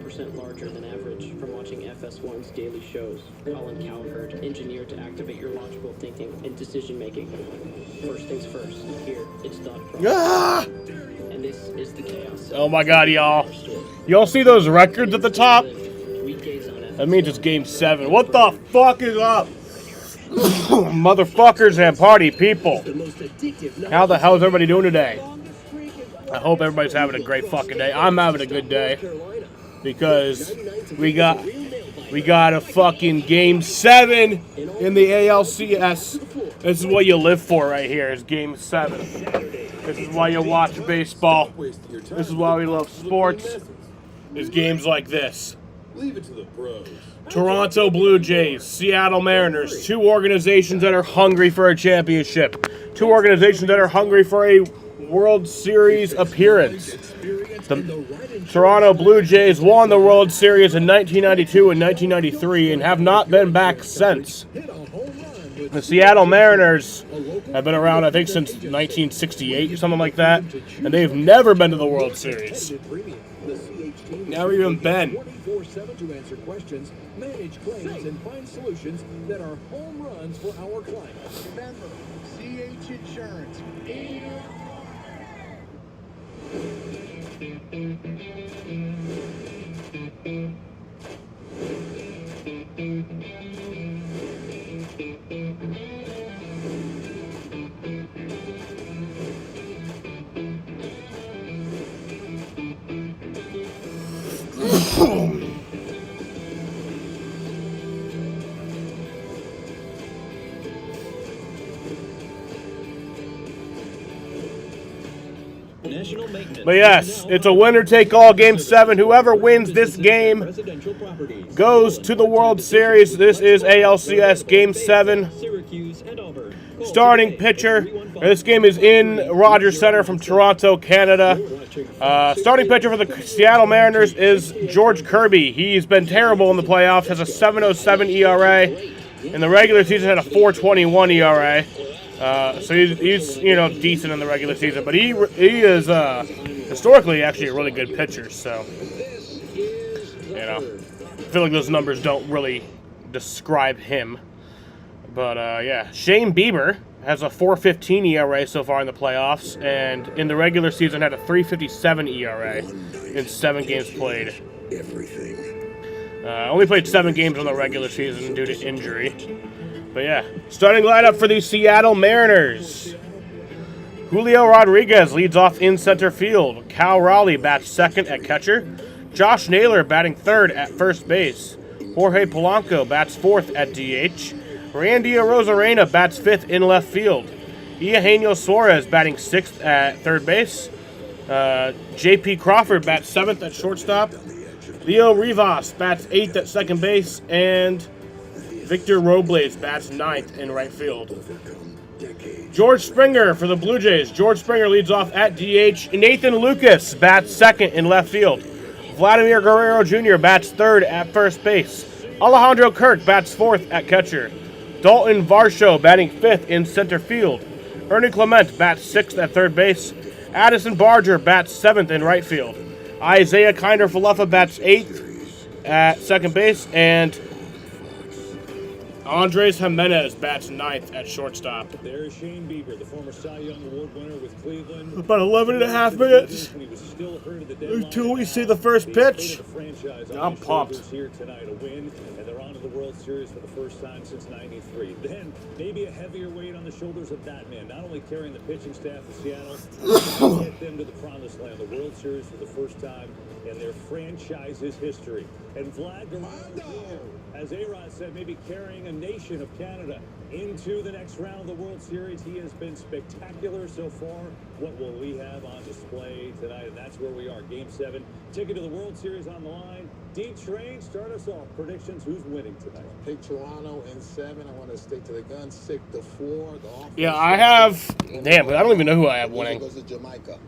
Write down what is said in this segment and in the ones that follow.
4% larger than average from watching FS1's daily shows. Colin Cowherd, engineered to activate your logical thinking and decision making. First things first, here, it's thought process. Ah! And this is the chaos. Oh my god, y'all. Y'all see those records at the top? That means it's game 7. What the fuck is up? Motherfuckers and party people. How the hell is everybody doing today? I hope everybody's having a great fucking day. I'm having a good day. Because we got a fucking game 7 in the ALCS. This is what you live for right here, is game 7. This is why you watch baseball. This is why we love sports. Is games like this. Leave it to the pros. Toronto Blue Jays, Seattle Mariners, 2 organizations that are hungry for a championship. 2 organizations that are hungry for a World Series appearance. The Toronto Blue Jays won the World Series in 1992 and 1993 and have not been back since. The Seattle Mariners have been around, I think, since 1968 or something like that, and they've never been to the World Series. Never even been. 24/7 to answer questions, manage claims, and find solutions that are home runs for our clients. Remember, CH Insurance. But yes, it's a winner-take-all game 7. Whoever wins this game goes to the World Series. This is ALCS game 7. Starting pitcher. This game is in Rogers Center from Toronto, Canada. Starting pitcher for the Seattle Mariners is George Kirby. He's been terrible in the playoffs. Has a 7.07 ERA. In the regular season, had a 4.21 ERA. So he's decent in the regular season, but he is historically actually a really good pitcher. So I feel like those numbers don't really describe him. But yeah, Shane Bieber has a 4.15 ERA so far in the playoffs, and in the regular season had a 3.57 ERA in 7 games played. Only played 7 games in the regular season due to injury. But yeah, starting lineup for the Seattle Mariners. Julio Rodriguez leads off in center field. Cal Raleigh bats second at catcher. Josh Naylor batting third at first base. Jorge Polanco bats fourth at DH. Randy Arozarena bats fifth in left field. Eugenio Suarez batting sixth at third base. J.P. Crawford bats seventh at shortstop. Leo Rivas bats eighth at second base. And Victor Robles bats ninth in right field. George Springer for the Blue Jays. George Springer leads off at DH. Nathan Lucas bats second in left field. Vladimir Guerrero Jr. bats third at first base. Alejandro Kirk bats fourth at catcher. Dalton Varsho batting fifth in center field. Ernie Clement bats sixth at third base. Addison Barger bats seventh in right field. Isaiah Kinder-Falefa bats eighth at second base. And Andres Jimenez bats ninth at shortstop. There's Shane Bieber, the former Cy Young Award winner with Cleveland. About 11 and a half minutes until we see the first pitch. I'm pumped. Here tonight, a win, and they're on to the World Series for the first time since '93. Then maybe a heavier weight on the shoulders of that man, not only carrying the pitching staff of Seattle, but get them to the promised land, the World Series for the first time in their franchise's history. And Vlad, as A-Rod said, maybe carrying a nation of Canada into the next round of the World Series. He has been spectacular so far. What will we have on display tonight? And that's where we are. Game 7. Ticket to the World Series on the line. D-Train, start us off. Predictions, who's winning tonight? Pick Toronto in 7. I want to stick to the gun. 6-4. Yeah, I have... Damn, I don't even know who I have winning. Goes to Jamaica.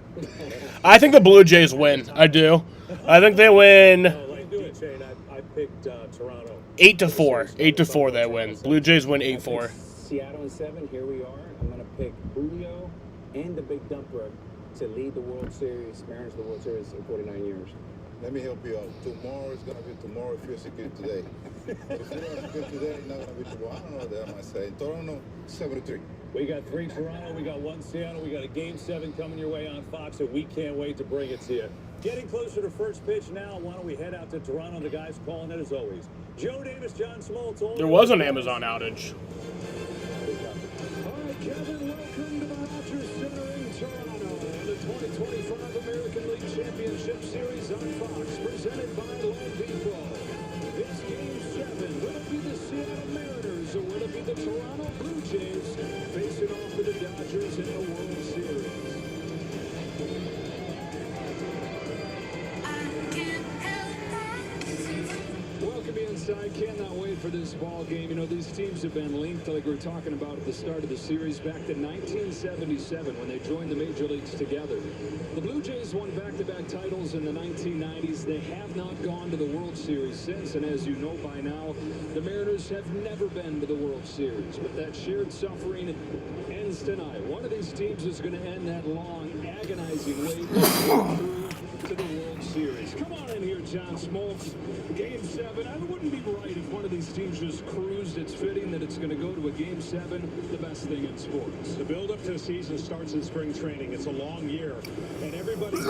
I think the Blue Jays win. I do. I think they win... I picked Toronto. 8-4. 8-4 they win. Blue Jays win 8-4. Seattle in 7. Here we are. I'm going to pick Julio and the Big Dumper to lead the World Series, Mariners the World Series in 49 years. let me help you out. Tomorrow is going to be tomorrow if you're secure today. If you're not secure today, it's not going to be tomorrow. I don't know what that might say. Toronto, 7-3. We got 3 Toronto, we got 1 Seattle, we got a Game 7 coming your way on Fox, and we can't wait to bring it to you. Getting closer to first pitch now. Why don't we head out to Toronto? The guys calling it as always. Joe Davis, John Smoltz. There was an Amazon outage. All right, Kevin, welcome to the Rogers Center in Toronto. The 2025 American League Championship Series on Fox, presented by Loan Depot. It's Game 7. Will it be the Seattle Mariners or will it be the Toronto Blue Jays facing off with the Dodgers in the World Series? Welcome inside. Cannot wait for this ball game. You know, these teams have been linked, like we were talking about at the start of the series, back to 1977 when they joined the major leagues together. The Blue Jays won back-to-back titles in the 1990s. They have not gone to the World Series since, and as you know by now, the Mariners have never been to the World Series. But that shared suffering ends tonight. One of these teams is going to end that long, agonizing wait through to the World Series. Come on in here, John Smoltz. Game 7. It wouldn't be right if one of these teams just cruised. It's fitting that it's going to go to a Game 7, the best thing in sports. The build-up to the season starts in spring training. It's a long year, and everybody's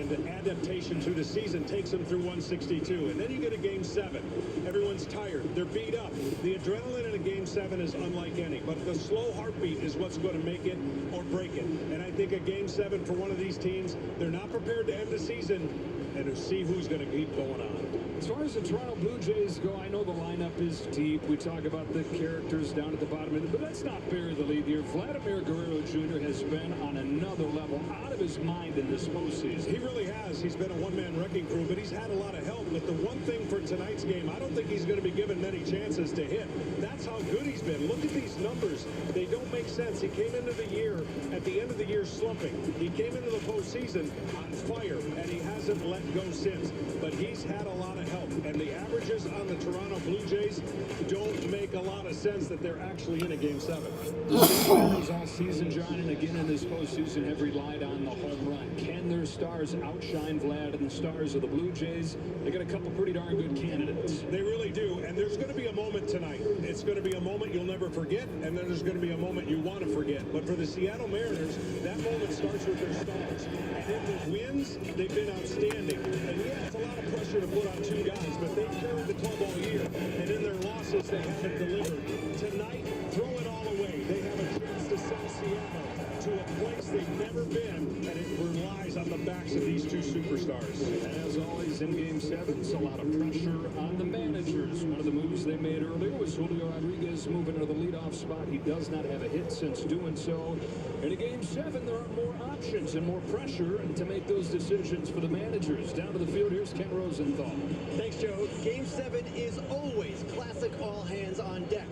and adaptation to the season takes them through 162. And then you get a Game 7. Everyone's tired. They're beat up. The adrenaline in a Game 7 is unlike any, but the slow heartbeat is what's going to make it or break it. And I think a Game 7 for one of these teams, they're not prepared to end the season and to see who's going to keep going on. As far as the Toronto Blue Jays go, I know the lineup is deep. We talk about the characters down at the bottom of it, but let's not bury the lead here. Vladimir Guerrero Jr. has been on another level, out of his mind in this postseason. He really has. He's been a one-man wrecking crew, but he's had a lot of help. But the one thing for tonight's game, I don't think he's going to be given many chances to hit. That's how good he's been. Look at these numbers. They don't make sense. He came into the year, at the end of the year, slumping. He came into the postseason on fire, and he hasn't let go since. But he's had a lot of help, and the averages on the Toronto Blue Jays don't make a lot of sense that they're actually in a Game 7. Mariners all season, John, and again in this postseason have relied on the home run. Can their stars outshine Vlad and the stars of the Blue Jays? They got a couple pretty darn good candidates. They really do, and there's going to be a moment tonight. It's going to be a moment you'll never forget, and then there's going to be a moment you want to forget. But for the Seattle Mariners, that moment starts with their stars. And in the wins, they've been outstanding. And yeah, it's a lot of pressure to put on 2 guys, but they've carried the club all year. And in their losses, they haven't delivered. Tonight, throw it all away. They have a chance to send Seattle to a place they've never been, and it relies on the backs of these 2 superstars. And as always in Game 7, a lot of pressure on the managers. One of the moves they made earlier was Julio Rodriguez moving to the leadoff spot. He does not have a hit since doing so. In a Game 7, there are more options and more pressure to make those decisions for the managers. Down to the field, here's Ken Rosenthal. Thanks, Joe. Game 7 is always classic all hands on deck.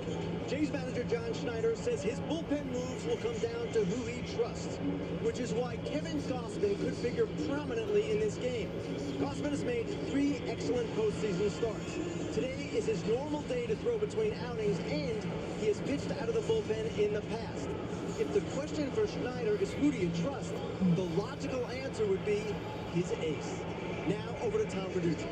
Jays manager John Schneider says his bullpen moves will come down to who he trusts, which is why Kevin Gausman could figure prominently in this game. Gausman has made 3 excellent postseason starts. Today is his normal day to throw between outings, and he has pitched out of the bullpen in the past. If the question for Schneider is who do you trust, the logical answer would be his ace. Now over to Tom Verducci.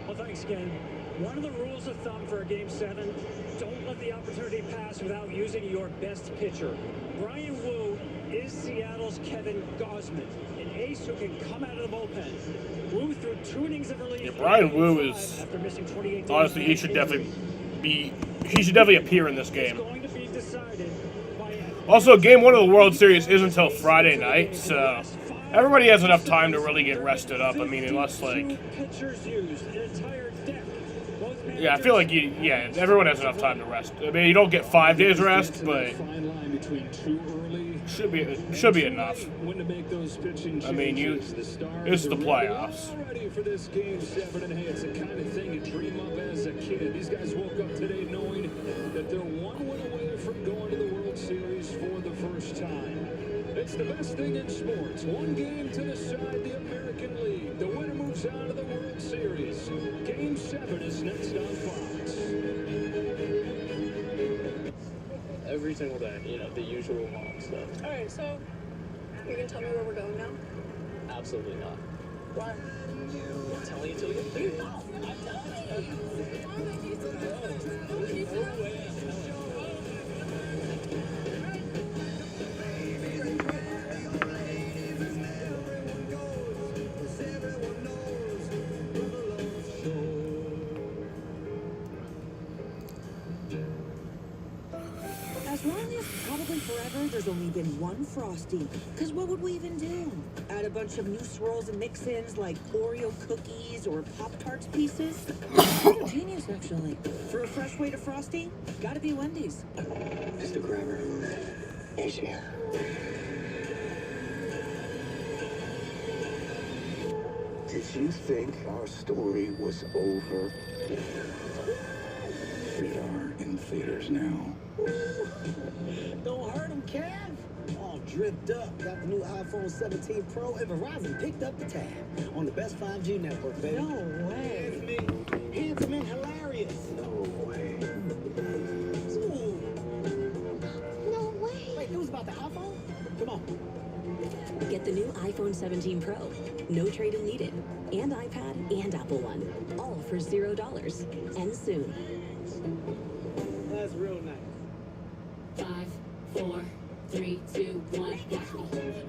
Well, thanks, Ken. One of the rules of thumb for a Game 7, don't let the opportunity pass without using your best pitcher. Brian Wu is Seattle's Kevin Gausman, an ace who can come out of the bullpen. Wu threw 2 innings of relief. Yeah, Brian Wu is after missing 28 honestly he should definitely appear in this game. It's going to be decided by Also, Game 1 of the World Series isn't until Friday night, so everybody has enough time to really get rested up. I mean, unless like, pitchers used an entire deck. yeah, I feel like everyone has enough time to rest. I mean, you don't get 5 days rest, but Fine line between too early. should be enough. When to make those pitching I mean, changes. The stars it's the are playoffs. ready for this Game 7, and hey, it's the kind of thing you dream of as a kid. These guys woke up today knowing that they're 1 win away from going to the World Series for the first time. It's the best thing in sports. 1 game to decide the American League. The winner moves on to the World Series. Game 7 is next on Fox. Every single day, you know, the usual mom stuff. All right, so you're gonna tell me where we're going now? Absolutely not. Why? I'm telling you till you do. I'm telling As long as probably forever, there's only been one Frosty. Because what would we even do? Add a bunch of new swirls and mix-ins like Oreo cookies or Pop-Tarts pieces? Genius, actually. For a fresh way to Frosty, gotta be Wendy's. Mr. Grammar, he's here. Did you think our story was over? We are in theaters now. Don't hurt him, Kev. All dripped up. Got the new iPhone 17 Pro, and Verizon picked up the tab on the best 5G network, baby. No way. It's me. Handsome and hilarious. No way. Ooh. No way. Wait, it was about the iPhone? Come on. Get the new iPhone 17 Pro. No trade-in needed. And iPad and Apple One. All for $0. Ends soon. That's real nice. 5, 4, 3, 2, 1. Watch me.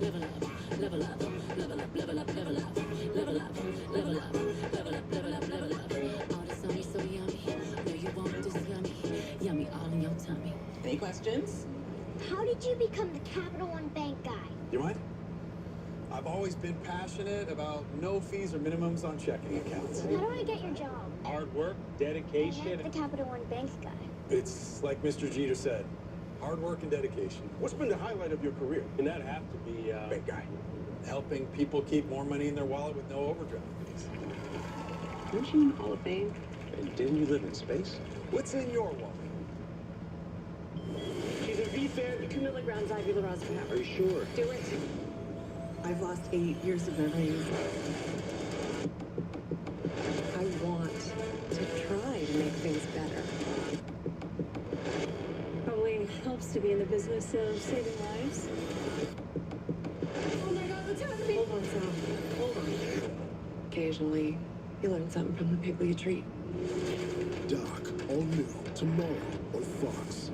Level up, level up, level up, level up, level up, level up, level up, level up, level up, level up. All this on me so yummy. No, you want this yummy. Yummy all in your tummy. Any questions? How did you become the Capital One Bank guy? You mind? I've always been passionate about no fees or minimums on checking accounts. How do I get your job? Hard work, I'm dedication. the Capital One Bank guy. It's like Mr. Jeter said, hard work and dedication. What's been the highlight of your career? And that have to be bank guy. Helping people keep more money in their wallet with no overdraft fees. Weren't you in the Hall of Fame? And didn't you live in space? What's in your wallet? She's a V-fan. 2 milligrams IV lorazepam. Are you sure? Do it. I've lost 8 years of memories. I want to try to make things better. Probably helps to be in the business of saving lives. Oh my God, what's happening? Hold on, Sam. Hold on. Occasionally, you learn something from the people you treat. Doc, all new tomorrow on Fox.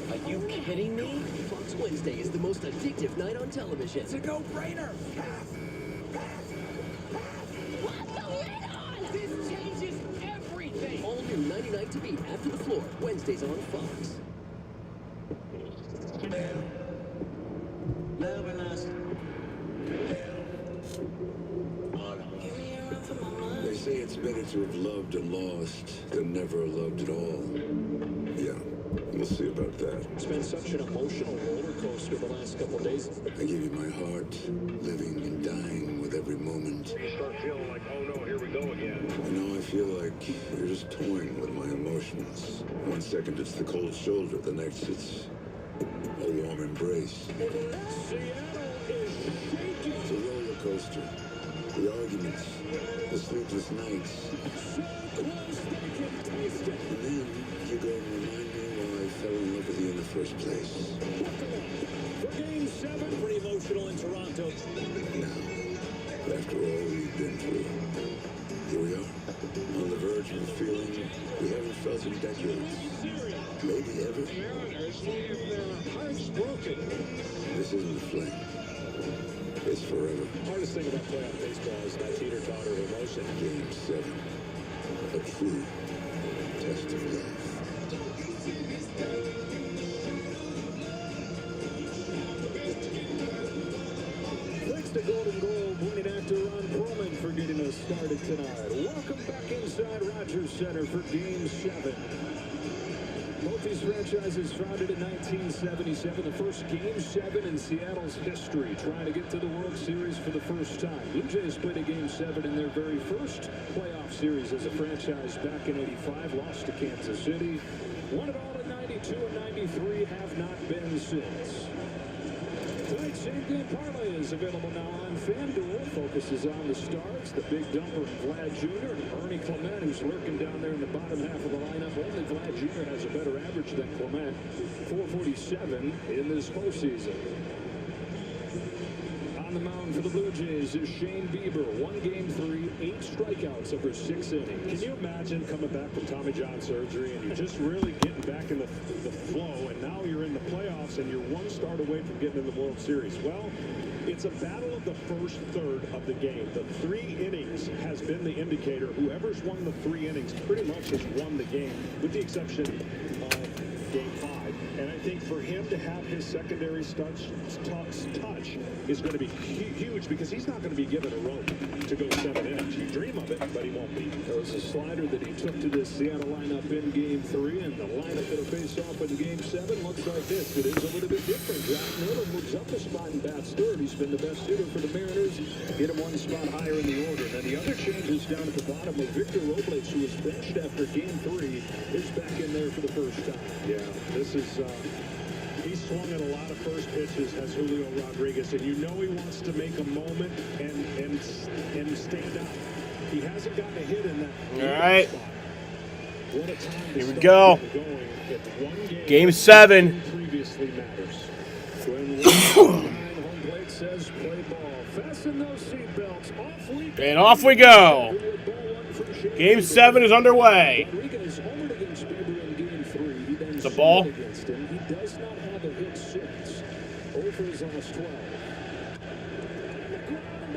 Are you kidding me? Fox Wednesday is the most addictive night on television. It's a no-brainer. What's the lid on? This changes everything. All new 99 to beat after the floor. Wednesdays on Fox. They say it's better to have loved and lost than never loved at all. Yeah, we'll see about that. It's been such an emotional roller coaster the last couple of days. I give you my heart, living and dying with every moment. You start feeling like, oh no, here we go again. And now I feel like you're just toying with my emotions. 1 second it's the cold shoulder, the next it's a warm embrace. It's a roller coaster. The arguments, the sleepless nights. And then you go and remind me why I fell in love with you in the first place. For Game 7, pretty emotional in Toronto. Now, after all we've been through, here we are, on the verge of a feeling we haven't felt in decades. Maybe ever. Mariners leave their hearts broken. This isn't a fling. It's forever. Hardest thing about playoff baseball is that teeter-totter of emotion. Game 7. A true test of love. Thanks to Golden Goal-winning actor Ron Perlman for getting us started tonight. Welcome back inside Rogers Center for Game 7. Both these franchises founded in 1977, the first Game 7 in Seattle's history, trying to get to the World Series for the first time. Blue Jays played a Game 7 in their very first playoff series as a franchise back in '85, lost to Kansas City. Won it all in '92 and '93, have not been since. Tonight's same game parlay is available now on FanDuel. Focuses on the stars, the big dumper in Vlad Jr. and Ernie Clement, who's lurking down there in the bottom half of the lineup. Only Vlad Jr. has a better average than Clement, 447 in this postseason. On the mound for the Blue Jays is Shane Bieber. 1 game 3, 8 strikeouts over 6 innings. Can you imagine coming back from Tommy John surgery and you're just really getting back in the flow, and now you're in the playoffs and you're 1 start away from getting in the World Series? Well, it's a battle of the first third of the game. The 3 innings has been the indicator. Whoever's won the 3 innings pretty much has won the game, with the exception of Game 5. And I think for him to have his secondary touch is going to be huge, because he's not going to be given a rope to go 7 innings. You dream of it, but he won't be. There was a slider that he took to this Seattle lineup in Game 3, and the lineup that'll face off in Game 7 looks like this. It is a little bit different. Josh Miller moves up a spot and bats third. He's been the best hitter for the Mariners. Get him 1 spot higher in the order. And then the other change is down at the bottom of Victor Robles, who was benched after Game 3, is back in there for the first time. Yeah, this is... he swung at a lot of first pitches as Julio Rodriguez, and you know he wants to make a moment and stand up. He hasn't gotten a hit in that. All right. What a time Here we go. Game 7. Previously matters. When home plate says play ball. Fasten those seatbelts. Off we go. And off we go. Game 7 is underway. Rodriguez homered against Bieber in Game 3. He then The ball. swung against him. He does not have a hit since. Over his last 12.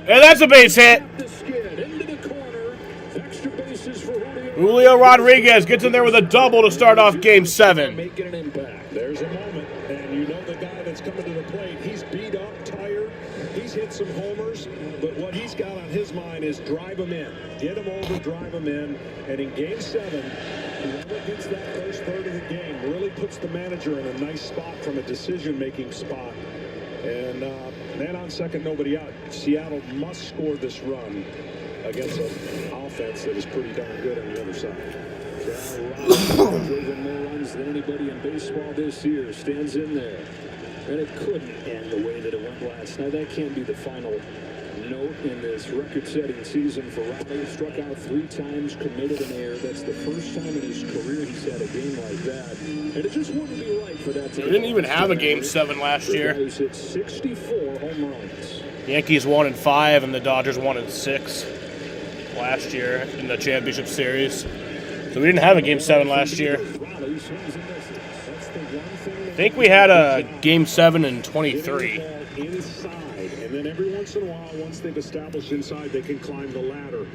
And that's a base hit. The skid into the corner. Extra bases for Julio Rodriguez gets in there with a double to start off Game 7. Making an impact. There's a moment, and you know the guy that's coming to the plate, he's beat up, tired, he's hit some homers, but what he's got on his mind is drive him in. Get him over, drive him in, and in Game 7, whoever gets that first third of the game really puts the manager in a nice spot from a decision-making spot. And man on second, nobody out. Seattle must score this run against an offense that is pretty darn good on the other side. Driven more runs than anybody in baseball this year. Stands in there. And it couldn't end the way that it went last night. That can't be the final note in this record-setting season for Riley. Struck out 3 times, committed an error. That's the first time in his career he's had a game like that. And it just wouldn't be right for that to. We didn't even have a Game 7 last year. He's hit 64 home runs. Yankees 1-5 and the Dodgers 1-6 last year in the championship series. So we didn't have a Game 7 last year. I think we had a Game 7 in 23. Inside, and then every once in a while, once they've established inside, they can climb the ladder.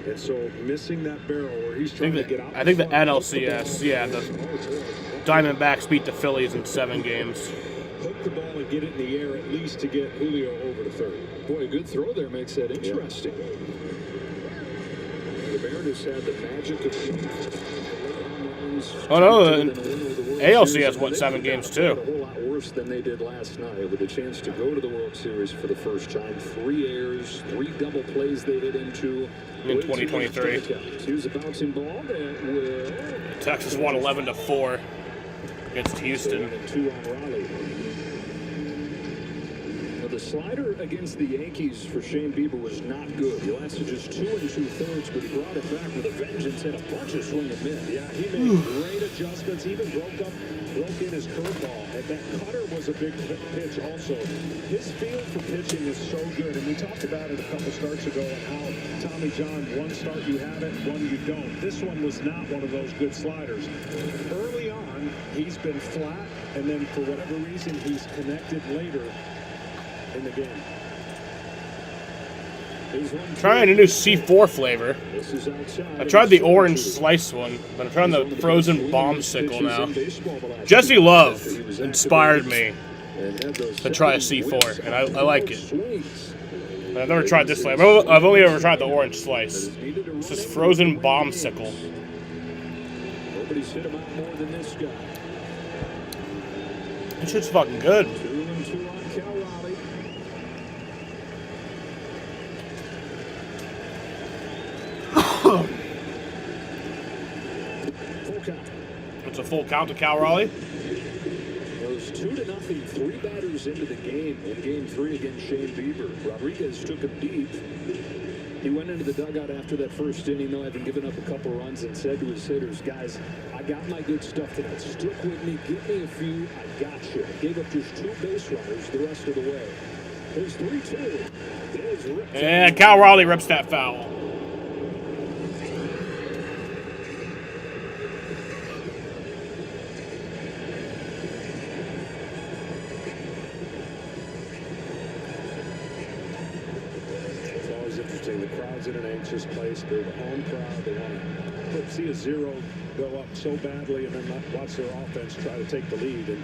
And so missing that barrel where he's trying to get out. I think the NLCS, yeah, the Diamondbacks beat the Phillies in 7 games. Hook the ball and get it in the air at least to get Julio over to third. Boy, a good throw there makes that interesting. The Mariners had the magic of. Oh no, the ALCS won 7 games too. A whole lot worse than they did last night, with a chance to go to the World Series for the first time. 3 errors, 3 double plays they hit into in 2023. Here's a bouncing ball that will. Texas won 11-4 against Houston. 2 on Raleigh. The slider against the Yankees for Shane Bieber was not good. He lasted just 2 2/3, but he brought it back with a vengeance and a bunch of swing and miss. Yeah, he made great adjustments. Even broke in his curveball. And that cutter was a big pitch also. His feel for pitching is so good. And we talked about it a couple starts ago and how Tommy John, 1 start you have it, 1 you don't. This one was not one of those good sliders. Early on, he's been flat, and then for whatever reason, he's connected later in the game. Trying a new C4 flavor. I tried the orange slice one, but I'm trying the frozen bombsicle now. Jesse Love inspired me to try a C4, and I like it. I've never tried this flavor. I've only ever tried the orange slice. This is frozen bombsicle. Nobody's hit him out more than this guy. This shit's fucking good. 2-2 on Cal Raleigh. Full count. It's a full count to Cal Raleigh. It was 2-0, 3 batters into the game in Game 3 against Shane Bieber. Rodriguez took him deep. He went into the dugout after that first inning, though, having given up a couple runs, and said to his hitters, "Guys, I got my good stuff tonight. Stick with me. Give me a few. I got you." Gave up just 2 base runners the rest of the way. There's 3-2. And Cal Raleigh rips that foul. It's always interesting. The crowd's in an anxious place. They're the home crowd. They want to see a zero go up so badly and then watch their offense try to take the lead. And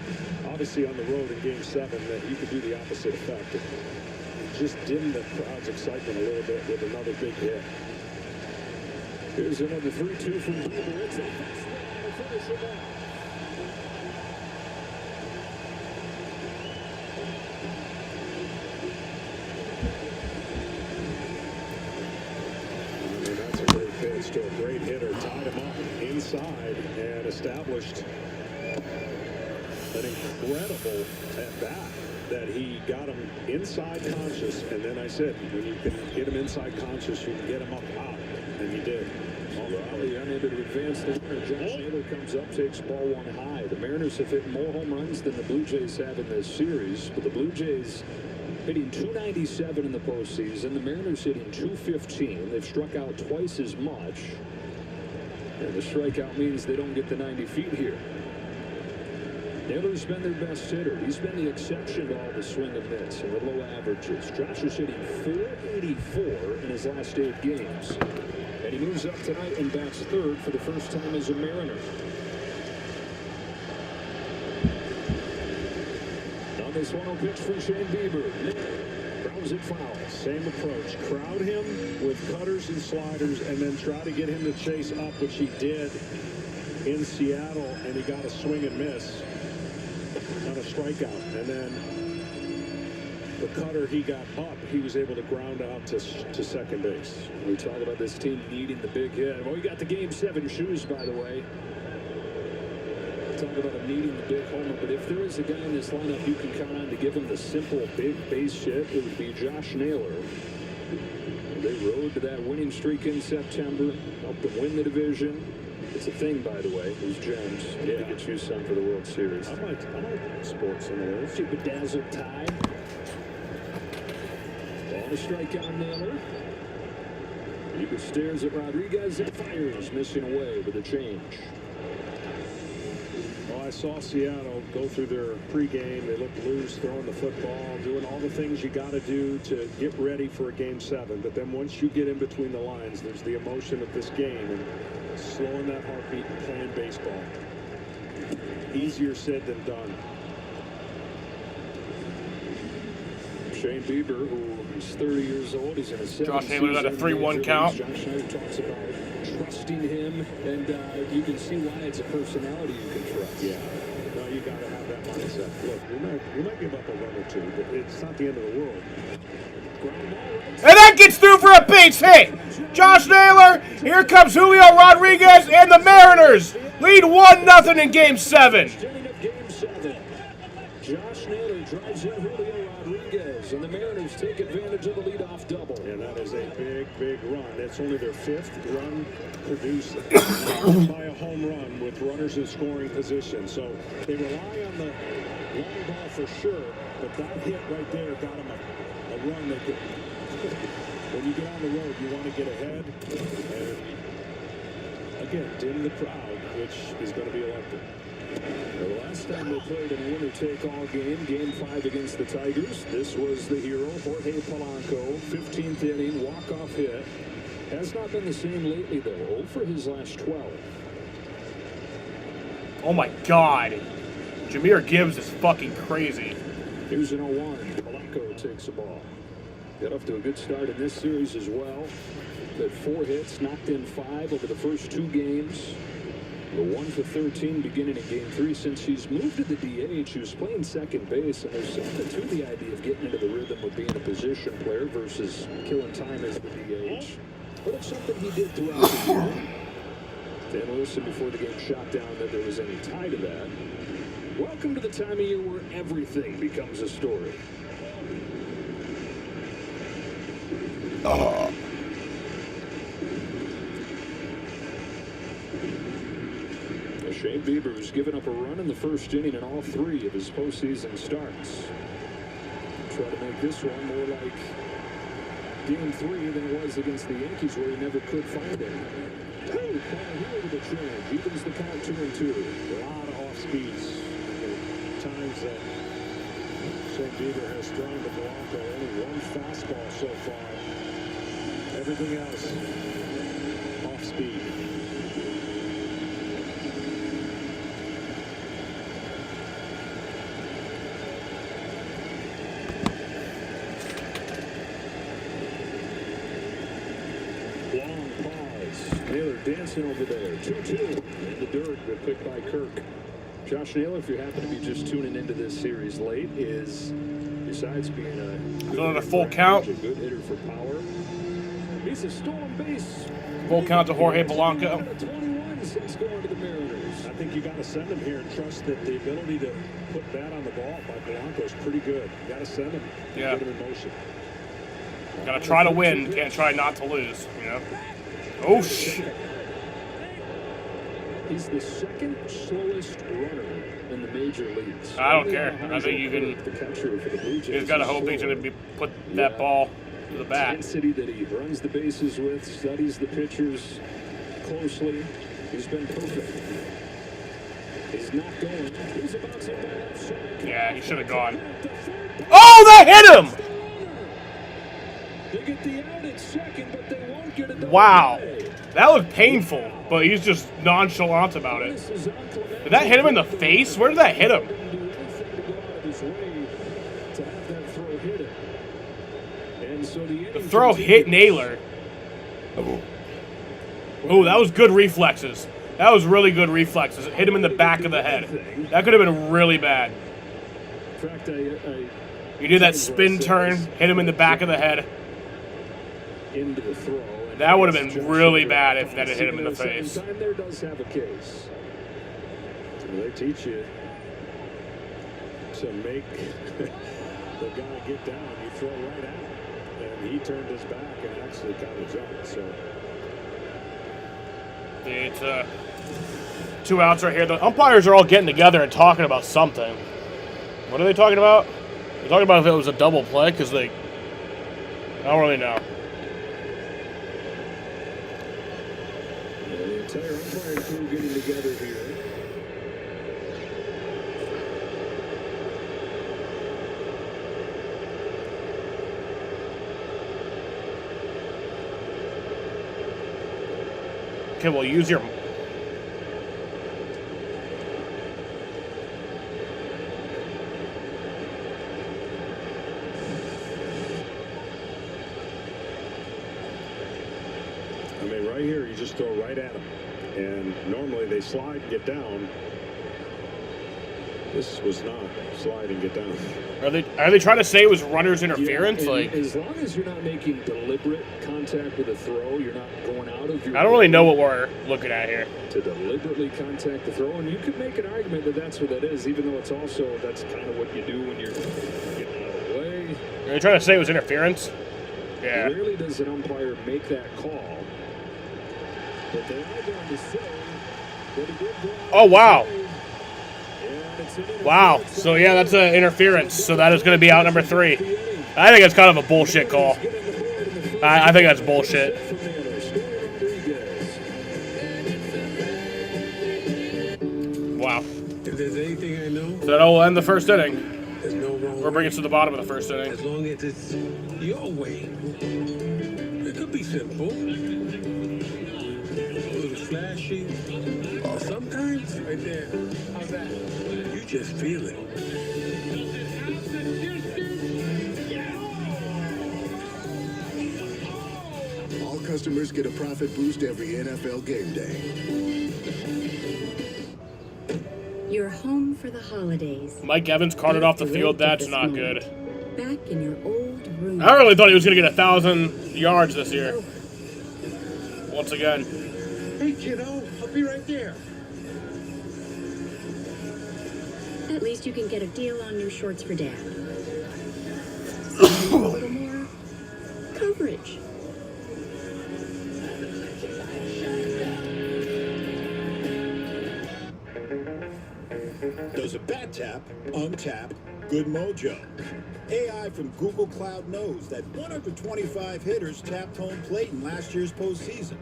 obviously on the road in Game 7, that you could do the opposite effect. Just dim the crowd's excitement a little bit with another big hit. Here's another 3-2 from Bieber. It's a fast one to finish it off. I mean, that's a great pitch to a great hitter. Tied him up inside and established an incredible at bat. That he got him inside conscious, and then I said, when you can get him inside conscious, you can get him up out, and he did. Raleigh unable to advance the winner. Josh Naylor comes up, takes ball one high. The Mariners have hit more home runs than the Blue Jays have in this series, but the Blue Jays hitting 297 in the postseason. The Mariners hitting 215. They've struck out twice as much, and the strikeout means they don't get the 90 feet here. Naylor's been their best hitter. He's been the exception to all the swing and miss and the low averages. Josh is hitting .484 in his last 8 games. And he moves up tonight and bats third for the first time as a Mariner. On this 1-0 pitch from Shane Bieber. Grounds it foul. Same approach. Crowd him with cutters and sliders and then try to get him to chase up, which he did in Seattle, and he got a swing and miss on a strikeout. And then the cutter he got up, he was able to ground out to second base. We talk about this team needing the big hit. Well, we got the Game 7 shoes, by the way. Talk about him needing the big homer, but if there is a guy in this lineup you can count on to give him the simple big base hit, it would be Josh Naylor. They rode to that winning streak in September, helped them win the division. It's a thing, by the way. These gems. Yeah. To get you some for the World Series. I might sport some of those. See bedazzled tie. Ball to strike on Naylor. Bieber stares at Rodriguez and fires, missing away with a change. Well, I saw Seattle go through their pregame. They looked loose, throwing the football, doing all the things you got to do to get ready for a Game 7. But then once you get in between the lines, there's the emotion of this game and slowing that heartbeat and playing baseball. Easier said than done. Shane Bieber, who is 30 years old, he's in a 7th Josh Naylor got a 3-1 count. Josh Naylor talks about trusting him, and you can see why it's a personality you can trust. Yeah. No, you got to have that mindset. Look, you might give up a run or two, but it's not the end of the world. And that gets through for a base hit. Josh Naylor, here comes Julio Rodriguez, and the Mariners lead 1-0 in Game 7. Josh Naylor drives in Julio Rodriguez, and the Mariners take advantage of the leadoff double. And that is a big, big run. That's only their 5th run produced by a home run with runners in scoring position. So they rely on the long ball for sure, but that hit right there got them a run they could. When you get on the road, you want to get ahead and, again, dim the crowd, which is going to be electric. The last time they played in a winner-take-all game, Game 5 against the Tigers, this was the hero, Jorge Polanco, 15th inning, walk-off hit. Has not been the same lately, though. 0 for his last 12. Oh, my God. Jahmyr Gibbs is fucking crazy. Here's an 0-1. Polanco takes the ball. Got off to a good start in this series as well. Had 4 hits, knocked in 5 over the first 2 games. The 1 for 13 beginning in Game 3. Since he's moved to the DH, he was playing second base, and there's something to the idea of getting into the rhythm of being a position player versus killing time as the DH. But it's something he did throughout the year. Dan Wilson, before the game, shot down that there was any tie to that. Welcome to the time of year where everything becomes a story. Shane Bieber, who's given up a run in the first inning in all 3 of his postseason starts. Try to make this one more like Game 3 than it was against the Yankees, where he never could find it. Oh, here to the change. Evens the count 2-2. A lot of off speeds. Times that St. Bieber has thrown to Blanco. Only one fastball so far. Everything else off speed. Long pause. Naylor dancing over there. 2-2 in the dirt, but picked by Kirk. Josh Naylor, if you happen to be just tuning into this series late, is, besides being a Going to full count. good hitter for power, he's a stolen base. Full count to Jorge Polanco. 21 since going to the Mariners. I think you got to send him here and trust that the ability to put that on the ball by Blanco is pretty good. You got to send him. Yeah. Get him in motion. Gotta try to win, can't try not to lose, you know? Oh, shit. He's the second slowest runner in the major leagues. I don't care. I think you can. The catcher for the Blue Jays. You just gotta hope he's gonna be put that ball to the bat. Intensity that he runs the bases with, studies the pitchers closely. He's been perfect. He's not going. He's about to left side. Yeah, he should have gone. Oh, that hit him! They get the out at second, but they won't get it. Wow. That was painful, but he's just nonchalant about it. Did that hit him in the face? Where did that hit him? The throw hit Naylor. Oh, that was good reflexes. That was really good reflexes. It hit him in the back of the head. That could have been really bad. In fact, You did that spin turn, hit him in the back of the head. Into the throw. That would have been really bad if that had hit him in the face. Time there does have a case. They teach you to make the guy get down. You throw right at him. And he turned his back and actually got a jump. So It's 2 outs right here. The umpires are all getting together and talking about something. What are they talking about? They're talking about if it was a double play, because I don't really know. The entire umpire crew getting together here. Okay, well, use your... I mean, right here, you just throw right at them. And normally they slide and get down. This was not slide and get down. Are they trying to say it was runner's interference? Yeah, like, as long as you're not making deliberate contact with a throw, you're not going out of your... I don't really know what we're looking at here. To deliberately contact the throw, and you could make an argument that that's what that is, even though it's also, that's kind of what you do when you're getting out of the way. Are they trying to say it was interference? Yeah. Rarely does an umpire make that call. But they are going to say that he did go out. Oh, wow. And Wow. So, yeah, that's an interference. So that is going to be out number 3. I think it's kind of a bullshit call. I think that's bullshit. Wow. If there's anything I know, So that'll end the first inning. there's no wrong We're bringing us to the bottom of the first inning. as long as it's your way. It could be simple, a little flashy, or sometimes right there. How's that? You just feel it. All customers get a profit boost every NFL game day. You're home for the holidays. Mike Evans carted off the field. That's not good. Back in your old room. I really thought he was going to get 1,000 yards this year. Once again. Hey, kiddo, I'll be right there. At least you can get a deal on new shorts for Dad. A little more coverage. There's a bad tap, untap, good mojo. AI from Google Cloud knows that 125 hitters tapped home plate in last year's postseason.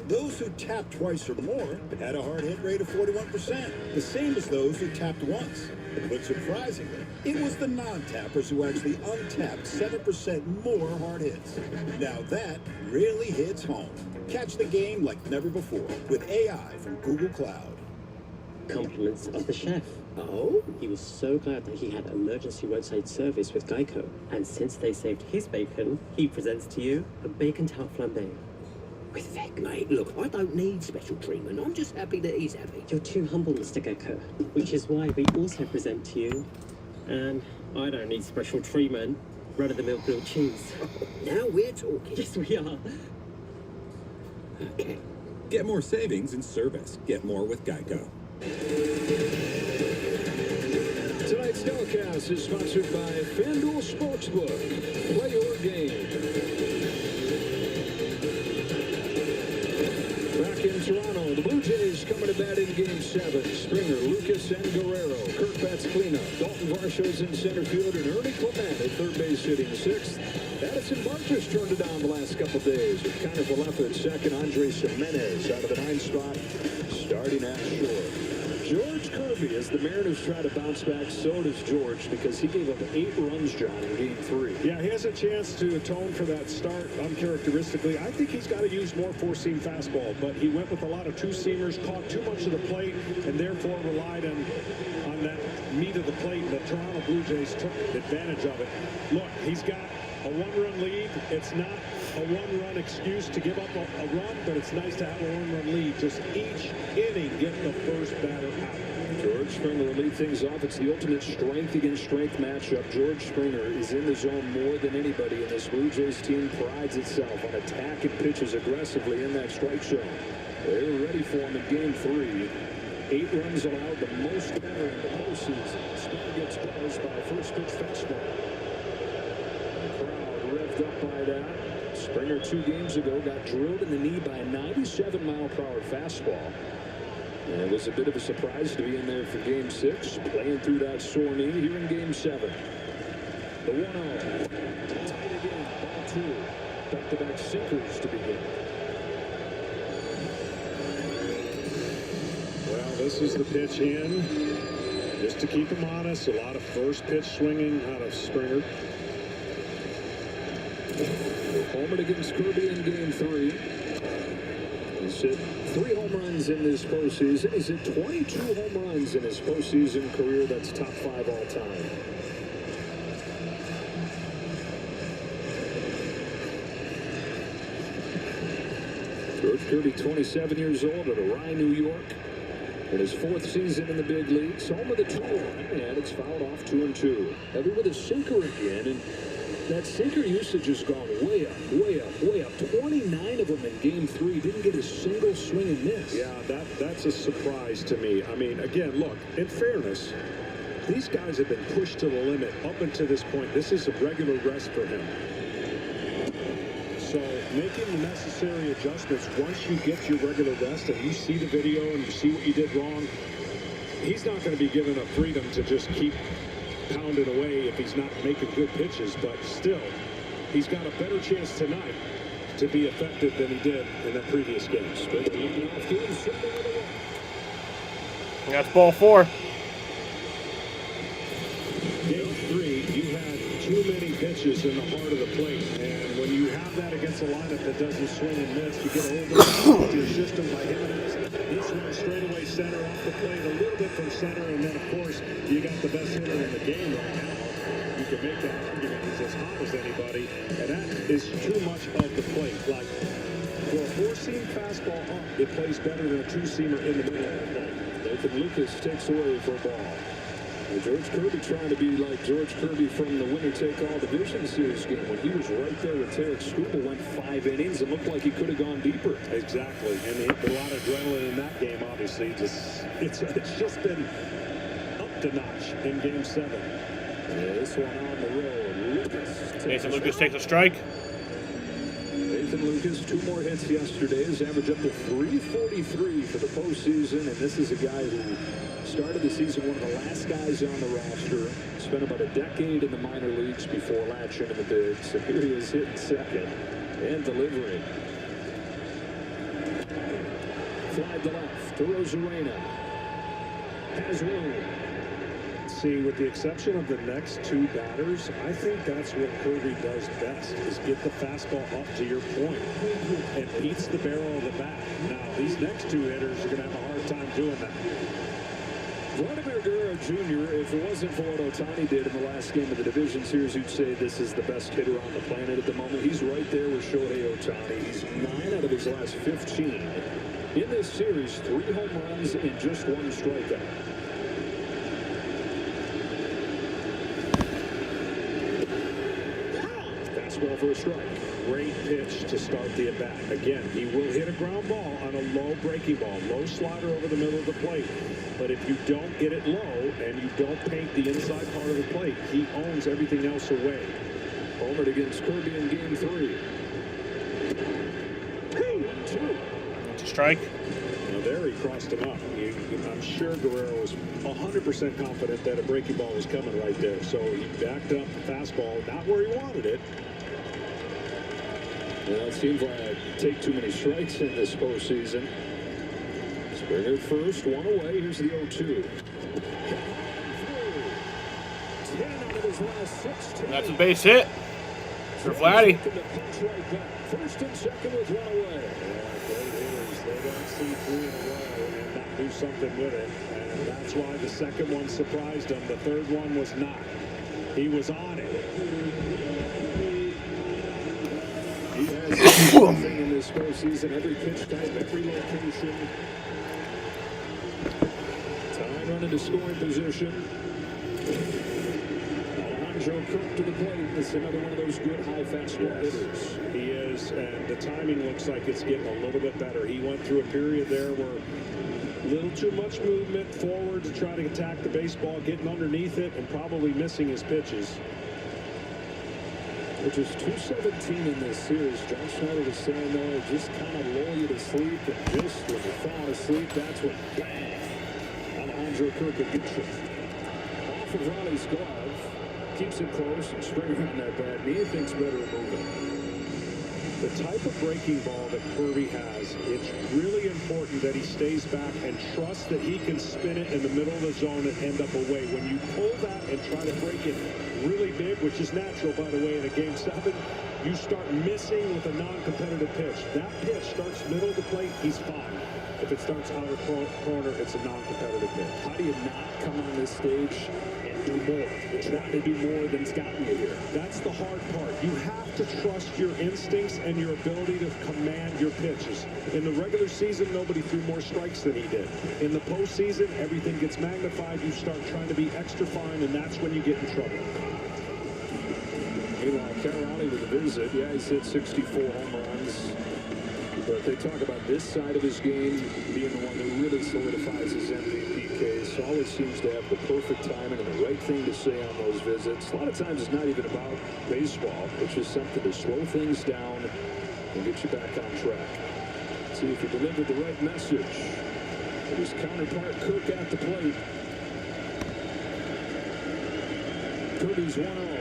Those who tapped twice or more had a hard hit rate of 41%, the same as those who tapped once. But surprisingly, it was the non-tappers who actually untapped 7% more hard hits. Now that really hits home. Catch the game like never before with AI from Google Cloud. Compliments of the chef. Oh? He was so glad that he had emergency roadside service with Geico. And since they saved his bacon, he presents to you a bacon tart flambe. With Vic. Mate, look, I don't need special treatment. I'm just happy that he's happy. You're too humble, Mr. Gecko, which is why we also present to you, and I don't need special treatment, run-of-the-mill grilled cheese. Now we're talking. Yes, we are. Okay. Get more savings in service. Get more with Geico. Tonight's telecast is sponsored by FanDuel Sportsbook. Play your game. Back in Toronto, the Blue Jays coming to bat in Game 7. Springer, Lucas, and Guerrero. Kirk Betts cleanup. Dalton Varsho's in center field, and Ernie Clement at third base hitting 6th. Addison Barker's turned it on the last couple days. With Connor Valeffa at second, Andres Jimenez out of the 9th spot, starting at short. George Kirby, as the Mariners try to bounce back, so does George, because he gave up 8 runs, John, in Game 3. Yeah, he has a chance to atone for that start uncharacteristically. I think he's got to use more four-seam fastball, but he went with a lot of two-seamers, caught too much of the plate, and therefore relied on that meat of the plate, and the Toronto Blue Jays took advantage of it. Look, he's got a one-run lead. It's not a one-run excuse to give up a run, but it's nice to have a one-run lead. Just each inning, get the first batter out. George Springer will lead things off. It's the ultimate strength against strength matchup. George Springer is in the zone more than anybody, and this Blue Jays team prides itself on attacking pitches aggressively in that strike zone. They're ready for him in Game 3. 8 runs allowed, the most ever in the postseason. Springer gets buzzed by a first pitch fastball. The crowd revved up by that. Springer 2 games ago got drilled in the knee by a 97-mile-per-hour fastball. And it was a bit of a surprise to be in there for Game 6, playing through that sore knee here in Game 7. The 1-0. Tight again, ball 2. Back-to-back sinkers to begin. Well, this is the pitch in, just to keep him honest. A lot of first pitch swinging out of Springer. Homer against Kirby in Game 3. He's hit 3 home runs in this postseason. He's hit 22 home runs in his postseason career. That's top 5 all time. George Kirby, 27 years old, out of Rye, New York. In his 4th season in the big leagues, home of the 2-1, and it's fouled off 2-2. Heavy with a sinker again, and that sinker usage has gone way up, way up, way up. 29 of them in Game 3. Didn't get a single swing and miss. Yeah, that's a surprise to me. I mean, again, look, in fairness, these guys have been pushed to the limit up until this point. This is a regular rest for him. So making the necessary adjustments once you get your regular rest and you see the video and you see what you did wrong, he's not going to be given a freedom to just keep pounding away if he's not making good pitches. But still, he's got a better chance tonight to be effective than he did in the previous games. That's ball 4. Game 3, you had too many pitches in the heart of the plate, and when you have that against a lineup that doesn't swing and miss, you get a little bit of your system by hitting this one straightaway center off the plate, a little bit from center, and then of course you got the best hitter in the game right now. You can make that argument. He's as hot as anybody, and that is too much of the plate. Like for a 4-seam fastball up, it plays better than a 2-seamer in the middle of the plate. Nathan Lucas takes away for a ball. George Kirby trying to be like George Kirby from the winner-take-all division series game when he was right there with Tarek Skubal, went 5 innings and looked like he could have gone deeper. Exactly, and he hit a lot of adrenaline in that game, obviously. It's just been up to notch in Game 7. Yeah, this one on the road. Nathan Lucas takes a strike. They Ethan Lucas, 2 more hits yesterday. His average up to 343 for the postseason. And this is a guy who started the season one of the last guys on the roster. Spent about a decade in the minor leagues before latching in the bigs. And here he is hitting second and delivering. Fly to left to Rosarena. Has room. See, with the exception of the next 2 batters, I think that's what Kirby does best, is get the fastball up to your point and beats the barrel of the bat. Now, these next 2 hitters are going to have a hard time doing that. Vladimir Guerrero Jr., if it wasn't for what Ohtani did in the last game of the division series, you'd say this is the best hitter on the planet at the moment. He's right there with Shohei Ohtani. He's 9 out of his last 15. In this series, 3 home runs and just 1 strikeout. Fastball for a strike. Great pitch to start the at-bat. Again, he will hit a ground ball on a low breaking ball, low slider over the middle of the plate. But if you don't get it low and you don't paint the inside part of the plate, he owns everything else away. Homered against Kirby in game 3. 1-2. It's a strike. Now there he crossed him up. I'm sure Guerrero was 100% confident that a breaking ball was coming right there. So he backed up the fastball, not where he wanted it. Well, it seems like take too many strikes in this postseason. Springer first, 1 away. Here's the 0-2. 10 out of his last 16. That's a base hit for Vladdy. First and second with 1 away. Great hitters. They don't see 3 in a row and not do something with it. And that's why the second one surprised him. The third one was not. He was on it. He has something in this postseason. Every pitch type, every location. Time running to scoring position. Alejandro Kirk to the plate. This is another one of those good high fastball hitters. He is, and the timing looks like it's getting a little bit better. He went through a period there where a little too much movement forward to try to attack the baseball, getting underneath it, and probably missing his pitches. Which is 217 in this series. John Schneider was saying, though, just kind of lull you to sleep, and just when you fall asleep, that's when bang! Alejandro Kirk a good shot. Off of Ronnie's glove, keeps it close, and Springer on that bad knee, thinks better of moving. The type of breaking ball that Kirby has, it's really important that he stays back and trusts that he can spin it in the middle of the zone and end up away. When you pull that and try to break it really big, which is natural, by the way, in a Game 7, you start missing with a non-competitive pitch. That pitch starts middle of the plate, he's fine. If it starts outer corner, it's a non-competitive pitch. How do you not come on this stage and do more? You're trying to do more than's gotten you here. That's the hard part. You have to trust your instincts and your ability to command your pitches. In the regular season, nobody threw more strikes than he did. In the postseason, everything gets magnified. You start trying to be extra fine, and that's when you get in trouble. Meanwhile, Carolina with a visit. Yeah, he's hit 64 home runs. But they talk about this side of his game being the one that really solidifies his MVP case. Always seems to have the perfect timing and the right thing to say on those visits. A lot of times it's not even about baseball. It's just something to slow things down and get you back on track. See if you delivered the right message. His counterpart, Kirk, at the plate. Kirby's 1-0.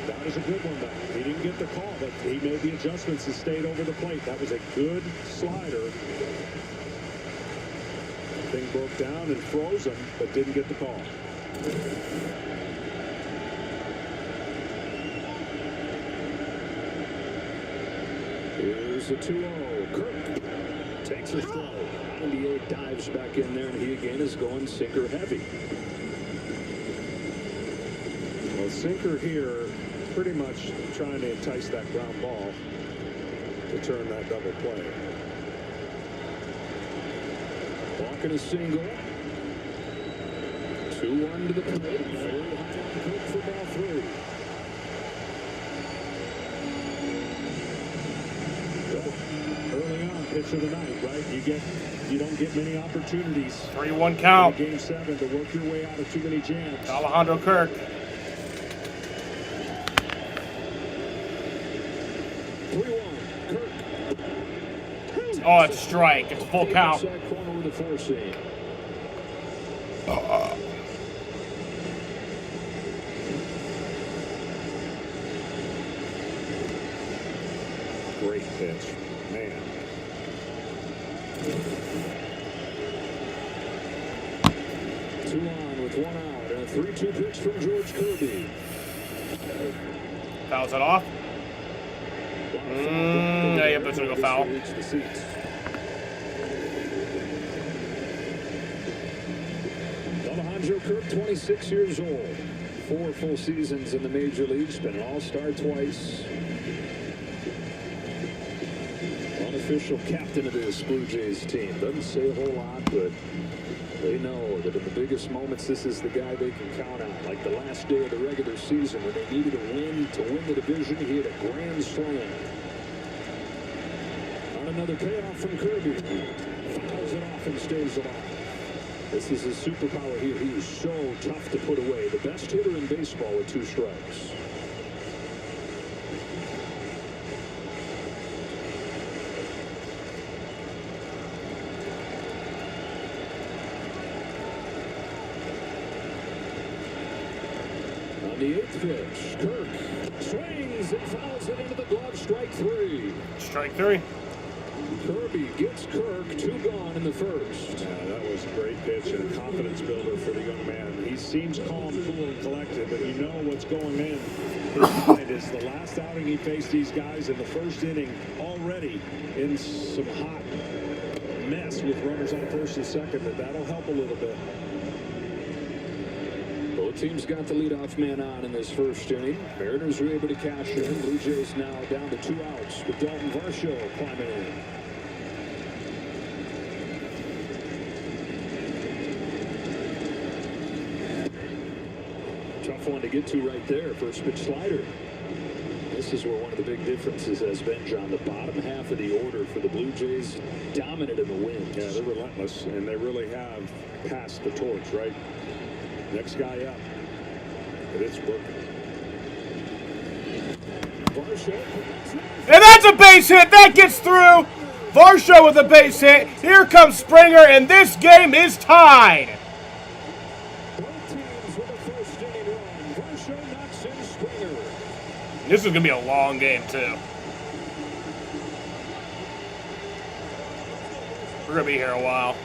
That was a good one, though. He didn't get the call, but he made the adjustments and stayed over the plate. That was a good slider. Thing broke down and froze him, but didn't get the call. Here's a 2-0. Kirk takes a throw. 98 dives back in there, and he again is going sinker heavy. Well, sinker here, pretty much trying to entice that ground ball to turn that double play. Walking a single. 2-1 to the plate. Very high on Kirk for ball 3. Early on, pitch of the night, right? You don't get many opportunities. 3-1 count. In Game 7 to work your way out of too many jams. Alejandro Kirk. 3-1. Kirk. Oh, it's a strike. It's a full count. Outside corner with a 4-seam. Great pitch. Man. Two on with one out. And a 3-2 pitch from George Kirby. Fouls it off. Yeah, yep, that's going to go foul. Alejandro Kirk, 26 years old. 4 full seasons in the major leagues. Been an all-star twice. Unofficial captain of this Blue Jays team. Doesn't say a whole lot, but they know that in the biggest moments, this is the guy they can count on. Like the last day of the regular season when they needed a win to win the division, he had a grand slam. On another payoff from Kirby. Fouls it off and stays alive. This is his superpower here. He is so tough to put away. The best hitter in baseball with 2 strikes. On the 8th pitch, Kirk swings and fouls it into the glove. Strike 3. Strike 3. Kirby gets Kirk 2 gone in the first. Yeah, that was a great pitch and a confidence builder for the young man. He seems calm, cool, and collected, but you know what's going in his mind is the last outing he faced these guys in the first inning already in some hot mess with runners on first and second, but that'll help a little bit. Both teams got the leadoff man on in this first inning. Mariners were able to cash in. Blue Jays now down to 2 outs with Dalton Varsho climbing in. Tough one to get to right there. First pitch slider. This is where one of the big differences has been, John. The bottom half of the order for the Blue Jays dominant in the wins. Yeah, they're relentless, and they really have passed the torch, right? Next guy up. But it's working. And that's a base hit. That gets through. Varsho with a base hit. Here comes Springer, and this game is tied. This is going to be a long game, too. We're going to be here a while.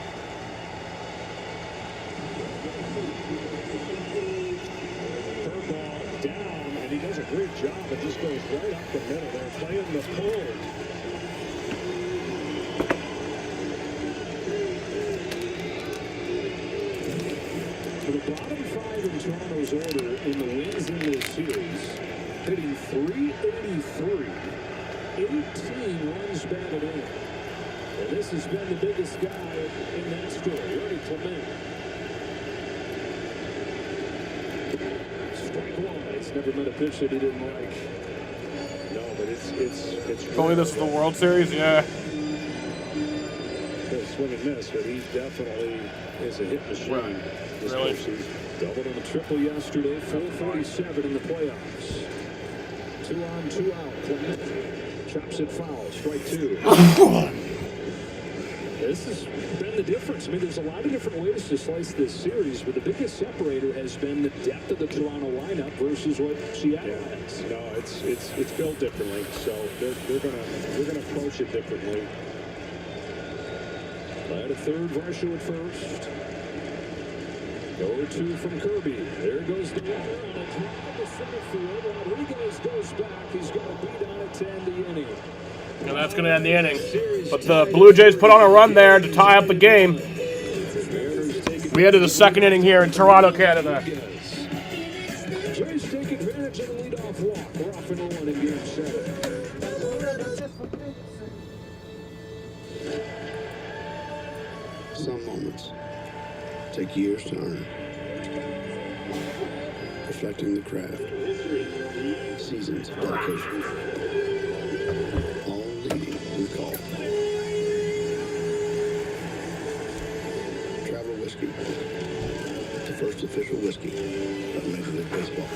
Curveball down, and he does a great job. It just goes right up the middle. They're playing the pull. For the bottom 5 in Toronto's order in the wins in this series, hitting .383, 18 runs batted in. And this has been the biggest guy in that story, Eddie Clement. Strike 1. It's never been a pitch that he didn't like. No, but it's Only this is the World Series, yeah. He'll swing and miss, but he definitely is a hit machine. Right. This Really? postseason. Doubled on the triple yesterday, 447 in the playoffs. 2 on, 2 out. Clement chops it foul. Strike 2. This has been the difference. I mean, there's a lot of different ways to slice this series, but the biggest separator has been the depth of the Toronto lineup versus what Seattle has. No, it's built differently, so we're gonna approach it differently. At a third, Varsho at first. 0-2 from Kirby. There goes the runner on a drive to center field. Rodriguez goes back. He's got a beat on it to end the inning. And that's going to end the inning. But the Blue Jays put on a run there to tie up the game. We head to the second inning here in Toronto, Canada. Jays take advantage of the leadoff walk. We're off and rolling in Game 7. Some moments take years to earn. Perfecting the craft. Seasons of dedication. All leading to the call. Travel Whiskey. The first official whiskey of Major League Baseball.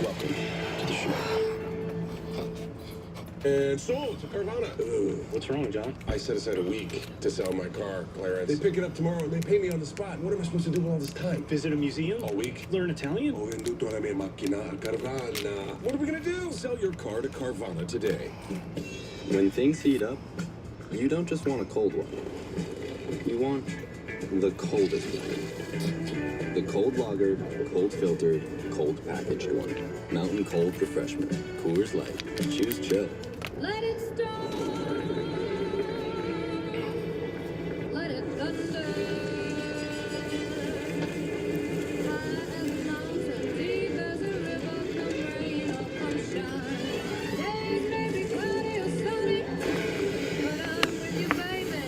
Welcome to the show. And sold to Carvana. What's wrong, John? I set aside a week to sell my car, Clarence. They pick it up tomorrow and they pay me on the spot. What am I supposed to do with all this time? Visit a museum? All week. Learn Italian? Ho venduto la mia macchina a Carvana. What are we gonna do? Sell your car to Carvana today. When things heat up, you don't just want a cold one. You want the coldest one. The cold lagered, cold filtered, cold packaged one. Mountain Cold Refreshment. Coors Light. Choose chill. Let it storm. Let it thunder. High as a mountain, deep as a river, come rain or come shine. Days may be cloudy or sunny, but I'm with you, baby.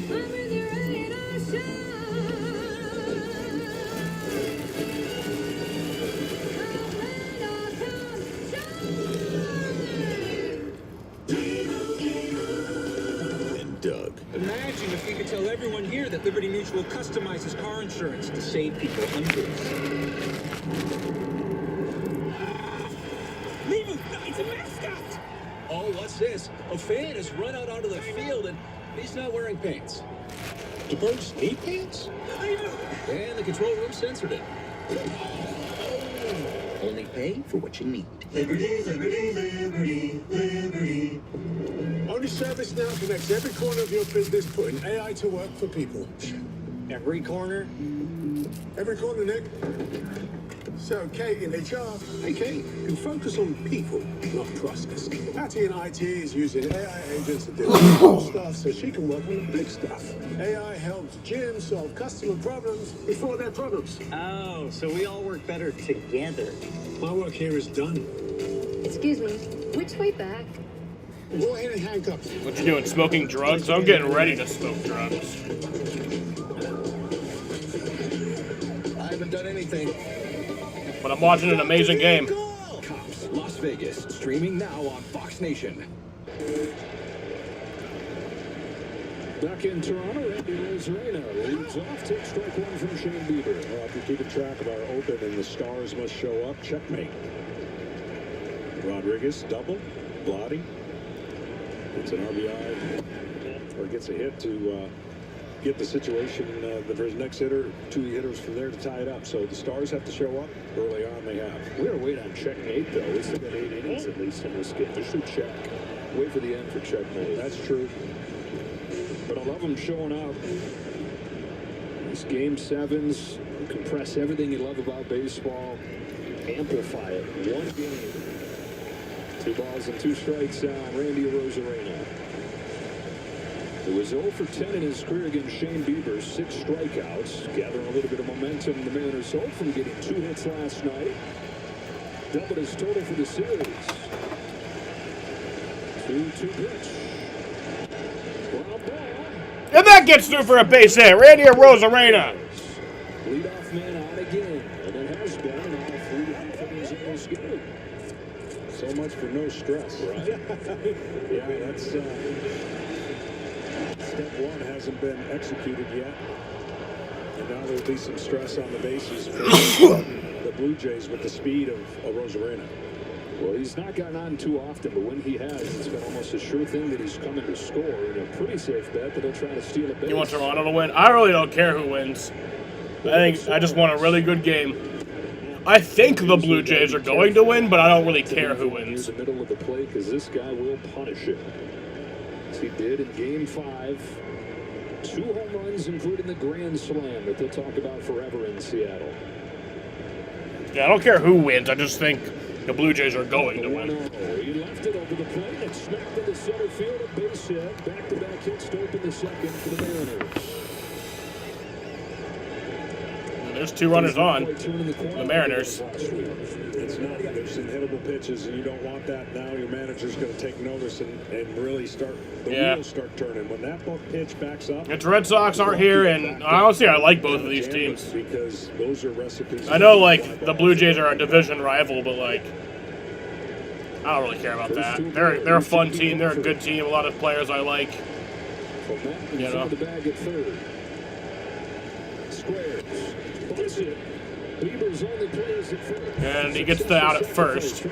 I'm with you, rain or shine. And Doug. Imagine if we could tell everyone here that Liberty Mutual customizes car insurance to save people hundreds. Leave him! It's a mascot! Oh, what's this? A fan has run out onto the field and he's not wearing pants. Do birds need pants? Leave him! And the control room censored it. Only pay for what you need. Liberty, liberty, liberty, liberty. Only ServiceNow connects every corner of your business, putting AI to work for people. Every corner? Every corner, Nick. So, Kate in HR. Hey, Kate, can focus on people, not process. Patty in IT is using AI agents to do small stuff so she can work on the big stuff. AI helps Jim solve customer problems before their problems. Oh, so we all work better together. My work here is done. Excuse me, which way back? Go ahead and handcuff. What you doing? Smoking drugs? I'm getting ready to smoke drugs. I haven't done anything. But I'm watching an amazing game. Cops, Las Vegas, streaming now on Fox Nation. Back in Toronto, Randy Rosarena leads off, takes strike one from Shane Bieber. Well, after keeping track of our open and the stars must show up, checkmate. Rodriguez, double, Blotty. It's an RBI, or gets a hit to get the situation for his next hitter, two hitters from there to tie it up. So the Stars have to show up. Early on, they have. We gotta wait on checkmate, though. We still got 8 innings at least in this game. Just to check. Wait for the end for checkmate. That's true. But I love him showing up. These game sevens compress everything you love about baseball, amplify it. One game. 2 balls and 2 strikes on Randy Rosarena. It was 0 for 10 in his career against Shane Bieber, 6 strikeouts, gathering a little bit of momentum. The Mariners hope from getting 2 hits last night. Doubled his total for the series. 2-2 pitch. Ground ball. And that gets through for a base hit. Randy Rosarena. Leadoff man out again, and it has been in all 3 innings in this game. So much for no stress, right? Yeah, that's step 1 hasn't been executed yet. And now there'll be some stress on the bases for the Blue Jays with the speed of Rosarena. Well, he's not gotten on too often, but when he has, it's been almost a sure thing that he's coming to score, and a pretty safe bet that he'll try to steal a base. You want Toronto to win? I really don't care who wins. I just want a really good game. I think the Blue Jays are going to win, but I don't really care who wins. Near the middle of the plate, because this guy will punish it. As he did in Game 5. 2 home runs, including the grand slam that they'll talk about forever in Seattle. Yeah, I don't care who wins. I just think the Blue Jays are going to win. He left it over the plate. It snapped into center field. A base hit. Back-to-back hits to open the second for the Mariners. There's 2 runners on the Mariners. It's not. There's some hittable pitches, and you don't want that now. Your manager's going to take notice and really start, the wheels start turning. When that pitch backs up. It's Red Sox aren't here, and honestly, I like both of these teams. Because those are recipes. I know, like, the Blue Jays are a division rival, but, like, I don't really care about that. They're a fun team. They're a good team. A lot of players I like. You know. The bag at third. Squares. Bunts it. Bieber's only plays at first. And he gets the out at first,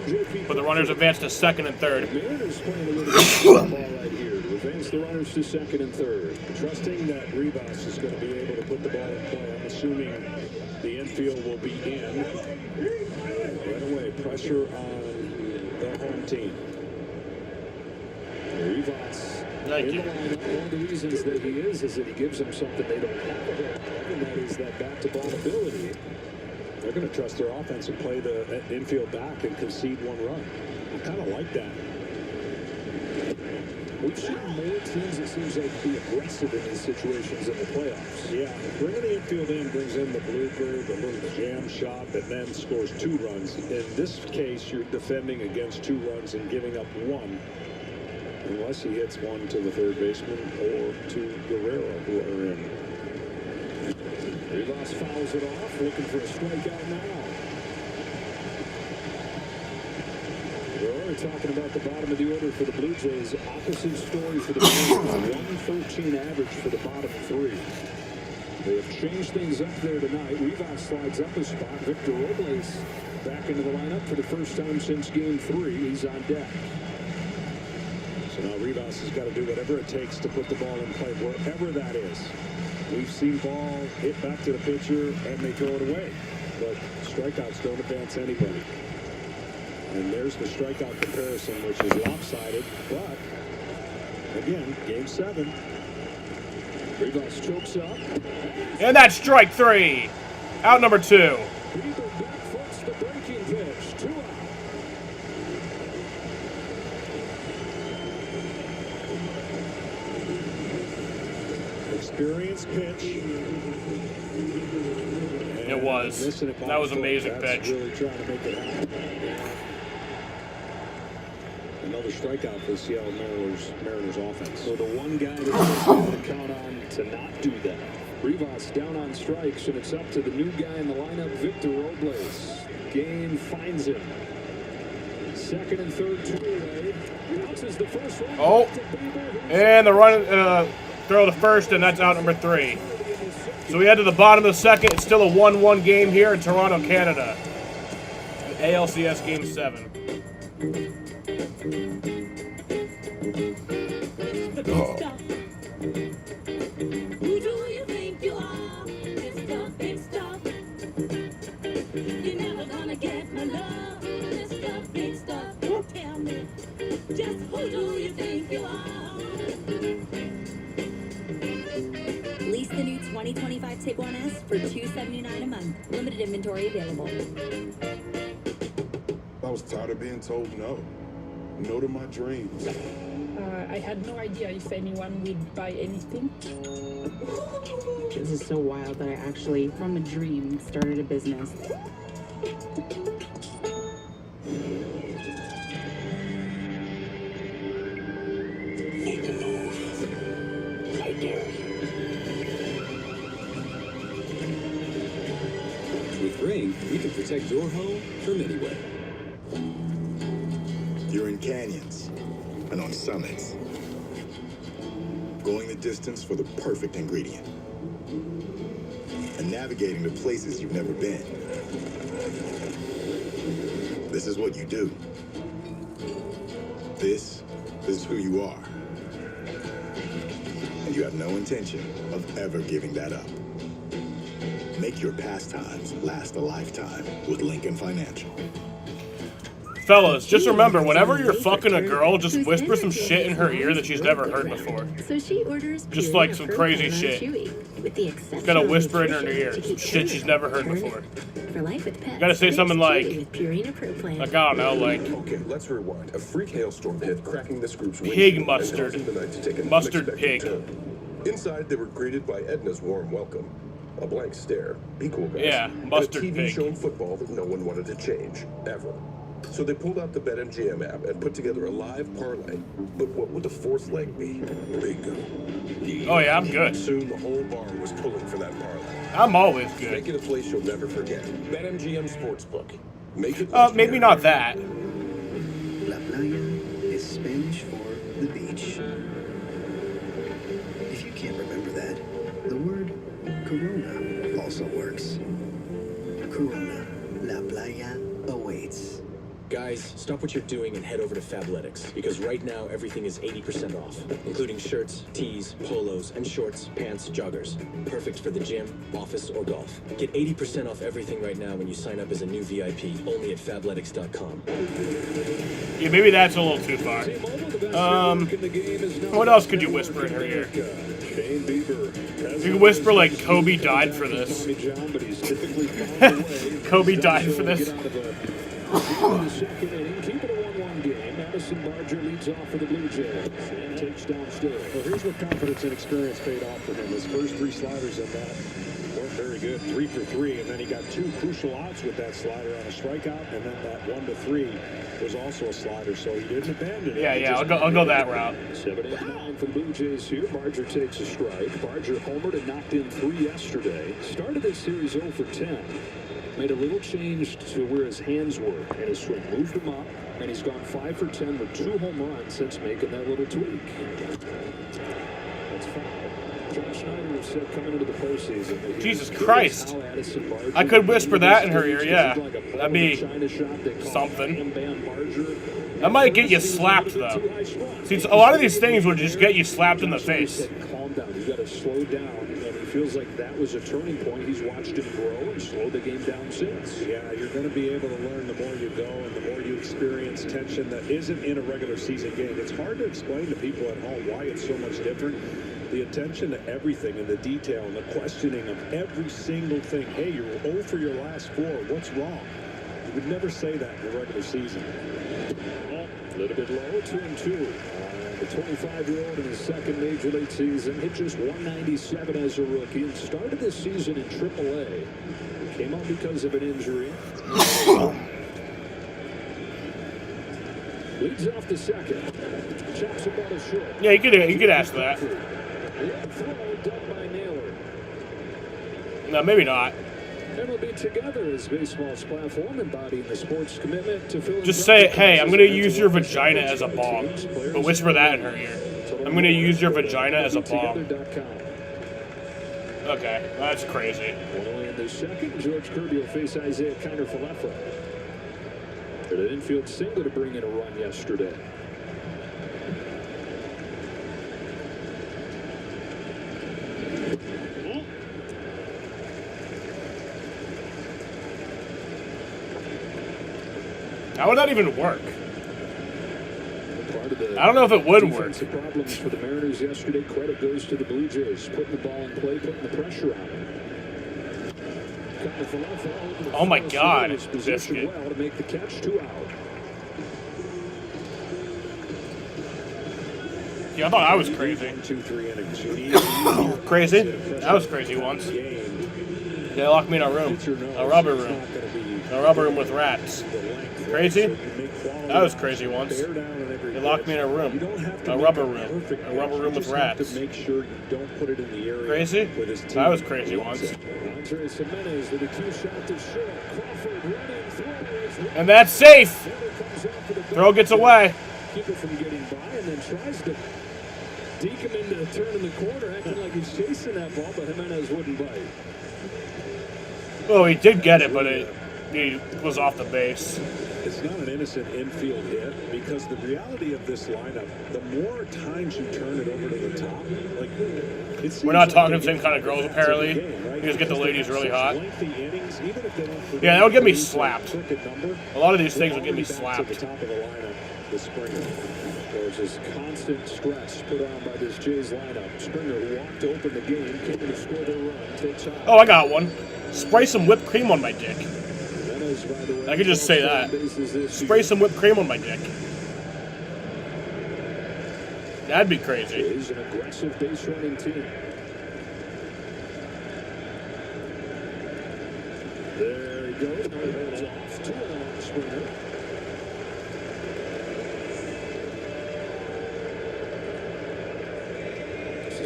but the runners advance to second and third. Mariners playing a little bit of ball right here to advance the runners to second and third. Trusting that Rivas is going to be able to put the ball in play. I'm assuming the infield will be in. Right away, pressure on the home team. Rivas in the lineup. One of the reasons that he is that he gives them something they don't have, and that is that bat-to-ball ability. They're going to trust their offense and play the infield back and concede one run. I kind of like that. We've seen more teams, it seems like, be aggressive in these situations in the playoffs. Yeah, bringing the infield in brings in the blooper, the little jam shot that then scores 2 runs. In this case, you're defending against 2 runs and giving up 1. Unless he hits one to the third baseman or to Guerrero, who are in. Rivas fouls it off, looking for a strikeout now. We're already talking about the bottom of the order for the Blue Jays. Opposite story for the Mariners. 113 average for the bottom 3. They have changed things up there tonight. Rivas slides up a spot. Victor Robles back into the lineup for the first time since Game 3. He's on deck. So now Rivas has got to do whatever it takes to put the ball in play, wherever that is. We've seen ball hit back to the pitcher, and they throw it away. But strikeouts don't advance anybody. And there's the strikeout comparison, which is lopsided. But, again, Game 7. Rivas chokes up. And that's strike 3. Out number 2. Bieber backfoots the breaking pitch. 2 out. Experienced pitch. It was. That was an amazing pitch. Really trying to make it happen. Another strikeout for the Seattle Mariners offense. So the one guy that's going to count on to not do that. Rivas down on strikes, and it's up to the new guy in the lineup, Victor Robles. Game finds him. Second and third, 2 away. Bounces the first one. Oh, and the run, throw the first, and that's out number 3. So we head to the bottom of the second. It's still a 1-1 game here in Toronto, Canada. ALCS Game 7. Oh. Who do you think you are? Mr. Big Stuff. You're never gonna get my love, Mr. Big Stuff. Tell me, just who do you think you are? Lease the new 2025 Tiguan S for $279 a month. Limited inventory available. I was tired of being told no. No to my dreams. I had no idea if anyone would buy anything. This is so wild that I actually, from a dream, started a business. Make a move. Right there. With Ring, you can protect your home from anywhere. You're in canyons and on summits. Going the distance for the perfect ingredient. And navigating to places you've never been. This is what you do. This is who you are. And you have no intention of ever giving that up. Make your pastimes last a lifetime with Lincoln Financial. Fellas, just remember, whenever you're fucking a girl, just whisper some shit in her ear that she's never heard before. So she orders Just like some crazy shit. You gotta whisper it in her ear. Some shit she's never heard before. For life with pets. You gotta say something like, I I don't know, like, Okay, let's rewind. A freak hailstorm hit, cracking this group's pig windshield, mustard. and causing the night to take a Mustard unexpected pig. turn. Inside, they were greeted by Edna's warm welcome. A blank stare. Be cool, guys. Yeah, mustard and a TV pig. showing football that no one wanted to change, ever. So they pulled out the BetMGM app and put together a live parlay. But what would the fourth leg be? Bingo. Oh yeah, I'm good. Soon the whole bar was pulling for that parlay. I'm always good. Make it a place you'll never forget. BetMGM Sportsbook. Make it Maybe not that. La playa is Spanish for the beach. If you can't remember that, the word Corona also works. Corona. La Playa awaits. Guys, stop what you're doing and head over to Fabletics, because right now everything is 80% off, including shirts, tees, polos, and shorts, pants, joggers. Perfect for the gym, office, or golf. Get 80% off everything right now when you sign up as a new VIP, only at Fabletics.com. Yeah, maybe that's a little too far. What else could you whisper in her ear? You could whisper like Kobe died for this. Kobe died for this. The second inning, keep it a 1-1 game. Madison Barger leads off for the Blue Jays and takes downstairs. Well, here's what confidence and experience paid off for him. His first 3 sliders in that weren't very good, 3 for 3, and then he got 2 crucial outs with that slider on a strikeout, and then that 1-3 was also a slider, so he didn't abandon it. Yeah, I'll go that route. 7-9 for the Blue Jays here. Barger takes a strike. Barger homered and knocked in 3 yesterday. Started this series 0 for 10. Made a little change to where his hands were and his swing. Moved him up, and he's gone 5 for 10 with 2 home runs since making that little tweak. That's 5. John Schneider said coming into the postseason. Jesus Christ. I could whisper that in her ear, yeah. That'd be something. That might get you slapped, though. See, a lot of these things would just get you slapped in the face. Calm down. You got to slow down. And he feels like that was a turning point. He's watched him grow and slow the game down since. Yeah, you're going to be able to learn the more you go and the more you experience tension that isn't in a regular season game. It's hard to explain to people at home why it's so much different. The attention to everything and the detail and the questioning of every single thing. Hey, you're 0 for your last 4. What's wrong? You would never say that in the regular season. A little bit low, 2-2. The 25-year-old in his second major league season hit just 197 as a rookie and started this season in AAA. Came out because of an injury. Leads off the second. Chops about a short. Yeah, you could ask that. Throw done by Naylor. No, maybe not. And we'll be together as baseball's platform, embodying the sports commitment to fill. Just say, hey, I'm going to use your vagina as a bomb. But whisper that in her ear. I'm going to use your vagina as a bomb. Okay, that's crazy. One away in the second. George Kirby will face Isaiah Kiner-Falefa. But an infield single to bring in a run yesterday. How would that even work? I don't know if it would work. Defensive problems for the Mariners yesterday. Credit goes to the Blue Jays, putting the ball in play, putting the pressure on him. Oh my God, Biscuit. Well to make the catch, 2 out. Yeah, I thought I was crazy. 2-3 innings. Crazy? I was crazy once. They locked me in a room. A rubber room. A rubber room with rats. Crazy? I was crazy once. They locked me in a room. A rubber room. A rubber room with rats. Crazy? I was crazy once. And that's safe! Throw gets away. Keeper from getting by and then tries to deke him into a turn in the corner, acting like he's chasing that ball, but Jimenez wouldn't bite. Well, he did get it, but he was off the base. It's not an innocent infield hit because the reality of this lineup, the more times you turn it over to the top, like we're not talking the same kind of girls apparently. You just get the ladies really hot. Yeah, that would get me slapped. A lot of these things would get me slapped. The Springer. There's this constant stress put on by this Jays lineup. Springer, who walked to open the game, came in to score the run, takes off. Oh, I got one. Spray some whipped cream on my dick. I could just say that. Spray some whipped cream on my dick. That'd be crazy. Jays an aggressive base running team. There he goes. Now he holds off. 2-0 Springer.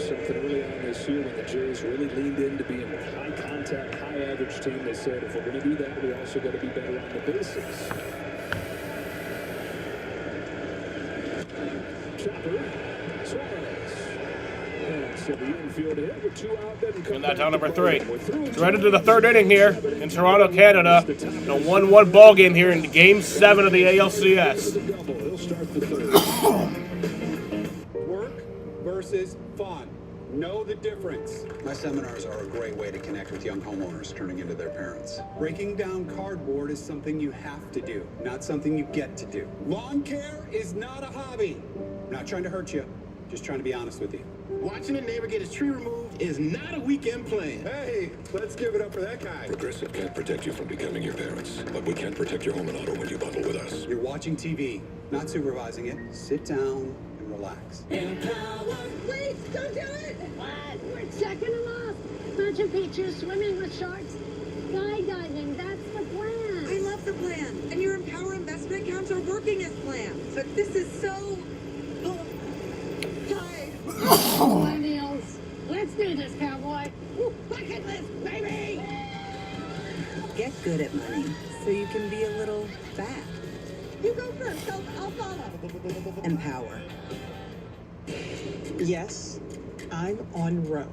Something early on this year when the Jays really leaned into being a high-contact, high-average team. They said, if we're going to do that, we also got to be better on the bases. Chopper, Suarez. And to the infield hit with 2 out. Then And that's out number 3. It's right into the 3rd inning here in Toronto, Canada. A 1-1 ball game here in Game 7 of the ALCS. He'll start the 3rd. Work versus fun. Know the difference. My seminars are a great way to connect with young homeowners turning into their parents. Breaking down cardboard is something you have to do, not something you get to do. Lawn care is not a hobby. I'm not trying to hurt you, just trying to be honest with you. Watching a neighbor get his tree removed is not a weekend plan. Hey, let's give it up for that guy. Progressive can't protect you from becoming your parents, but we can protect your home and auto when you bundle with us. You're watching TV, not supervising it. Sit down and relax. Please, don't do it! What? We're checking them off. Machu Picchu, swimming with sharks, skydiving, that's the plan. I love the plan. And your Empower investment accounts are working as planned. But this is so... tight. Millennials. Let's do this, cowboy. Bucket list, baby! Get good at money so you can be a little fat. You go first, I'll follow. Empower. Yes, I'm on row.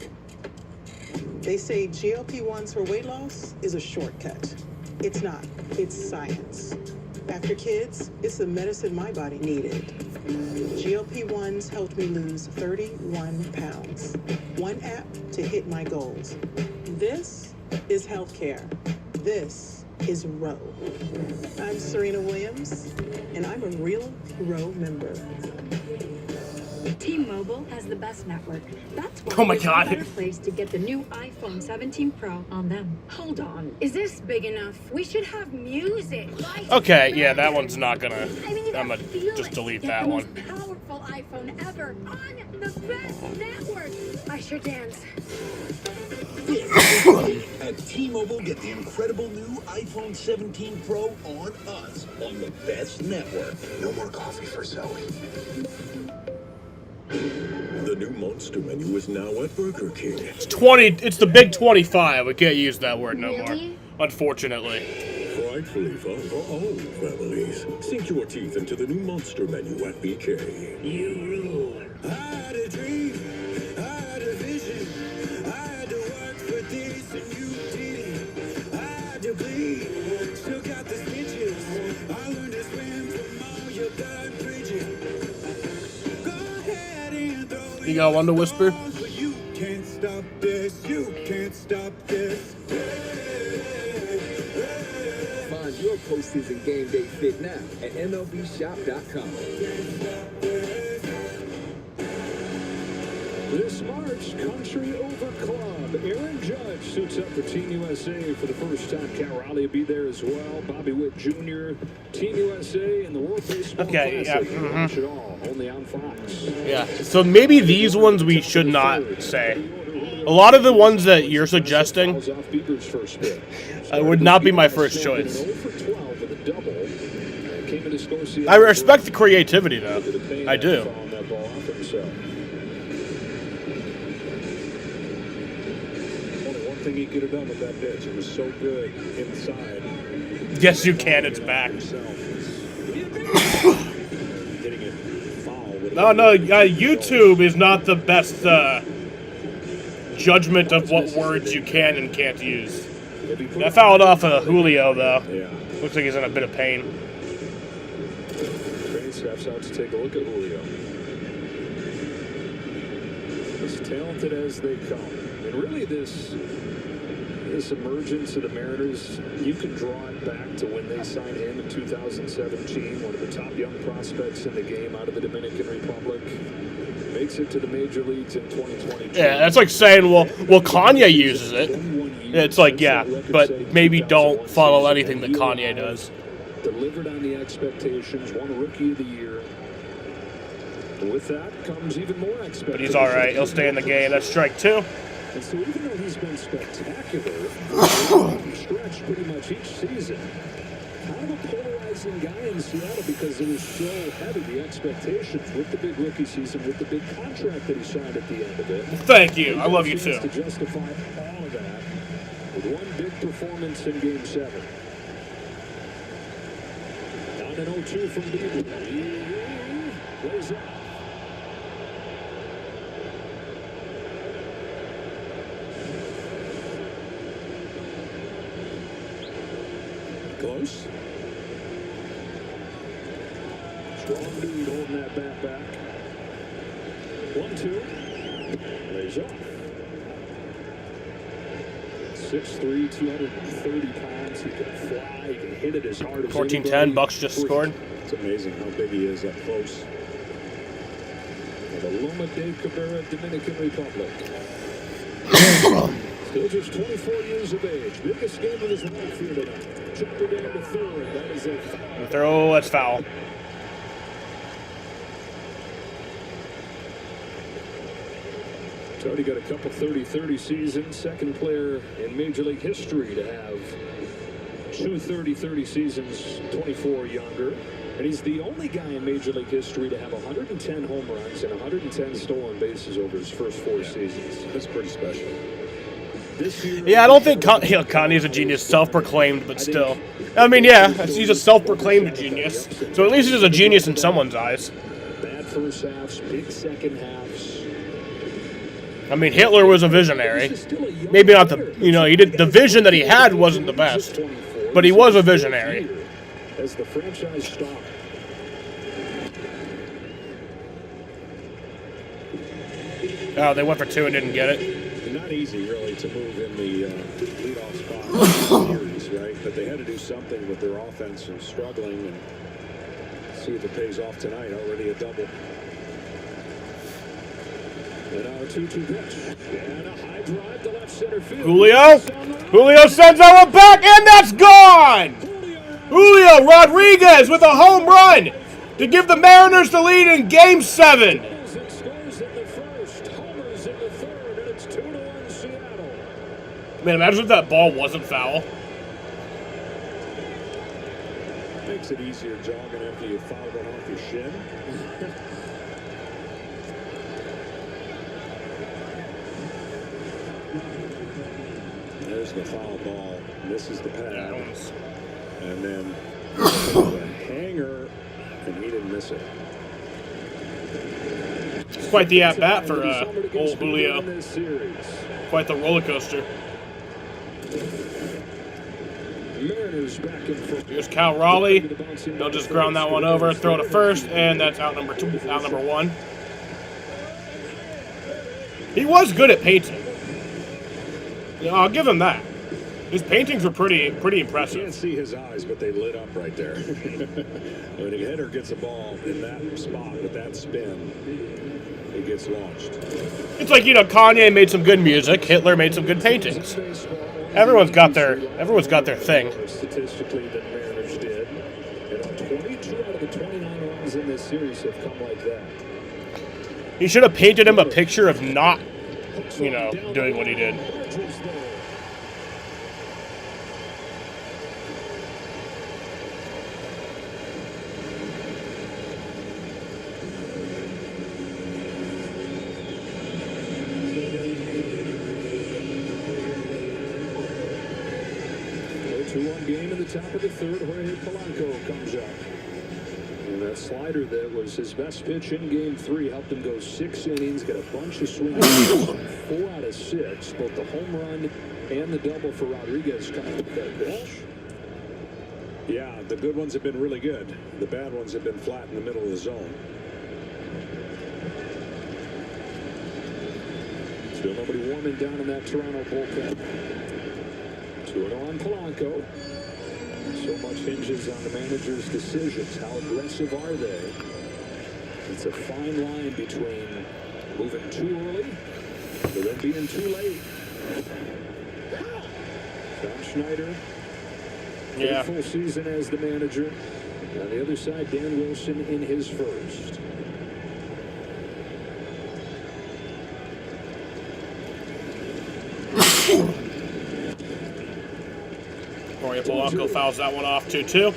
They say GLP-1s for weight loss is a shortcut. It's not. It's science. After kids, it's the medicine my body needed. GLP-1s helped me lose 31 pounds. One app to hit my goals. This is healthcare. This is Row. I'm Serena Williams, and I'm a real Row member. T-Mobile has the best network. That's why Oh my it's God. a better place to get the new iPhone 17 Pro on them. Hold on. Is this big enough? We should have music. Okay, yeah, that one's not gonna... I mean, you I'm gotta gonna feel just it. delete Get that the one. most powerful iPhone ever on the best network. I sure dance. At T-Mobile, get the incredible new iPhone 17 Pro on us on the best network. No more coffee for Zoe. The new Monster menu is now at Burger King. It's 20. It's the big 25. We can't use that word no more. Unfortunately. Frightfully fun for all families. Sink your teeth into the new Monster menu at BK. You rule. I had a dream, I had a vision, I had to work for this and you didn't. I had to bleed, still got the stitches. I learned to swim from all your blood bridges. Go ahead and throw You got one to whisper? you can't stop this, you can't stop this. Find your postseason game day fit now at MLBshop.com. This March, Country Over Club. Aaron Judge suits up for Team USA for the first time. Cal Raleigh will be there as well. Bobby Witt Jr., Team USA, and the World Baseball Okay, yeah. Classic. Watch it all, only on Fox. Yeah, so maybe these ones we should not say. A lot of the ones that you're suggesting would not be my first choice. I respect the creativity, though. I do. He could have done with that pitch. It was so good inside. Yes, you can. It's back. No, YouTube is not the best judgment of what words you can and can't use. That fouled off Julio, though. Looks like he's in a bit of pain. Training staff's out to take a look at Julio. As talented as they come. And really this emergence of the Mariners, you can draw it back to when they signed him in 2017, one of the top young prospects in the game out of the Dominican Republic. Makes it to the major leagues in 2022. Yeah, that's like saying, well, Kanye uses it. It's like, yeah, but maybe don't follow anything that Kanye does. Delivered on the expectations, won Rookie of the Year. With that comes even more expectations. But he's all right. He'll stay in the game. That's strike 2. And so even though he's been spectacular, stretched pretty much each season, kind of a polarizing guy in Seattle because it was so heavy, the expectations with the big rookie season, with the big contract that he signed at the end of it. Thank you. I love you too. To justify all of that with one big performance in Game 7. Down in 0-2 from Bieber. He plays up. loose. Strong dude holding that bat back. 1-2. Lays off. 6'3", 230 pounds. He can fly. He can hit it as hard as 14-10. Bucks just scored. It's amazing how big he is up close. The Loma de Cabrera, Dominican Republic. Still just 24 years of age. Biggest game of his life here tonight. Chopper down to third. That is a foul. Throw, that's foul. He's already got a couple 30-30 seasons. Second player in Major League history to have two 30-30 seasons, 24 younger. And he's the only guy in Major League history to have 110 home runs and 110 stolen bases over his first 4 seasons. That's pretty special. This year, Yeah, I don't think Kanye's a genius, self-proclaimed, but still. I mean, yeah, he's a self-proclaimed genius. So at least he's a genius in someone's eyes. bad first halves, big second halves. I mean, Hitler was a visionary. Maybe not the, he did, the vision that he had wasn't the best, but he was a visionary. As the franchise star. Oh, they went for 2 and didn't get it. Not easy, really, to move in the leadoff spot in the series, right? But they had to do something with their offense and struggling, and see if it pays off tonight. Already a double. And now a 2-2 pitch. And a high drive to left center field. Julio sends that one back, and that's gone! Julio Rodriguez with a home run to give the Mariners the lead in Game 7. Man, imagine if that ball wasn't foul. Makes it easier jogging after you foul one off your shin. There's the foul ball. Misses the pad. And then the hanger, and he didn't miss it. It's quite the at-bat for old Julio. Quite the roller coaster. Mariners back in front. Here's Cal Raleigh. They'll just ground that one over, throw to first, and that's out number 1. He was good at painting. I'll give him that. His paintings were pretty impressive. You can't see his eyes, but they lit up right there. When a hitter gets a ball in that spot with that spin, it gets launched. It's like, Kanye made some good music, Hitler made some good paintings. Everyone's got their thing. Statistically, the Mariners did. And 22 out of the 29 runs in this series have come like that. He should have painted him a picture of not, doing what he did. Game in the top of the third, Jorge Polanco comes up. And that slider that was his best pitch in Game 3 helped him go 6 innings, got a bunch of swings, 4 out of 6. Both the home run and the double for Rodriguez coming with that pitch. Yeah, the good ones have been really good. The bad ones have been flat in the middle of the zone. Still nobody warming down in that Toronto bullpen. 2-0 on Polanco. So much hinges on the manager's decisions. How aggressive are they? It's a fine line between moving too early but then being too late. Tom Schneider, full season as the manager. On the other side, Dan Wilson in his first. Jorge Polanco fouls that one off 2-2.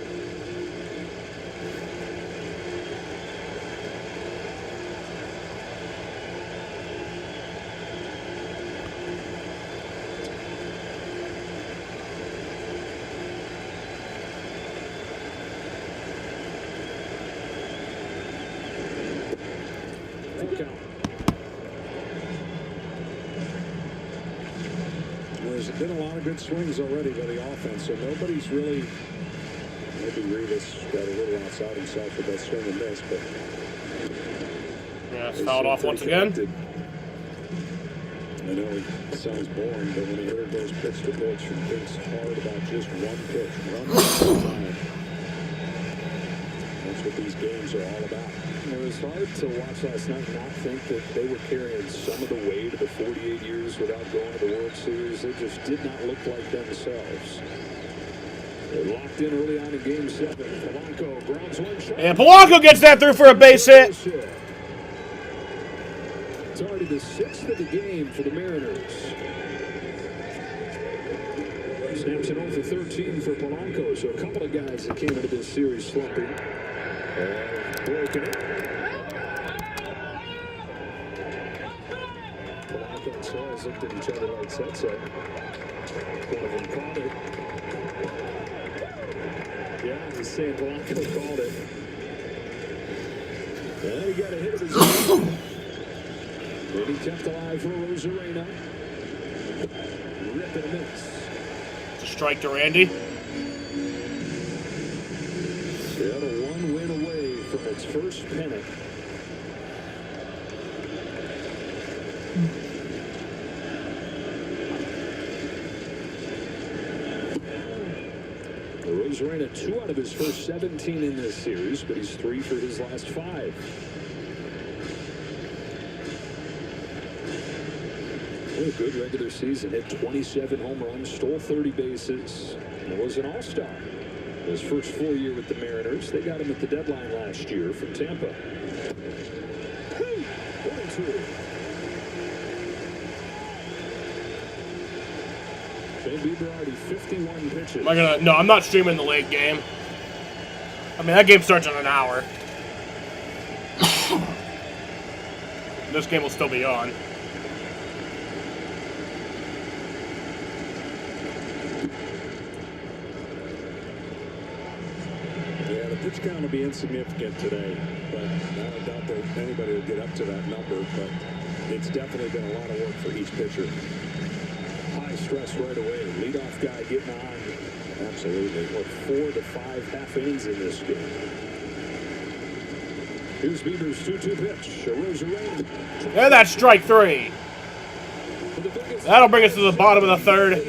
There's been a lot of good swings already by the offense, so nobody's really maybe Rivas got a little outside himself with that swing and miss, but yeah, it's fouled off once again. I know it sounds boring, but when a hitter goes pitch to pitch and thinks hard about just one pitch, one pitch at a time, that's what these games are all about. It was hard to watch last night and not think that they were carrying some of the weight of the 48 years without going to the World Series. They just did not look like themselves. They're locked in early on in Game 7. Polanco grounds one shot. And Polanco gets that through for a base hit. It's already the 6th of the game for the Mariners. Sampson 0 for 13 for Polanco, so a couple of guys that came into this series slumping have broken it. Polanco and Suarez looked at each other like set. One of them caught it. Yeah, he's saying Polanco called it. And he got a hit of his own. Then he kept alive for Rosarena. Rip and a miss. It's a strike to Randy. Seattle one win away from its first pennant. Rosarena 2 out of his first 17 in this series, but he's 3 for his last 5. A good regular season, hit 27 home runs, stole 30 bases, and was an all-star. His first full year with the Mariners, they got him at the deadline last year from Tampa. 1-2. Shane Bieber already 51 pitches. Am I gonna? No, I'm not streaming the late game. I mean, that game starts in an hour. This game will still be on. Pitch count will be insignificant today, but I don't doubt that anybody will get up to that number, but it's definitely been a lot of work for each pitcher. High stress right away. Leadoff guy getting on. Absolutely. What, 4 to 5 half innings in this game. Here's Bieber's 2-2 pitch. Rosarena. And that's strike 3. That'll bring us to the bottom of the third.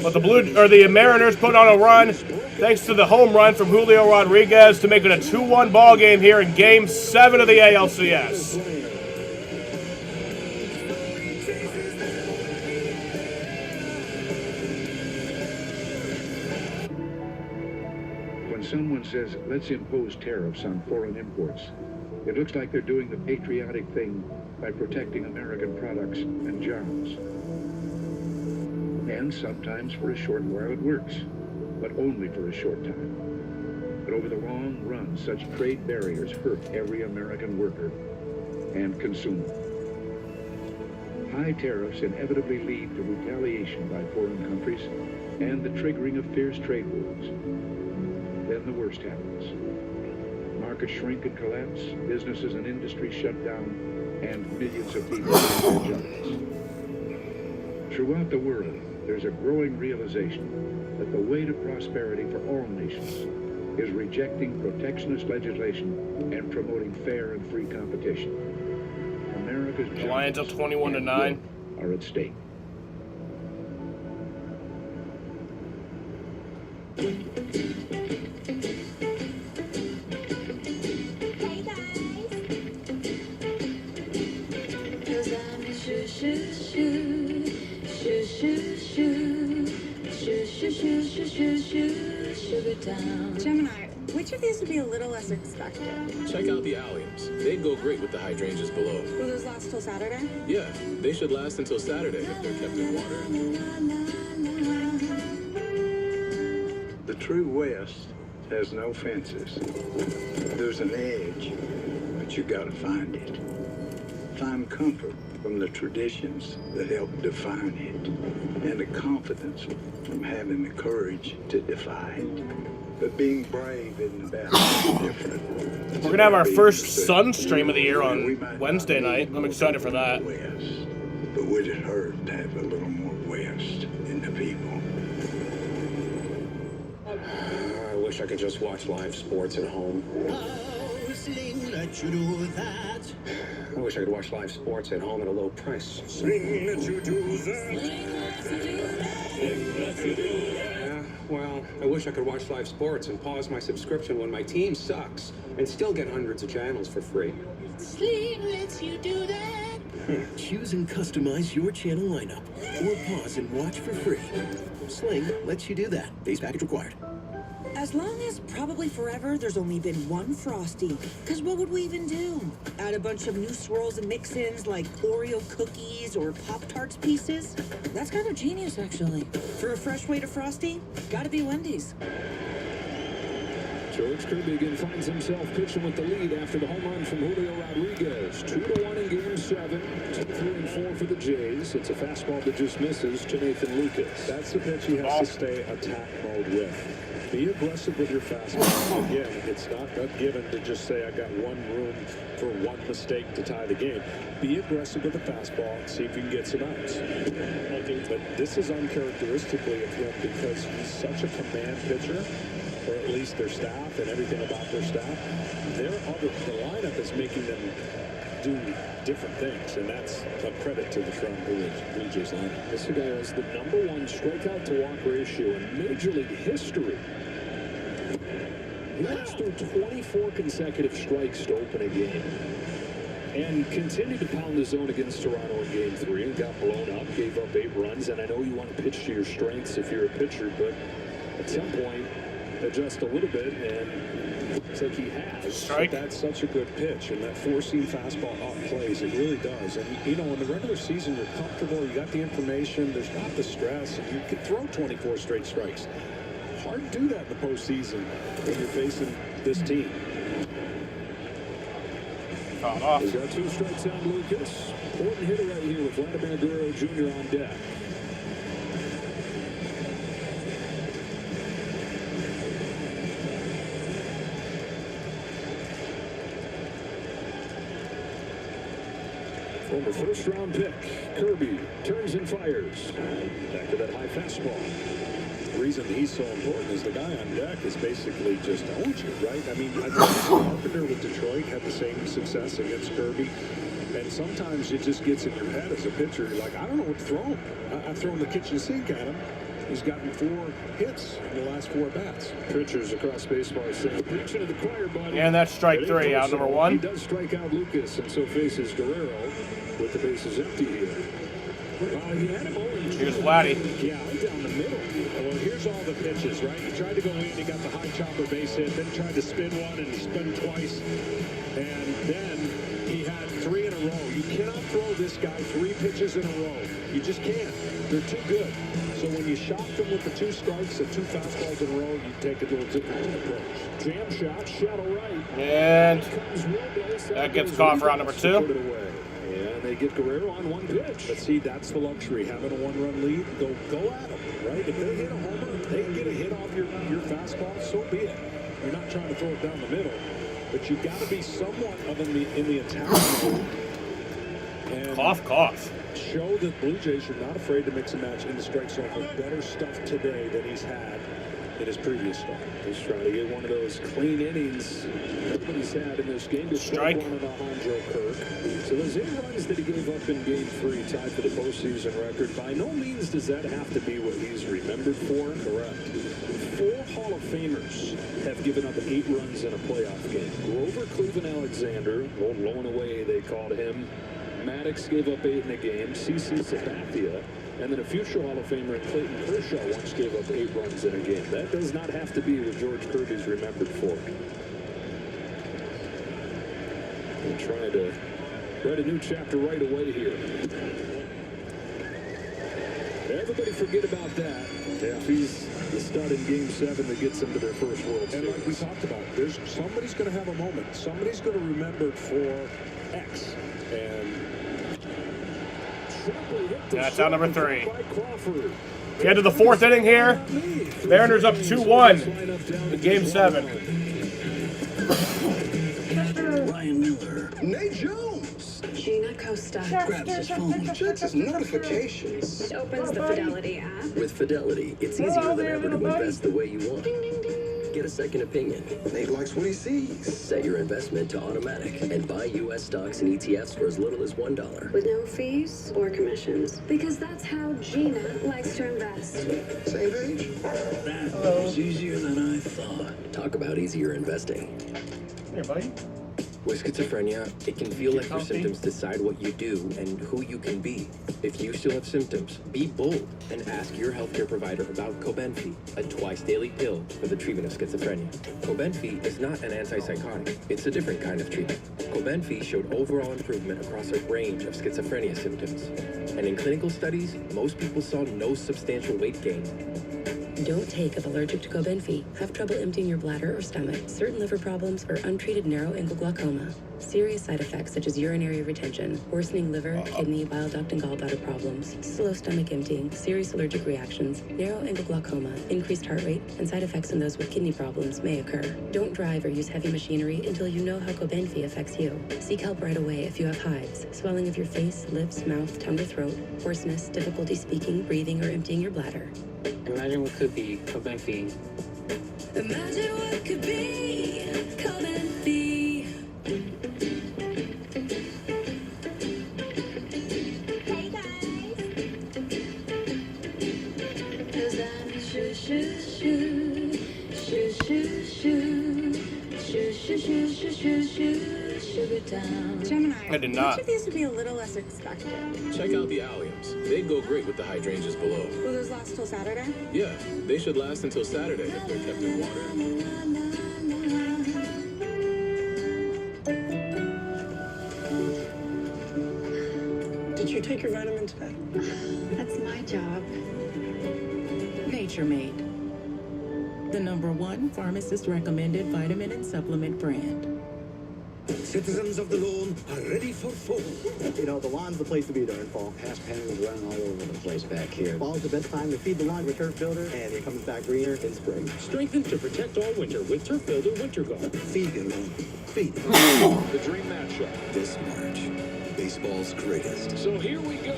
But the Mariners put on a run thanks to the home run from Julio Rodriguez to make it a 2-1 ball game here in Game 7 of the ALCS. When someone says, let's impose tariffs on foreign imports, it looks like they're doing the patriotic thing by protecting American products and jobs. And sometimes for a short while it works, but only for a short time. But over the long run, such trade barriers hurt every American worker and consumer. High tariffs inevitably lead to retaliation by foreign countries and the triggering of fierce trade wars. Then the worst happens. Markets shrink and collapse, businesses and industries shut down, and millions of people lose their jobs. Throughout the world, there's a growing realization that the way to prosperity for all nations is rejecting protectionist legislation and promoting fair and free competition. America's The Lions up 21-9 are at stake. Gemini, which of these would be a little less expected? Check out the Alcs. They'd go great with the hydrangeas below. Will those last till Saturday? Yeah, they should last until Saturday if they're kept in water. The true West has no fences. There's an edge, but you gotta find it. Find comfort from the traditions that help define it, and the confidence from having the courage to defy it. But being brave isn't about different. We're going to have our first Sun stream of the year on Wednesday night. I'm excited for that. But would it hurt to have a little more West in the people? I wish wish I could just watch live sports at home. Sling let you do that. I wish I could watch live sports at home at a low price. Sling let you do that. Yeah, well, I wish I could watch live sports and pause my subscription when my team sucks and still get hundreds of channels for free. Sling lets you do that. Choose and customize your channel lineup, or pause and watch for free. Sling lets you do that. Base package required. As long as probably forever there's only been one Frosty. Because what would we even do? Add a bunch of new swirls and mix-ins like Oreo cookies or Pop-Tarts pieces? That's kind of genius, actually. For a fresh way to Frosty, gotta be Wendy's. George Kirby again finds himself pitching with the lead after the home run from Julio Rodriguez. 2-1 in Game 7. 2-3-4 for the Jays. It's a fastball that just misses to Nathan Lucas. That's the pitch he has to stay attack mode with. Be aggressive with your fastball. Again, it's not a given to just say I got one room for one mistake to tie the game. Be aggressive with the fastball and see if you can get some outs. But this is uncharacteristically of him because he's such a command pitcher, or at least their staff and everything about their staff. The lineup is making them do different things, and that's a credit to the Toronto Blue Jays lineup. This guy has the #1 strikeout to walk ratio in Major League history. He went through 24 consecutive strikes to open a game and continued to pound the zone against Toronto in Game 3 and got blown up, gave up 8 runs. And I know you want to pitch to your strengths if you're a pitcher, but at some point, adjust a little bit, and it's like he has. Strike. That's such a good pitch, and that four-seam fastball up plays. It really does. And, you know, in the regular season, you're comfortable. You got the information. There's not the stress. And you can throw 24 straight strikes. Hard to do that in the postseason when you're facing this team. Fouled off. He's got 2 strikes on Lucas. Important hitter right here with Vladimir Guerrero Jr. on deck. Former first-round pick, Kirby turns and fires. Back to that high fastball. The reason he's so important is the guy on deck is basically just owns you, right? I mean, I think Carpenter with Detroit had the same success against Kirby. And sometimes it just gets in your head as a pitcher. You're like, I don't know what to throw him. I've thrown the kitchen sink at him. He's gotten 4 hits in the last 4 bats. Pitchers across baseball saying, preaching to the choir, buddy. And that's strike 3, out number 1. He does strike out Lucas, and so faces Guerrero with the bases empty here. He had him only. Here's Vladdy. Yeah, right down the middle. Well, here's all the pitches, right? He tried to go in, he got the high chopper base hit, then tried to spin one, and he spun twice. And then he had 3 in a row. You cannot throw this guy 3 pitches in a row. You just can't. They're too good. So when you shock them with the 2 strikes and 2 fastballs in a row, you take a little different approach. Jam shot, shadow right. And that gets caught for round number 2. Put it away. And they get Guerrero on 1 pitch. But see, that's the luxury. Having a 1-run lead, go at them, right? If they hit a homer, they get a hit off your fastball, so be it. You're not trying to throw it down the middle. But you've got to be somewhat of in the attack mode. And Cough. show that Blue Jays are not afraid to mix and match in the strike zone with better stuff today than he's had in his previous start. He's trying to get one of those clean innings everybody's had in this game to strike one of Alejandro Kirk. So those 8 runs that he gave up in Game 3 tied for the postseason record. By no means does that have to be what he's remembered for. Correct. 4 Hall of Famers have given up 8 runs in a playoff game. Grover Cleveland Alexander, old blowing away they called him. Maddox gave up 8 in a game. CC Sabathia. And then a future Hall of Famer, Clayton Kershaw, once gave up 8 runs in a game. That does not have to be what George Kirby's remembered for. We're trying to write a new chapter right away here. Everybody forget about that. Yeah. He's the stud in Game 7 that gets them to their first World Series. And like we talked about, somebody's going to have a moment. Somebody's going to remember for X. And that's out number 3. We head to the 4th inning here. Mariners up 2-1 in Game 7. Ryan Miller. Nate Jones. Gina Costa. Grabs his phone, checks his notifications. It opens the Fidelity app. With Fidelity, it's easier than ever to invest the way you want. Ding, ding, ding. Get a second opinion. Nate likes what he sees. Set your investment to automatic and buy U.S. stocks and ETFs for as little as $1. With no fees or commissions. Because that's how Gina likes to invest. Same page? That was easier than I thought. Talk about easier investing. Here, buddy. With schizophrenia, it can feel like your symptoms decide what you do and who you can be. If you still have symptoms, be bold and ask your healthcare provider about Cobenfy, a twice-daily pill for the treatment of schizophrenia. Cobenfy is not an antipsychotic. It's a different kind of treatment. Cobenfy showed overall improvement across a range of schizophrenia symptoms. And in clinical studies, most people saw no substantial weight gain. Don't take if allergic to Cobenfy, have trouble emptying your bladder or stomach, certain liver problems, or untreated narrow angle glaucoma. Serious side effects such as urinary retention, worsening liver, kidney, bile duct, and gallbladder problems, slow stomach emptying, serious allergic reactions, narrow angle glaucoma, increased heart rate, and side effects in those with kidney problems may occur. Don't drive or use heavy machinery until you know how Cobenfy affects you. Seek help right away if you have hives, swelling of your face, lips, mouth, tongue, or throat, hoarseness, difficulty speaking, breathing, or emptying your bladder. Imagine what could be Cobenfy. Imagine what could be Cobenfy. Hey guys. 'Cause I'm shoo shoo shoo shoo shoo shoo shoo shoo shoo shoo shoo shoo sugar town. Gemini, I did not. Which of these would be a little less expected? Check out the Alcs. They'd go great with the hydrangeas below. Will those last till Saturday? Yeah, they should last until Saturday if they're kept in water. Did you take your vitamin today? That's my job. Nature Made, the #1 pharmacist recommended vitamin and supplement brand. Citizens of the lawn are ready for fall. You know, the lawn's the place to be during fall. Past pennies running all over the place back here. Fall's the best time to feed the lawn with Turf Builder, and it comes back greener in spring. Strengthen to protect all winter with Turf Builder Winter Guard. Feed your lawn. Feed it. The dream matchup. This March, baseball's greatest So here we go.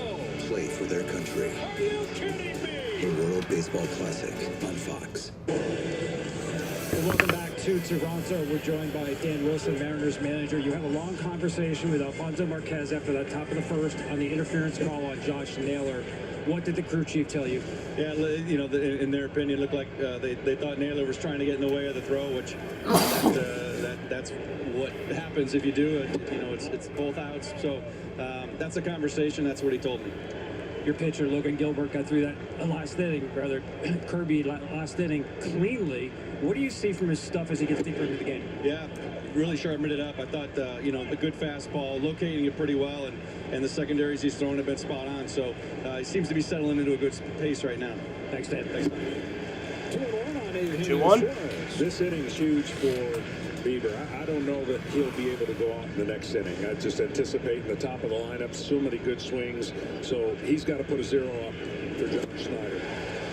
play for their country. Are you kidding me? The World Baseball Classic on Fox. Welcome back to Toronto. We're joined by Dan Wilson, Mariners manager. You had a long conversation with Alfonso Marquez after that top of the first on the interference call on Josh Naylor. What did the crew chief tell you? Yeah, you know, in their opinion, it looked like they thought Naylor was trying to get in the way of the throw, which that's what happens if you do it. You know, it's both outs. So that's a conversation. That's what he told me. Your pitcher, Logan Gilbert, got through that last inning, rather, Kirby last inning cleanly. What do you see from his stuff as he gets deeper into the game? Yeah, really sharpened it up. I thought, you know, a good fastball, locating it pretty well, and the secondaries he's throwing have been spot on. So he seems to be settling into a good pace right now. Thanks, Dan. Thanks, man. 2-1 on Abraham 2-1. Suarez. This inning's huge for Bieber. I don't know that he'll be able to go out in the next inning. I just anticipate in the top of the lineup, so many good swings. So he's got to put a 0 up for John Schneider.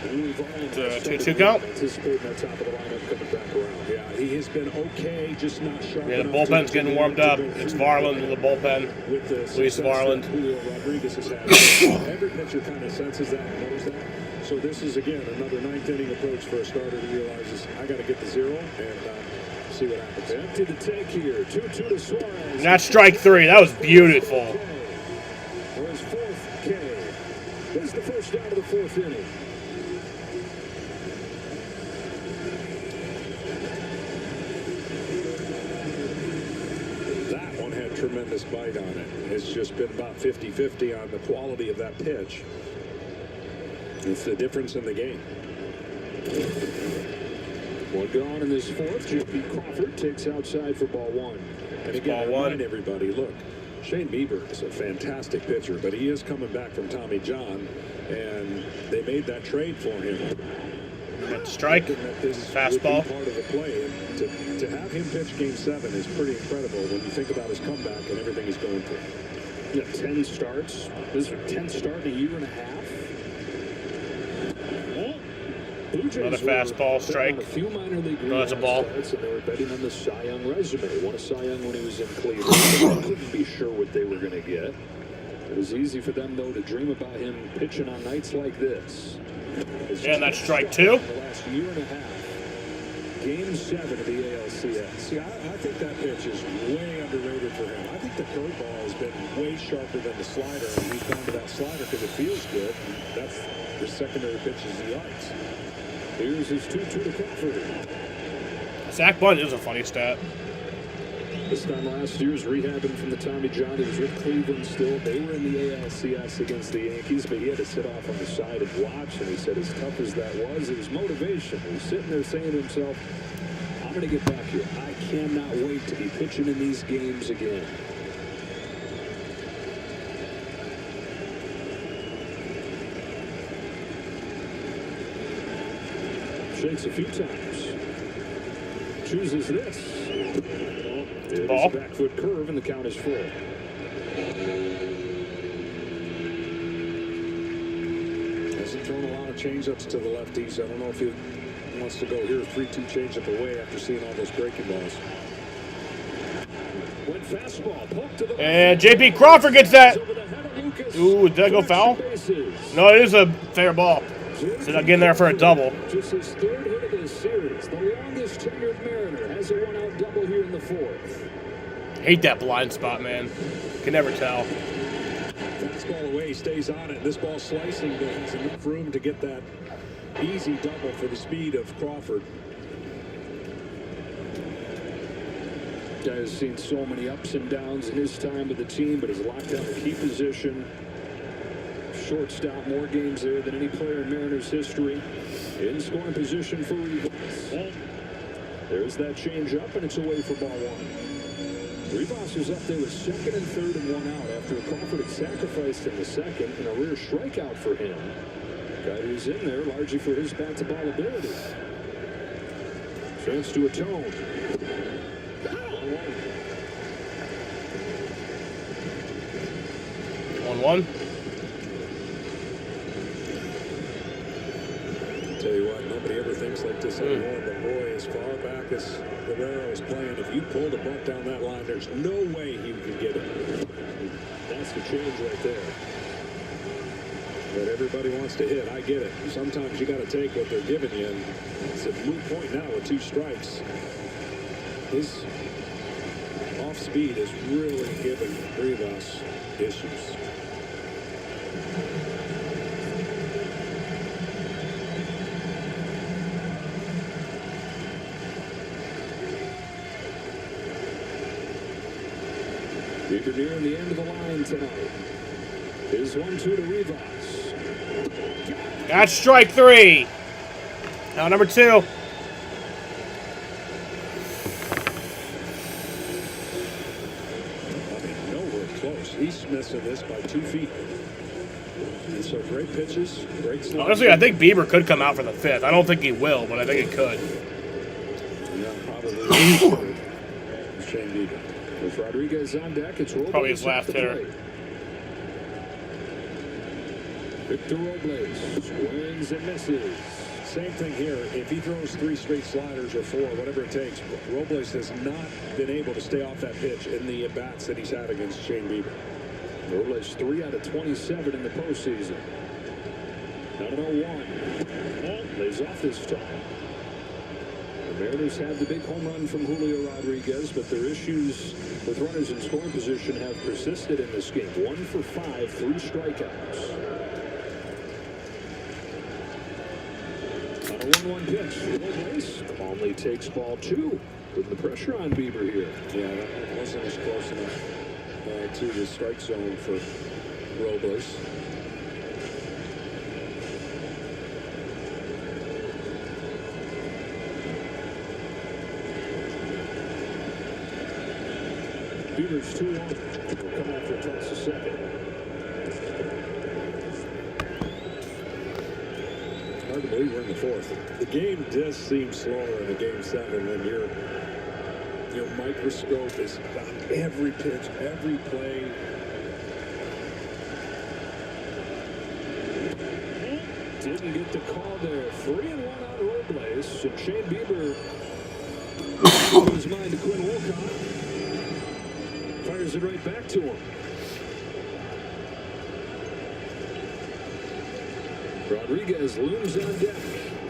It's a 2-2 count. Anticipating that top of the lineup coming back around. Yeah, he has been okay, just not sharp. Yeah, the bullpen's getting warmed up. It's Varland in the bullpen. Luis Varland. Julio Rodriguez has had. Every pitcher kind of senses that and knows that. So this is, again, another ninth inning approach for a starter who realizes, I got to get the 0 and see what happens. Empty the take here. 2-2 to Suarez. And that's strike 3. That was beautiful. For his 4th K. This is the first down of the 4th inning. That one had tremendous bite on it. It's just been about 50-50 on the quality of that pitch. It's the difference in the game. One gone in this 4th. J.P. Crawford takes outside for ball 1. And again, I remind everybody, look, Shane Bieber is a fantastic pitcher, but he is coming back from Tommy John, and they made that trade for him. That strike, fastball. Part of the play. And to have him pitch Game 7 is pretty incredible when you think about his comeback and everything he's going through. Yeah, 10 starts. This is her 10th start in a year and a half. Another fastball strike. No, that's a ball. And they were betting on the Cy Young resume. Won a Cy Young when he was in Cleveland. Couldn't be sure what they were going to get. It was easy for them, though, to dream about him pitching on nights like this. And that's strike 2. The last year and a half. Game 7 of the ALCS. See, I think that pitch is way underrated for him. I think the curveball has been way sharper than the slider, and he's gone to that slider because it feels good. That's the secondary pitches he likes. Here's his 2-2 to Crawford. Zach Bunt is a funny stat. This time last year's rehabbing from the Tommy John. He was with Cleveland still. They were in the ALCS against the Yankees, but he had to sit off on the side and watch. And he said as tough as that was, it was motivation. He was sitting there saying to himself, I'm going to get back here. I cannot wait to be pitching in these games again. Shakes a few times. Chooses this. It Ball. is a back foot curve, and the count is full. Hasn't thrown a lot of changeups to the lefties. I don't know if he wants to go here 3-2 changeup away after seeing all those breaking balls. Went fastball, poke to the And J.P. Crawford gets that. Ooh, did that go foul? No, it is a fair ball. So not getting there for a double. Just his third hit of this series. The longest tenured Mariner has a one-out double here in the fourth. Hate that blind spot, man. Can never tell. Fastball away, stays on it. This ball slicing, but has enough room to get that easy double for the speed of Crawford. Guy has seen so many ups and downs in his time with the team, but has locked down the key position. Shortstop, more games there than any player in Mariners history. In scoring position for Rivas. There's that change up, and it's away for ball one. Rivas is up there with second and third and one out after Crawford had sacrificed in the second, and a rare strikeout for him. Guy who's in there largely for his bat-to-ball ability. Chance to atone. 1-1. Tell you what, nobody ever thinks like this anymore, but boy, as far back as Guerrero is playing, if you pulled a bunt down that line, there's no way he could get it. That's the change right there. But everybody wants to hit. I get it. Sometimes you got to take what they're giving you, and it's a moot point now with 2 strikes. His off speed is really giving Rivas issues. Bieber nearing the end of the line tonight. Here's 1-2 to Rivas. That's strike 3. Now number 2. I mean, nowhere close. He's missing this by 2 feet. And so great pitches, great slide. Honestly, I think Bieber could come out for the 5th. I don't think he will, but I think he could. Yeah, probably. Shane Bieber. With Rodriguez on deck, it's Robles. Probably his last hitter. Victor Robles swings and misses. Same thing here. If he throws 3 straight sliders or 4, whatever it takes, Robles has not been able to stay off that pitch in the at-bats that he's had against Shane Bieber. Robles 3 out of 27 in the postseason. Now to 0-1. Lays off this time. The Mariners had the big home run from Julio Rodriguez, but their issues with runners in scoring position have persisted in this game. 1 for 5, 3 strikeouts. On a 1-1 pitch, Robles calmly takes ball 2, putting the pressure on Bieber here. Yeah, that wasn't as close enough to the strike zone for Robles. Bieber's 2-1. Will come after a toss to second. Hard to believe we're in the 4th. The game does seem slower in a Game 7 when your microscope is about every pitch, every play. Didn't get the call there. 3-1 on Robles, and Shane Bieber put his mind to Quinn Wolcott. Fires it right back to him. Rodriguez looms on deck.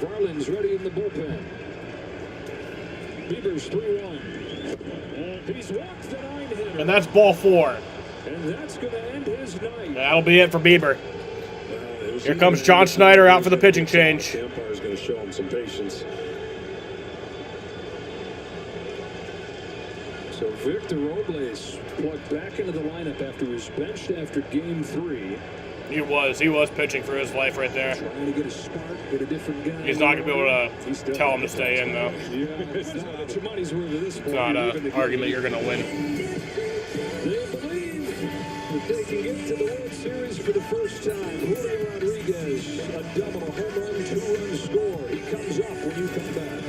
Varland's ready in the bullpen. Bieber's 3-1. He's walked the 9-hitter. And that's ball 4. And that's going to end his night. That'll be it for Bieber. Here comes John Schneider out for the pitching change. The umpire's going to show him some patience. So Victor Robles plugged back into the lineup after he was benched after Game 3. He was pitching for his life right there. Trying to get a spark, get a different guy. He's not going to be able to tell him to stay in, though. Yeah, it's not your money's worth at this point. It's not an argument you're going to win. They believe that they can get to the World Series for the first time. Julio Rodriguez, a double, a home run, 2-run score. He comes up when you come back.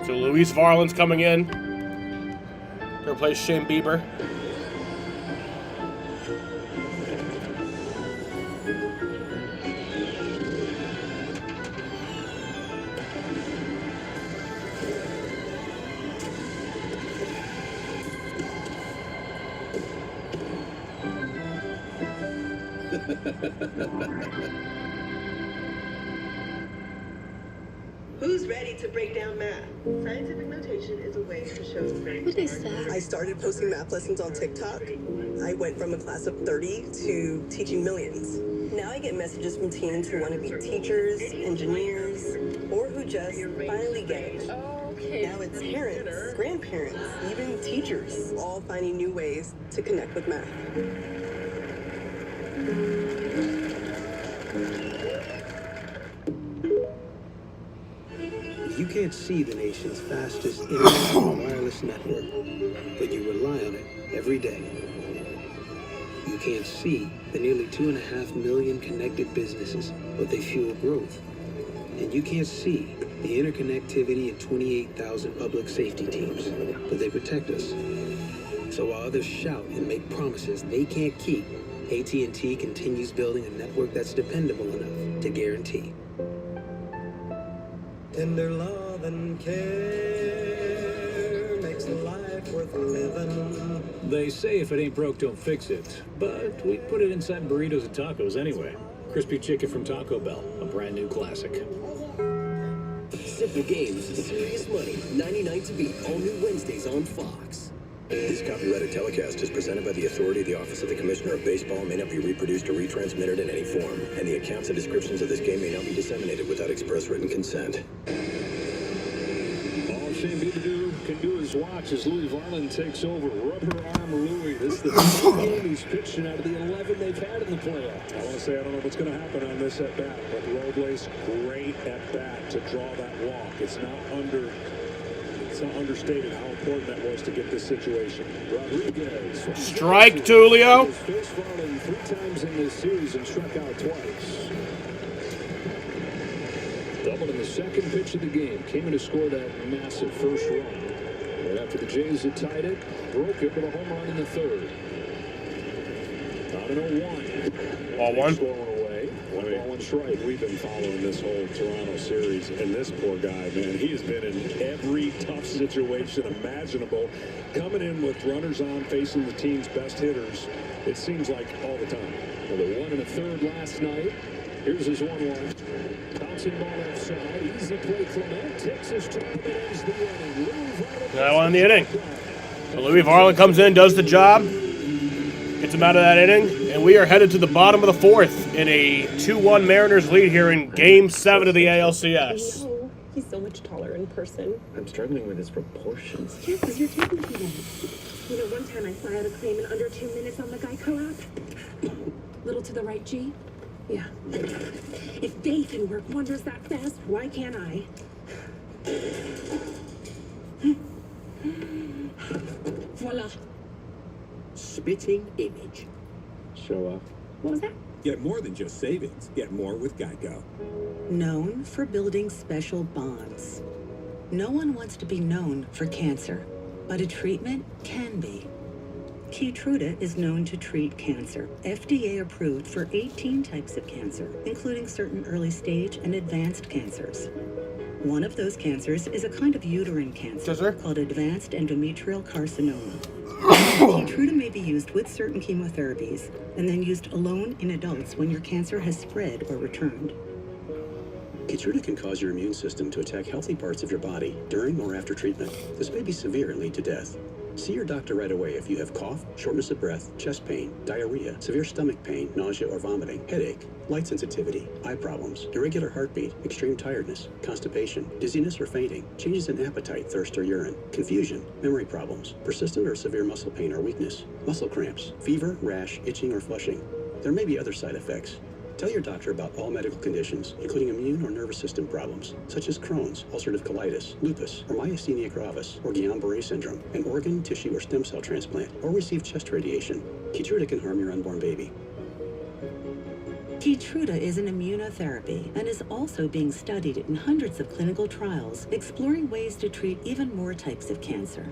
So Luis Varland's coming in to replace Shane Bieber. Who's ready to break down math? Scientific notation is a way to show What is that? I started posting math lessons on TikTok. I went from a class of 30 to teaching millions. Now I get messages from teens who want to be teachers, engineers, or who just finally get it. Okay. Now it's parents, grandparents, even teachers, all finding new ways to connect with math. You can't see the nation's fastest internet and wireless network, but you rely on it every day. You can't see the nearly 2.5 million connected businesses, but they fuel growth. And you can't see the interconnectivity in 28,000 public safety teams, but they protect us. So while others shout and make promises they can't keep, AT&T continues building a network that's dependable enough to guarantee. Tender love and care makes life worth living. They say if it ain't broke, don't fix it. But we put it inside burritos and tacos anyway. Crispy chicken from Taco Bell, a brand new classic. Simple games, serious money. 99 to beat. All new Wednesdays on Fox. This copyrighted telecast is presented by the authority of the Office of the Commissioner of Baseball, may not be reproduced or retransmitted in any form, and the accounts and descriptions of this game may not be disseminated without express written consent. All Shane Bieber can do is watch as Louis Varland takes over. Rubber arm Louis. This is the first game he's pitching out of the 11 they've had in the playoffs. I want to say I don't know what's going to happen on this at bat, but Robles great at bat to draw that walk. It's not understated how important that was to get this situation. Rodriguez. Strike, Tulio. He's faced Varland 3 times in this series and struck out twice. Doubled in the second pitch of the game. Came in to score that massive first run. And after the Jays had tied it, broke it with a home run in the third. Not an 0-1. Ball 1. Swollen away. One ball, one strike. We've been following this whole Toronto series, and this poor guy, man, he has been in every tough situation imaginable. Coming in with runners on, facing the team's best hitters, it seems like all the time. Well, the 1 1/3 last night. Here's his 1-1. Bouncing ball left side. Easy play. Clement takes his turn and ends the inning. That one in the inning. So Louis Varland comes in, does the job, gets him out of that inning, and we are headed to the bottom of the 4th in a 2-1 Mariners lead here in Game 7 of the ALCS. He's so much taller in person. I'm struggling with his proportions. Yeah, because you're taking too long. You know, one time I filed a claim in under 2 minutes on the Geico app. Little to the right, G? Yeah. If they can work wonders that fast, why can't I? Voila. Spitting image. Show up. What was that? Get more than just savings. Get more with Geico. Known for building special bonds. No one wants to be known for cancer, but a treatment can be. Keytruda is known to treat cancer, FDA approved for 18 types of cancer, including certain early stage and advanced cancers. One of those cancers is a kind of uterine cancer called advanced endometrial carcinoma. Keytruda may be used with certain chemotherapies and then used alone in adults when your cancer has spread or returned. Keytruda can cause your immune system to attack healthy parts of your body during or after treatment. This may be severe and lead to death. See your doctor right away if you have cough, shortness of breath, chest pain, diarrhea, severe stomach pain, nausea or vomiting, headache, light sensitivity, eye problems, irregular heartbeat, extreme tiredness, constipation, dizziness or fainting, changes in appetite, thirst or urine, confusion, memory problems, persistent or severe muscle pain or weakness, muscle cramps, fever, rash, itching or flushing. There may be other side effects. Tell your doctor about all medical conditions, including immune or nervous system problems, such as Crohn's, ulcerative colitis, lupus, or myasthenia gravis, or Guillain-Barré syndrome, an organ, tissue, or stem cell transplant, or receive chest radiation. Keytruda can harm your unborn baby. Keytruda is an immunotherapy and is also being studied in hundreds of clinical trials, exploring ways to treat even more types of cancer.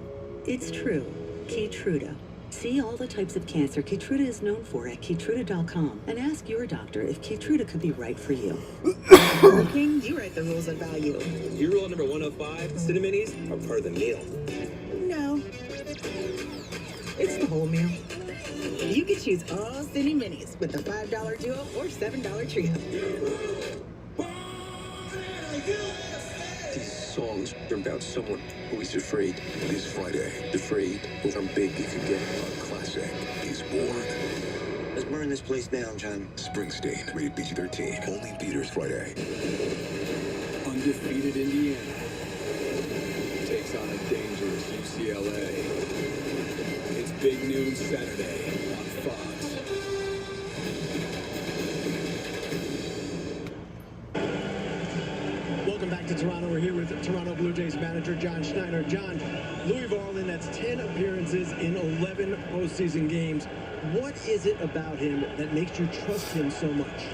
It's true, Keytruda. See all the types of cancer Keytruda is known for at Keytruda.com and ask your doctor if Keytruda could be right for you. King, you write the rules of value. Your rule number 105, Cineminis are part of the meal. No. It's the whole meal. You can choose all Cine Minis with the $5 duo or $7 trio. These songs are about someone who is afraid. This Friday, the afraid will come big if you get a classic is born. Let's burn this place down, John. Springsteen, rated PG-13, only in theaters Friday. Undefeated Indiana takes on a dangerous UCLA. It's Big Noon Saturday on Fox. Welcome back to Toronto. We're here with Toronto Blue Jays manager John Schneider. John, Louis Varland, that's 10 appearances in 11 postseason games. What is it about him that makes you trust him so much?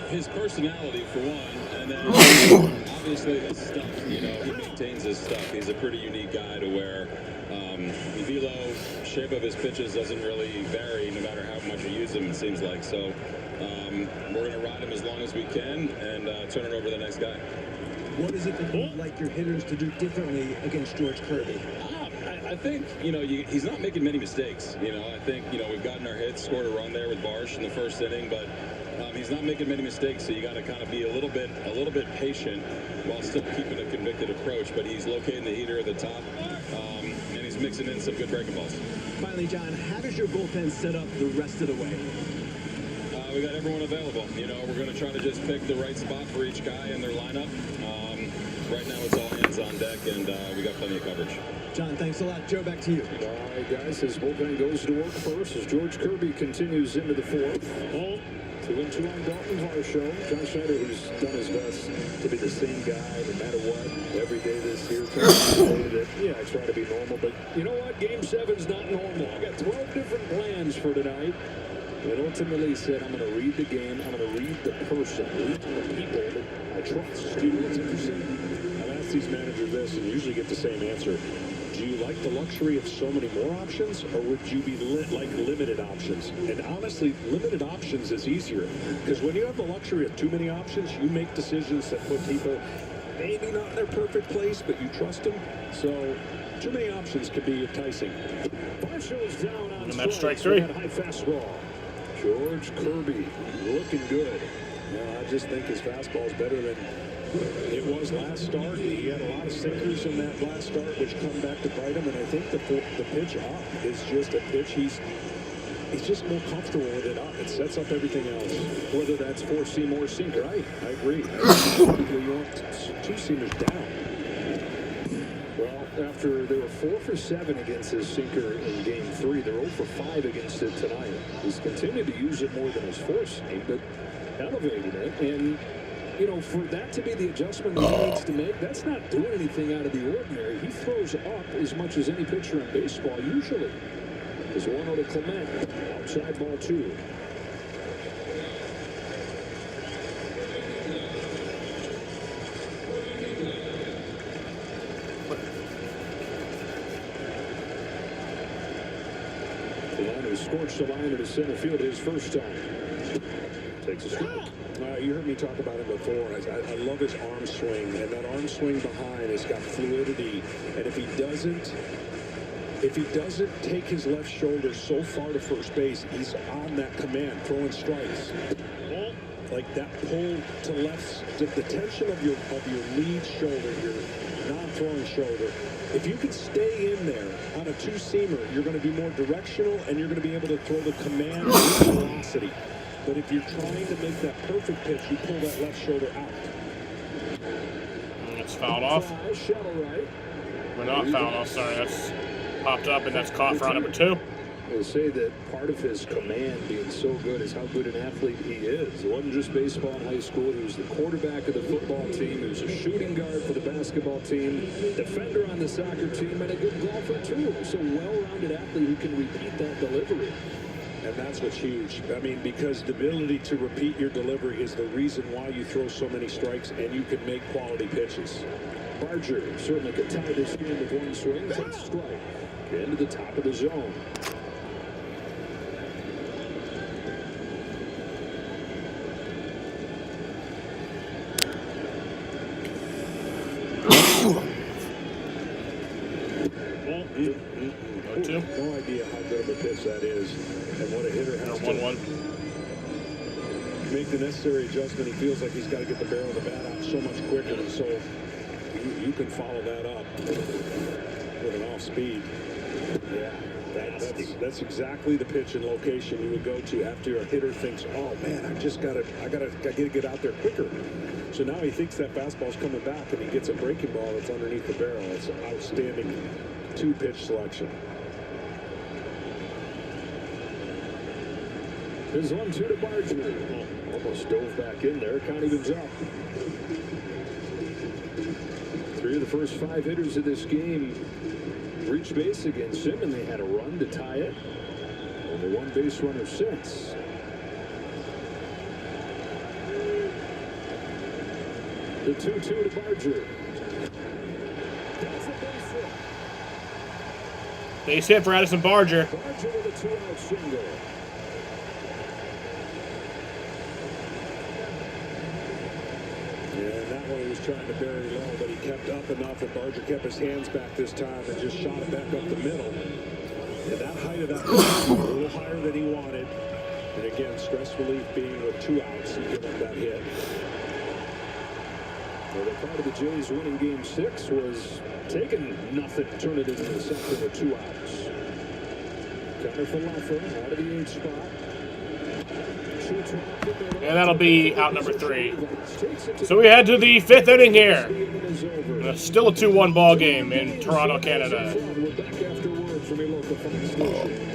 His personality, for one, and then obviously his stuff. You know, he maintains his stuff. He's a pretty unique guy to where the velo shape of his pitches doesn't really vary no matter how much you use him, it seems like. So we're going to ride him as long as we can and turn it over to the next guy. What is it that you'd like your hitters to do differently against George Kirby? I think, you know, he's not making many mistakes. You know, I think, you know, we've gotten our hits, scored a run there with Barsh in the first inning, but he's not making many mistakes, so you got to kind of be a little bit patient while still keeping a convicted approach. But he's locating the heater at the top, and he's mixing in some good breaking balls. Finally, John, how does your bullpen set up the rest of the way? We got everyone available. You know, we're going to try to just pick the right spot for each guy in their lineup. Right now, it's all hands on deck, and we got plenty of coverage. John, thanks a lot. Joe, back to you. All right, guys, his bullpen goes to work first as George Kirby continues into the fourth. 2-2 on Dalton Varsho. John Schneider, who's done his best to be the same guy no matter what every day this year. I try to be normal, but you know what? Game 7's not normal. I got 12 different plans for tonight. And ultimately said, I'm going to read the game. I'm going to read the person, read the people that I trust. You know what's interesting? I've asked these managers this and usually get the same answer. Do you like the luxury of so many more options, or would you be like limited options? And honestly, limited options is easier, because when you have the luxury of too many options, you make decisions that put people maybe not in their perfect place, but you trust them. So too many options can be enticing. Varsho's down on strike three. High fastball. George Kirby looking good. I just think his fastball is better than it was last start. He had a lot of sinkers in that last start, which come back to bite him. And I think the pitch up is just a pitch he's just more comfortable with it up. It sets up everything else. Whether that's four-seam or sinker, I agree. You want two-seamers down. Well, after they were 4 for 7 against his sinker in Game 3, they're 0 for 5 against it tonight. He's continued to use it more than his four-seam, but elevating it. And, you know, for that to be the adjustment that he needs to make, that's not doing anything out of the ordinary. He throws up as much as any pitcher in baseball usually. There's 1-0 to Clement. Outside ball 2. Scorched the line into center field his first time. Takes a strike. You heard me talk about him before. I love his arm swing, and that arm swing behind has got fluidity. And if he doesn't take his left shoulder so far to first base, he's on that command, throwing strikes. like that pull to left, the tension of your lead shoulder, your non-throwing shoulder. If you can stay in there on a two-seamer, you're going to be more directional and you're going to be able to throw the command with velocity. But if you're trying to make that perfect pitch, you pull that left shoulder out. It's fouled off. We're not fouled off, sorry. That's popped up, and that's caught for round number 2. We'll say that part of his command being so good is how good an athlete he is. It wasn't just baseball in high school. He was the quarterback of the football team. He was a shooting guard for the basketball team, defender on the soccer team, and a good golfer, too. So well-rounded athlete who can repeat that delivery. And that's what's huge. I mean, because the ability to repeat your delivery is the reason why you throw so many strikes and you can make quality pitches. Barger certainly could tie this game with one swing. Takes strike. Into the top of the zone. No idea how good of a pitch that is and what a hitter has to 1-1. Make the necessary adjustment. He feels like he's got to get the barrel of the bat out so much quicker, and so you can follow that up with an off speed. Yeah, that's exactly the pitch and location you would go to after a hitter thinks, oh man, I gotta get out there quicker. So now he thinks that fastball's coming back, and he gets a breaking ball that's underneath the barrel. It's an outstanding two-pitch selection. There's 1-2 to Barger. Almost dove back in there. Count evens up. 3 of the first 5 hitters of this game reached base against him, and they had a run to tie it. Only 1 base runner since. The 2-2 to Barger. Base hit for Addison Barger. Barger with a 2-out single. And that one he was trying to bury low, but he kept up enough that Barger kept his hands back this time and just shot it back up the middle. And that height of that pitch, a little higher than he wanted. And again, stress relief being with 2 outs and giving that hit. Well, the part of the Jays winning Game 6 was taking nothing, turn it into the 2nd with 2 outs. Counter for Luffer out of the 8th spot. And that'll be out number 3. So we head to the 5th inning here. Still a 2-1 ball game in Toronto, Canada. We're back after word from a local Fox station.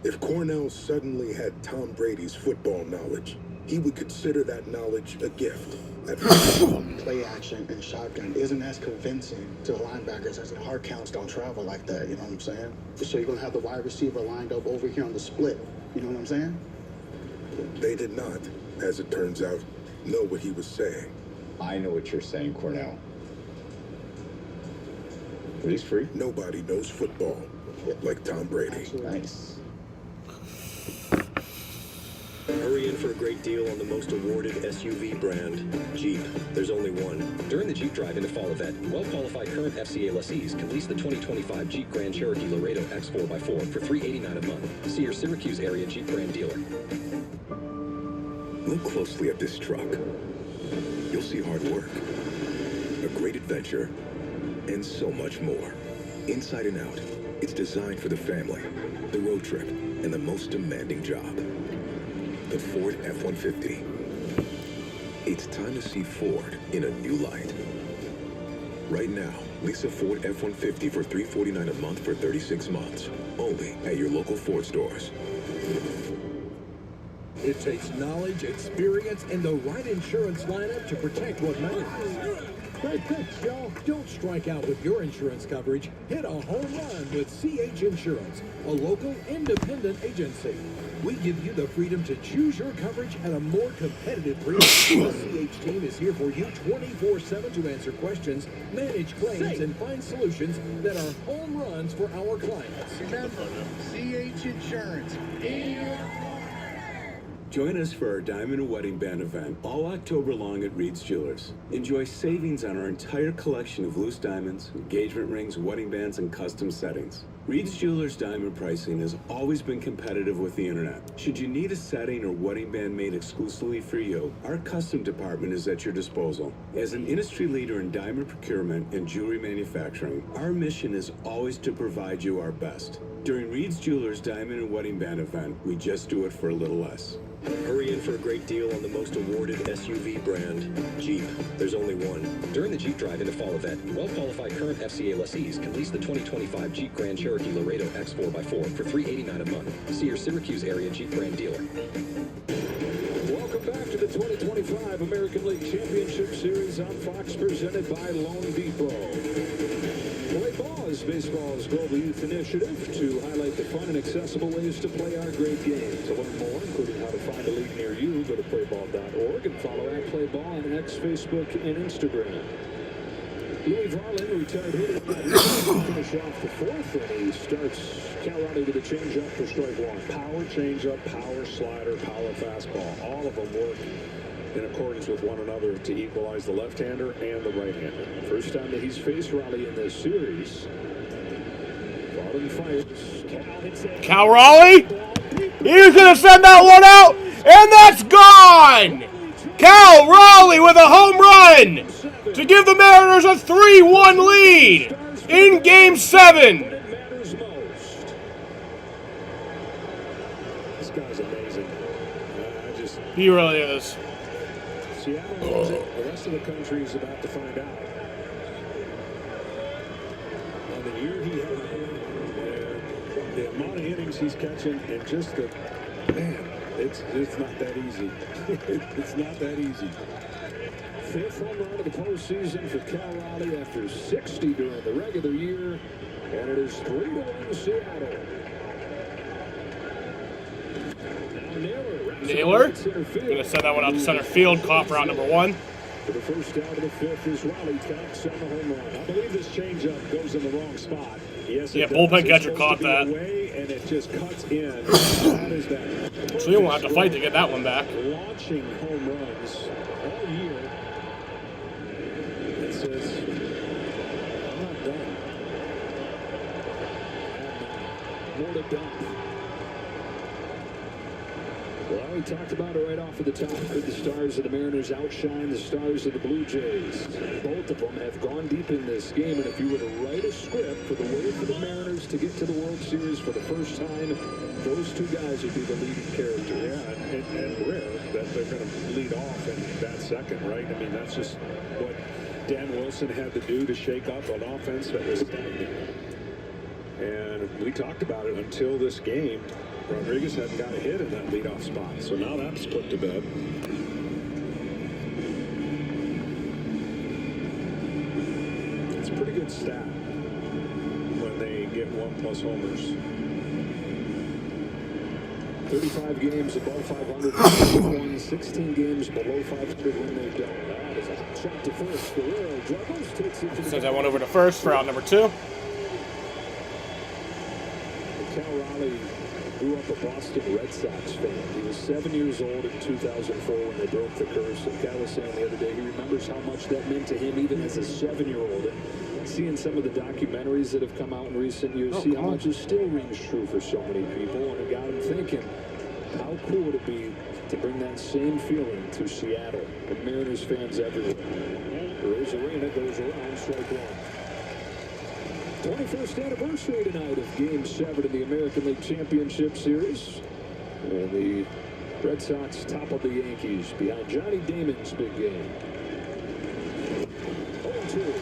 If Cornell suddenly had Tom Brady's football knowledge, he would consider that knowledge a gift. Play action and shotgun isn't as convincing to linebackers as the hard counts don't travel like that, you know what I'm saying? So you're going to have the wide receiver lined up over here on the split, you know what I'm saying? They did not, as it turns out, know what he was saying. I know what you're saying, Cornell. But he's free. Nobody knows football like Tom Brady. Nice. Hurry in for a great deal on the most awarded SUV brand, Jeep. There's only one. During the Jeep Drive into Fall event, well-qualified current FCA lessees can lease the 2025 Jeep Grand Cherokee Laredo X4x4 for $389 a month. See your Syracuse area Jeep brand dealer. Look closely at this truck. You'll see hard work, a great adventure, and so much more. Inside and out, it's designed for the family, the road trip, and the most demanding job. The Ford F-150. It's time to see Ford in a new light. Right now, lease a Ford F-150 for $349 a month for 36 months. Only at your local Ford stores. It takes knowledge, experience, and the right insurance lineup to protect what matters. Great picks, y'all. Don't strike out with your insurance coverage. Hit a home run with CH Insurance, a local independent agency. We give you the freedom to choose your coverage at a more competitive premium. The CH team is here for you 24/7 to answer questions, manage claims, and find solutions that are home runs for our clients. Remember, CH Insurance. Join us for our Diamond and Wedding Band event all October long at Reed's Jewelers. Enjoy savings on our entire collection of loose diamonds, engagement rings, wedding bands, and custom settings. Reed's Jewelers diamond pricing has always been competitive with the internet. Should you need a setting or wedding band made exclusively for you, our custom department is at your disposal. As an industry leader in diamond procurement and jewelry manufacturing, our mission is always to provide you our best. During Reed's Jewelers Diamond and Wedding Band event, we just do it for a little less. Hurry in for a great deal on the most awarded SUV brand, Jeep. There's only one. During the Jeep Drive in the fall event, well-qualified current FCA lessees can lease the 2025 Jeep Grand Cherokee Laredo X4x4 for $389 a month. See your Syracuse area Jeep brand dealer. Welcome back to the 2025 American League Championship Series on Fox, presented by Loan Depot. Play Ball is baseball's global youth initiative to highlight the fun and accessible ways to play our great game. To learn more, including how to find a league near you, go to playball.org and follow @playball on X, Facebook, and Instagram. Louis Varlin, retired hitter, finish off the fourth, and he starts Cal Raleigh with a changeup for strike one. Power changeup, power slider, power fastball. All of them work in accordance with one another to equalize the left-hander and the right-hander. First time that he's faced Raleigh in this series. Varlin fires. Cal hits it. Cal Raleigh? He's going to send that one out, and that's gone! Cal Raleigh with a home run to give the Mariners a 3-1 lead in Game 7. This guy's amazing. He really is. Seattle knows it. The rest of the country is about to find out. On the year he had, and the amount of innings he's catching, and just the, man, it's not that easy. It's not that easy. Fifth home run of the postseason for Cal Raleigh after 60 during the regular year, and it is 3-1 Seattle. Naylor, going to send that one out to center field. Coffer out number 1. For the first out of the fifth is Raleigh counts on the home run. I believe this changeup goes in the wrong spot. Yes, yeah, bullpen catcher caught that. Away, and it just cuts in. That is that. So you won't have to fight to get that one back. Launching home runs all year. It says, I'm not done. More to dump. Well, we talked about it right off of the top. Could the stars of the Mariners outshine the stars of the Blue Jays? Both of them have gone deep in this game, and if you were to write a script for the way for the Mariners to get to the World Series for the first time, those two guys would be the leading character. Yeah, and rare that they're going to lead off in that second, right? I mean, that's just what Dan Wilson had to do to shake up an offense that was stagnant. And we talked about it until this game. Rodriguez hadn't got a hit in that leadoff spot, so now that's put to bed. It's a pretty good stat when they get 1+ homers. 35 games above 500, 16 games below 500 when they don't. That is a hot shot to first. Guerrero juggles, takes it to the Sends that one over to first for out number 2. Cal Raleigh grew up a Boston Red Sox fan. He was 7 years old in 2004 when they broke the curse. And Cal was saying the other day he remembers how much that meant to him even as a 7-year-old. And seeing some of the documentaries that have come out in recent years, see how much it still rings true for so many people. And it got him thinking, how cool would it be to bring that same feeling to Seattle and Mariners fans everywhere. Rose Arena goes around, strike one. 21st anniversary tonight of Game 7 of the American League Championship Series. And the Red Sox toppled the Yankees behind Johnny Damon's big game. 0-2.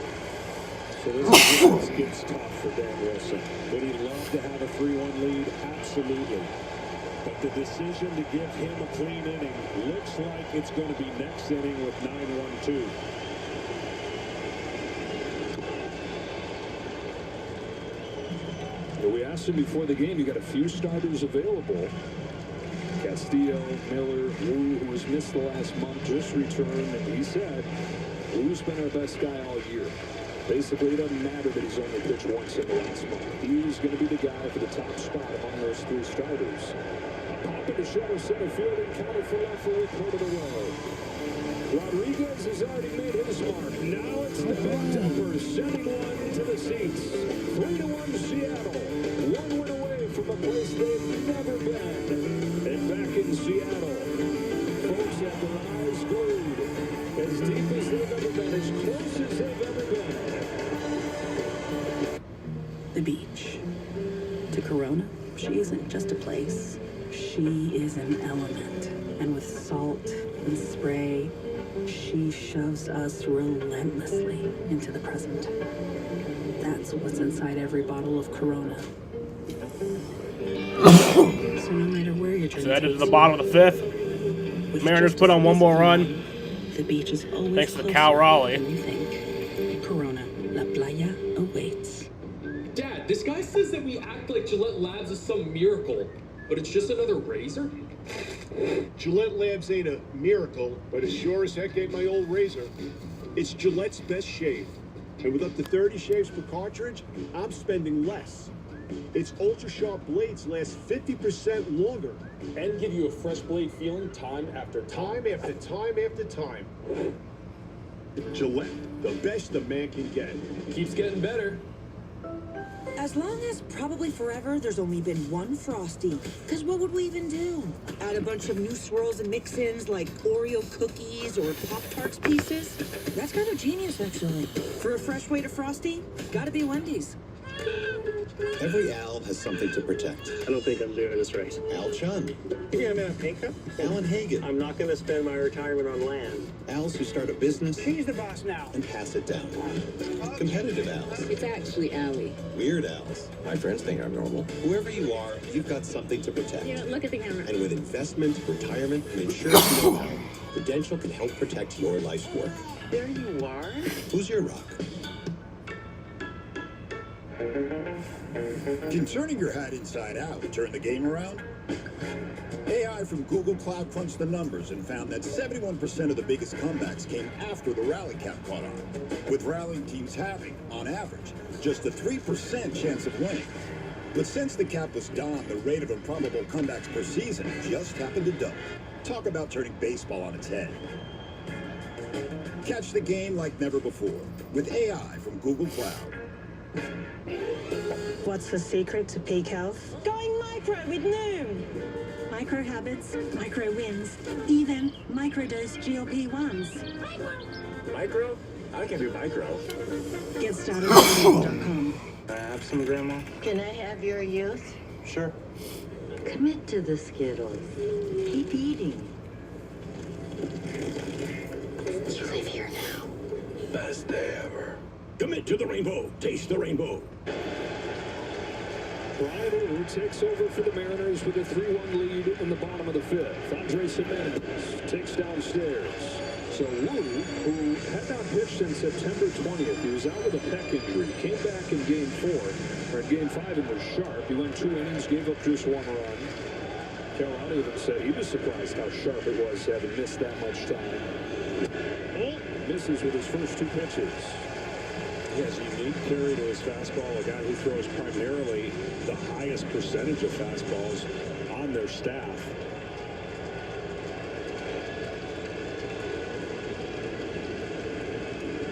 So this gets tough for Dan Wilson. Would he love to have a 3-1 lead? Absolutely. But the decision to give him a clean inning looks like it's going to be next inning with 9-1-2. We asked him before the game, you got a few starters available. Castillo, Miller, Wu, who has missed the last month, just returned, and he said, Wu's been our best guy all year. Basically, it doesn't matter that he's only pitched once in the last month. He's going to be the guy for the top spot among those three starters. Pop into shallow center field and counted for left for a quarter of the way. Rodriguez has already made his mark. Now it's the big jumpers sending one to the seats. 3-1 Seattle. One win away from a place they've never been. And back in Seattle, folks have their eyes glued. As deep as they've ever been, as close as they've ever been. The beach. To Corona, she isn't just a place. She is an element. And with salt and spray, she shoves us relentlessly into the present. That's what's inside every bottle of Corona. So no matter where you're So that is the bottom of the fifth. Mariners put on one more run. The beach is always thanks to Cal Raleigh. Corona, La Playa awaits. Dad, this guy says that we act like Gillette Labs is some miracle, but it's just another razor? Gillette Labs ain't a miracle, but it sure as heck ain't my old razor. It's Gillette's best shave. And with up to 30 shaves per cartridge, I'm spending less. Its ultra-sharp blades last 50% longer. And give you a fresh blade feeling time after time. Time after time after time. Gillette, the best a man can get. Keeps getting better. As long as probably forever there's only been one Frosty. Because what would we even do? Add a bunch of new swirls and mix-ins like Oreo cookies or Pop-Tarts pieces? That's kind of genius, actually. For a fresh way to Frosty, gotta be Wendy's. Every Al has something to protect. I don't think I'm doing this right. Al Chun. You think I'm in a pay cut? Alan Hagen. I'm not going to spend my retirement on land. Als who start a business. He's the boss now. And pass it down. Competitive Als. It's actually Allie. Weird Als. My friends think I'm normal. Whoever you are, you've got something to protect. Yeah, look at the camera. And with investment, retirement, and insurance know-how, Prudential can help protect your life's work. There you are. Who's your rock? Can turning your hat inside out turn the game around? AI from Google Cloud crunched the numbers and found that 71% of the biggest comebacks came after the rally cap caught on, with rallying teams having, on average, just a 3% chance of winning. But since the cap was gone, the rate of improbable comebacks per season just happened to double. Talk about turning baseball on its head. Catch the game like never before with AI from Google Cloud. What's the secret to peak health? Going micro with Noom. Micro habits, micro wins, even microdose GLP-1s. Micro? I can do micro. Get started at Noom.com. Can I have some, Grandma? Can I have your youth? Sure. Commit to the Skittles. Keep eating. You live here now. Best day ever. Commit to the rainbow. Taste the rainbow. Brian Wu takes over for the Mariners with a 3-1 lead in the bottom of the fifth. Andres Jimenez takes downstairs. So Wu, who had not pitched since September 20th, he was out with a pec injury, came back in Game 4, or in Game 5 and was sharp. He went 2 innings, gave up just 1 run. Carolina even said he was surprised how sharp it was having missed that much time. Misses with his first 2 pitches. He has a unique carry to his fastball, a guy who throws primarily the highest percentage of fastballs on their staff.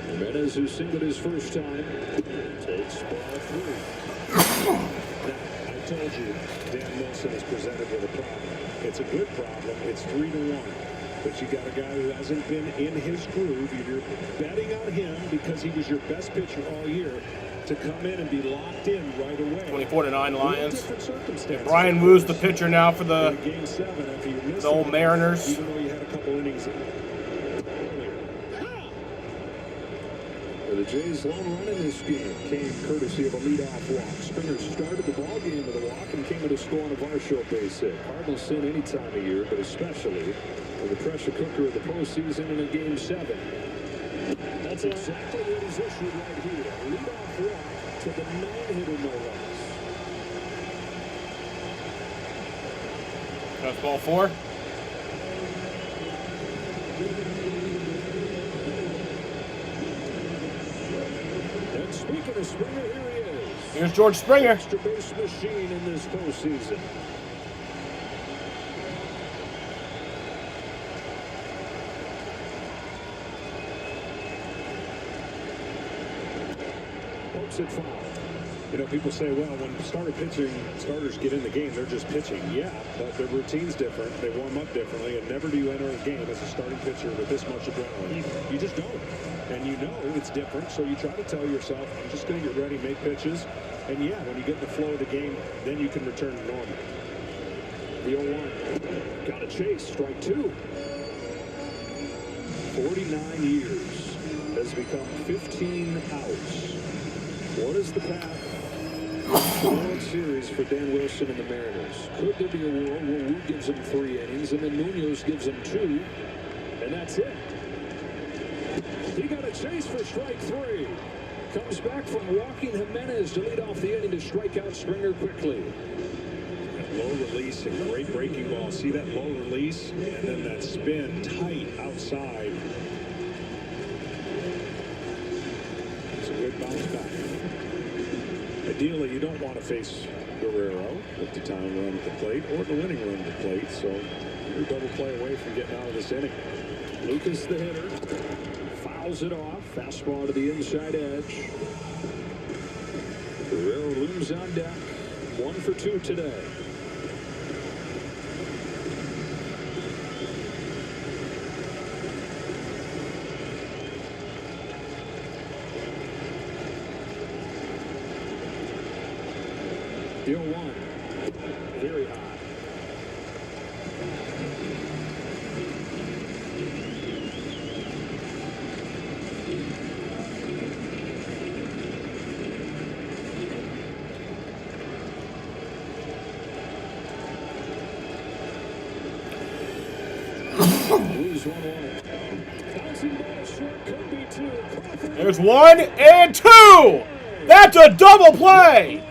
Jimenez, who singled his first time, takes ball 3. Now, I told you, Dan Wilson is presented with a problem. It's a good problem. It's 3-1. But you got a guy who hasn't been in his groove. You're betting on him because he was your best pitcher all year to come in and be locked in right away. 24-9 Lions. Brian Wu's the pitcher now for the old Mariners. Even though you had a couple innings in. The Jays' long run in this game came courtesy of a leadoff walk. Springer started the ball game with a walk and came with a score on a Varsho base hit. Cardinals sin any time of year, but especially with the pressure cooker of the postseason in a Game 7. That's exactly what he's issued right here. A leadoff walk to the no-hitter, no less. That's ball 4. And speaking of Springer, here he is. Here's George Springer. Extra base machine in this postseason. steps at foul. You know, people say, well, when starters get in the game, they're just pitching. Yeah, but their routine's different. They warm up differently, and never do you enter a game as a starting pitcher with this much adrenaline. You just don't. And you know it's different, so you try to tell yourself, I'm just going to get ready, make pitches. And yeah, when you get in the flow of the game, then you can return to normal. The 0-1. Got a chase, strike two. 49 years has become 15 outs. What is the path to the World Series for Dan Wilson and the Mariners? Could there be a world where Wu gives them 3 innings and then Munoz gives them 2, and that's it? He got a chase for strike 3. Comes back from walking Jimenez to lead off the inning to strike out Springer quickly. Low release and great breaking ball. See that low release and then that spin tight outside. It's a good bounce back. Ideally, you don't want to face Guerrero with the time run at the plate or the winning run at the plate, so you're a double play away from getting out of this inning. Lucas, the hitter, fouls it off. Fastball to the inside edge. Guerrero looms on deck. 1 for 2 today. The 0-1. Very high. There's 1 and 2. That's a double play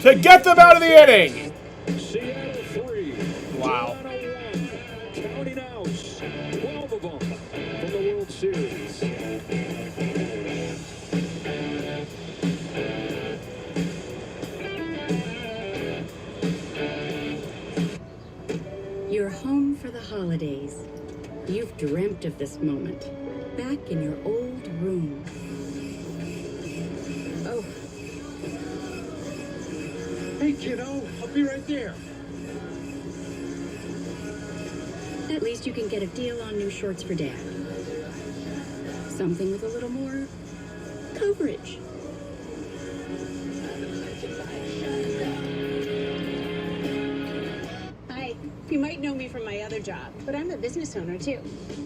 to get them out of the inning. Seattle 3. Wow. Counting outs. 12 of them from the World Series. You're home for the holidays. You've dreamt of this moment, back in your old room. Oh. Hey, kiddo, I'll be right there. At least you can get a deal on new shorts for Dad. Something with a little more coverage. Hi. You might know me from my other job, but I'm a business owner too.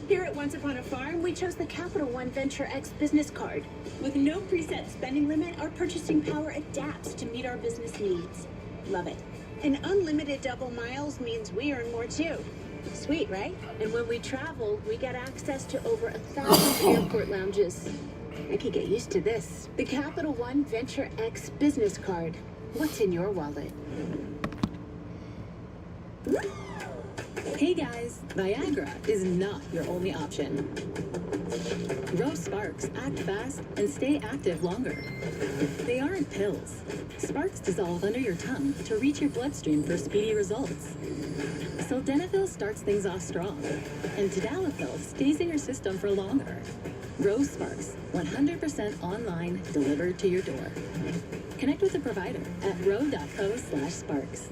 Here at Once Upon a Farm, we chose the Capital One Venture X business card. With no preset spending limit, our purchasing power adapts to meet our business needs. Love it. And unlimited double miles means we earn more too. Sweet, right? And when we travel, we get access to over 1,000 airport lounges. I could get used to this. The Capital One Venture X business card. What's in your wallet? Hey guys, Viagra is not your only option. Rose Sparks act fast and stay active longer. They aren't pills. Sparks dissolve under your tongue to reach your bloodstream for speedy results. Sildenafil starts things off strong, and Tadalafil stays in your system for longer. Rose Sparks, 100% online, delivered to your door. Connect with a provider at ro.co/sparks.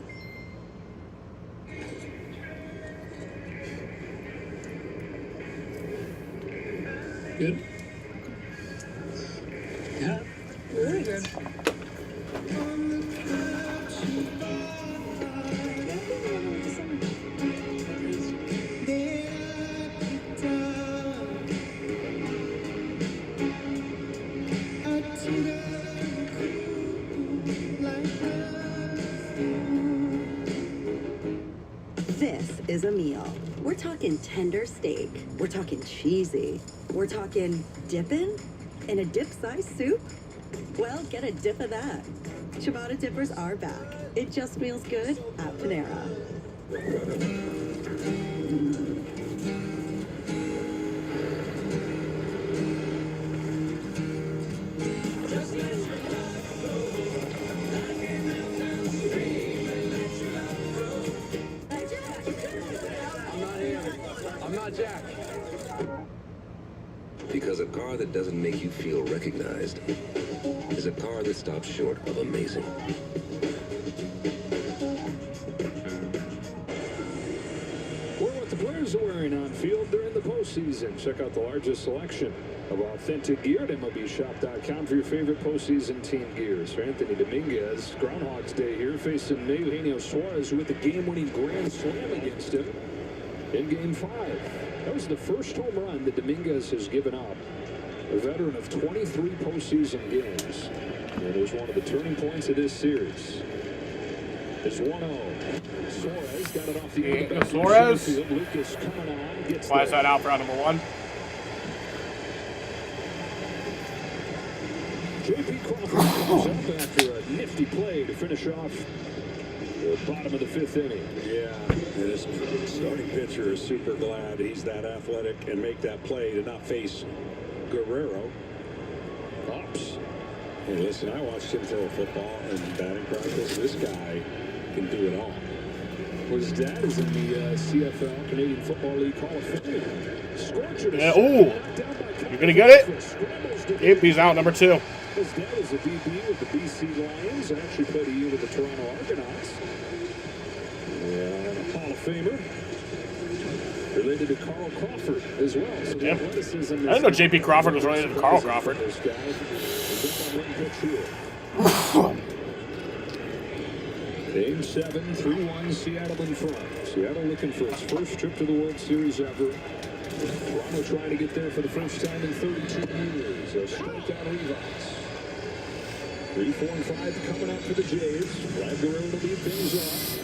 Good. Yeah, very good. This is a meal. We're talking tender steak. We're talking cheesy. We're talking dipping in a dip-sized soup. Well, get a dip of that. Ciabatta dippers are back. It just feels good at Panera. I'm not Jack. Because a car that doesn't make you feel recognized is a car that stops short of amazing. Or what the players are wearing on field during the postseason. Check out the largest selection of authentic gear at MLBshop.com for your favorite postseason team gears. For Anthony Dominguez, Groundhog's Day here, facing Eugenio Suarez with the game-winning grand slam against him in Game 5. That was the first home run that Dominguez has given up. A veteran of 23 postseason games. And it was one of the turning points of this series. It's 1-0. Suarez got it off the end of the Suarez Lucas coming on. Gets flies that out for round number 1. J.P. Crawford comes up after a nifty play to finish off the bottom of the 5th inning. Yeah, and his starting pitcher is super glad he's that athletic and make that play to not face Guerrero. Ops. Hey, listen, I watched him throw a football in batting practice. This guy can do it all. Well, his dad is in the CFL, Canadian Football League Hall of Fame. Yeah, ooh, you're going to get it? Yep, he's out, number 2. His dad is a DB with the BC Lions and actually played a year with the Toronto Argonauts. And a Hall of Famer. Related to Carl Crawford as well. So yep. I didn't know J.P. Crawford was related to Carl Crawford. This guy is up on one pitch here. Game 7, 3-1, Seattle in front. Seattle looking for its first trip to the World Series ever. Toronto trying to get there for the first time in 32 years. A strikeout Levi's. 3, 4, and 5 coming up for the Jays. Vlad Guerrero to lead things off.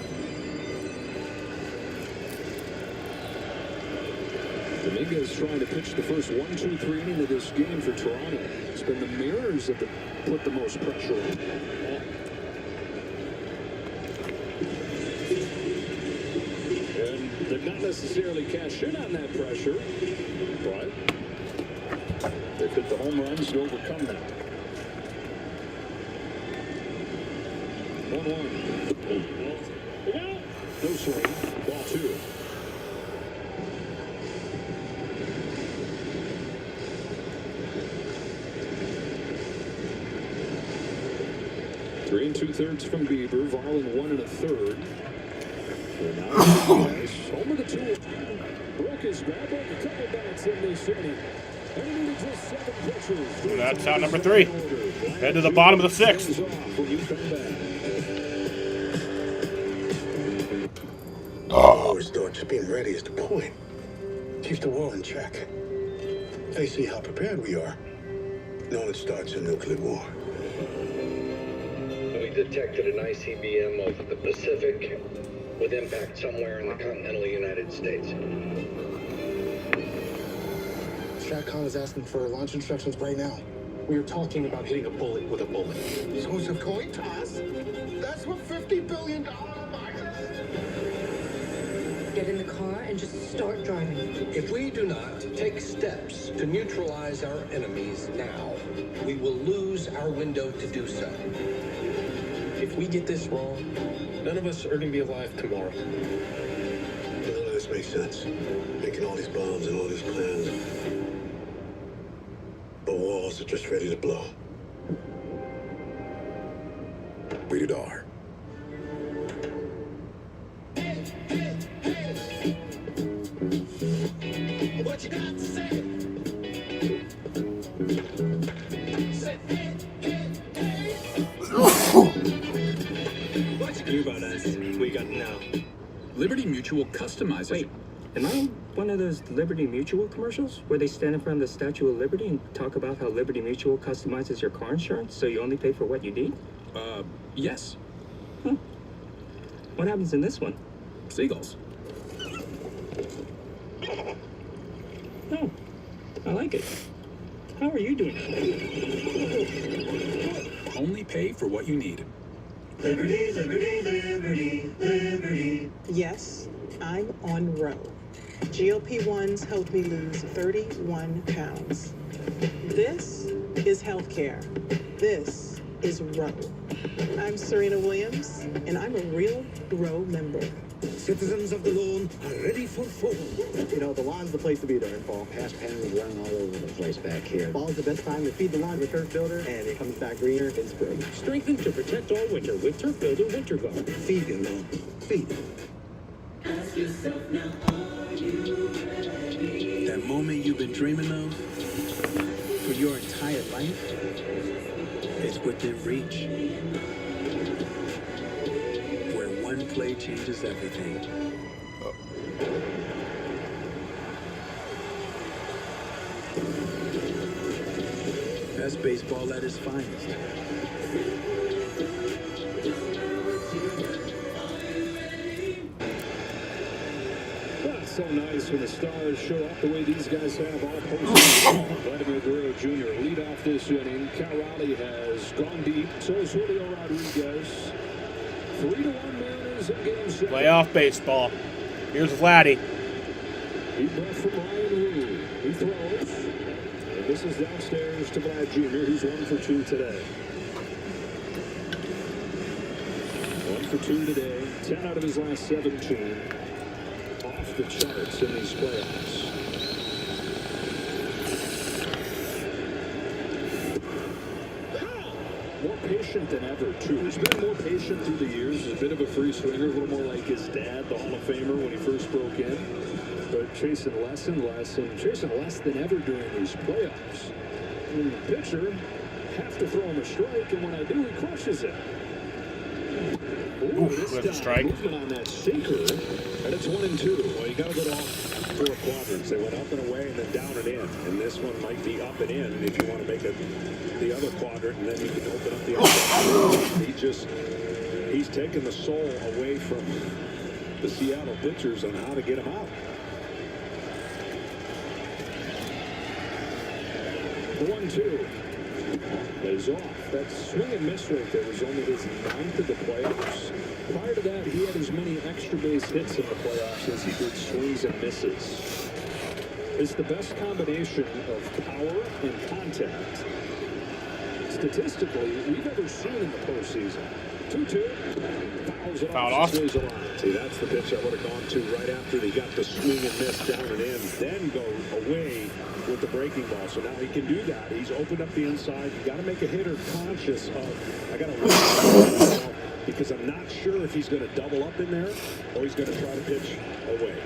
Dominguez trying to pitch the first 1, 2, 3 inning of this game for Toronto. It's been the Mariners that have put the most pressure on. And they've not necessarily cashed in on that pressure, but they've hit the home runs to overcome that. 1-1. No swing. Ball 2. Three and 2/3 from Bieber. Varland 1 1/3. And now home of the 2. Broke his grab, broke a couple bats in this inning. And he needed just 7 pitches. And that's out number 3. Head to the bottom of the 6th. I always thought just being ready is the point. Keeps the war in check. They see how prepared we are. No one starts a nuclear war. We detected an ICBM over the Pacific with impact somewhere in the continental United States. STRATCOM is asking for launch instructions right now. We are talking about hitting a bullet with a bullet. So it's a coin toss? That's what $50 billion buys us? Get in the car and just start driving. If we do not take steps to neutralize our enemies now, we will lose our window to do so. If we get this wrong, none of us are going to be alive tomorrow. None of this makes sense. Making all these bombs and all these plans. But walls are just ready to blow. Rated R. What you got to say? What you do about us? We got now. Liberty Mutual customizes. Wait, am I one of those Liberty Mutual commercials where they stand in front of the Statue of Liberty and talk about how Liberty Mutual customizes your car insurance so you only pay for what you need? Yes. Huh. What happens in this one? Seagulls. Oh, I like it. How are you doing? Only pay for what you need. Liberty, liberty, liberty, liberty. Yes, I'm on Roe. GLP-1s helped me lose 31 pounds. This is healthcare. This is Roe. I'm Serena Williams, and I'm a real Roe member. Citizens of the lawn are ready for fall. You know, the lawn's the place to be during fall. Past panels running all over the place back here. Fall's the best time to feed the lawn with Turf Builder, and it comes back greener in spring. Strengthen to protect all winter with Turf Builder Winter Guard. Feed your lawn. Feed it. Ask yourself now, are you ready? That moment you've been dreaming of for your entire life is within reach. Where one play changes everything. That's baseball at its finest. That's so nice when the stars show up the way these guys have all postseason. Vladimir Guerrero Jr. lead off this inning. Cal Raleigh has gone deep. So is Julio Rodriguez. 3-1 Mariners in game 7. Playoff baseball. Here's Vladdy. Deep breath from Ryan Wu. He throws. And this is downstairs to Vlad Jr., who's 1 for 2 today. 1 for 2 today. 10 out of his last 17. Off the charts in these playoffs. More patient than ever, too. He's been more patient through the years. He's a bit of a free swinger, a little more like his dad, the Hall of Famer, when he first broke in. But chasing less and less, and chasing less than ever during these playoffs. And the pitcher, have to throw him a strike, and when I do, he crushes it. Ooh, With a strike. Movement on that sinker, and it's 1-2. Well, you got to go off 4 quadrants. They went up and away and then down and in. And this one might be up and in if you want to make it the other quadrant, and then you can open up the other. He's taken the soul away from the Seattle pitchers on how to get him out. The 1-2 is off. That swing and miss right there was only his 9th of the playoffs. Prior to that, he had as many extra base hits in the playoffs as he did swings and misses. It's the best combination of power and contact, statistically, we've ever seen in the postseason. 2-2. Fouls it Fouled off. off. Stays alive. See, that's the pitch I would have gone to right after they got the swing and miss down and in, then go away with the breaking ball. So now he can do that. He's opened up the inside. You got to make a hitter conscious of, I got to wait because I'm not sure if he's going to double up in there or he's going to try to pitch away.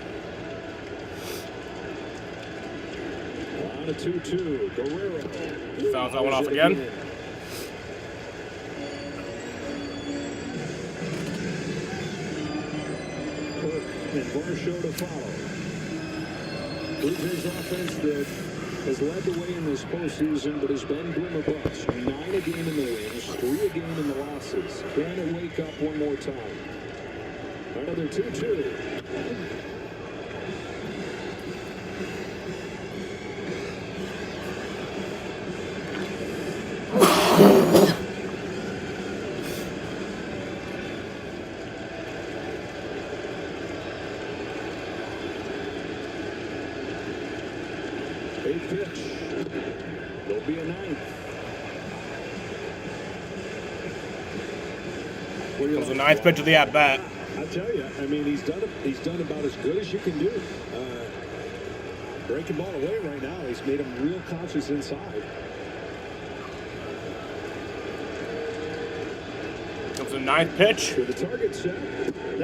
On a 2-2, Guerrero. Fouls that one off again. And Varsho to follow. Blue Jays offense that has led the way in this postseason, but has been boom or bust. 9 a game in the wins, 3 a game in the losses. Can it wake up one more time? Another 2-2. Pitch. There'll be a 9th. It was the 9th pitch of the at bat. I tell you, I mean, he's done about as good as you can do. Breaking ball away right now. He's made him real conscious inside. Comes the 9th pitch. To the target set.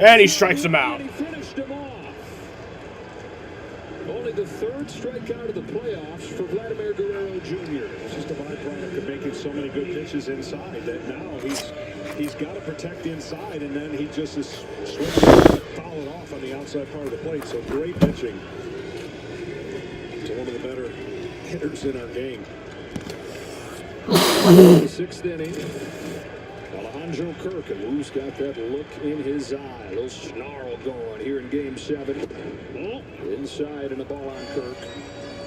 And he strikes him out. And he finished him off. Only the 3rd strikeout of the playoffs for Vladimir Guerrero Jr. It's just a byproduct of making so many good pitches inside that now he's got to protect inside, and then he just is swinging and fouling off on the outside part of the plate. So great pitching to one of the better hitters in our game. The 6th inning. Alejandro Kirk, and Wu's got that look in his eye. A little snarl going here in Game 7. Inside and a ball on Kirk.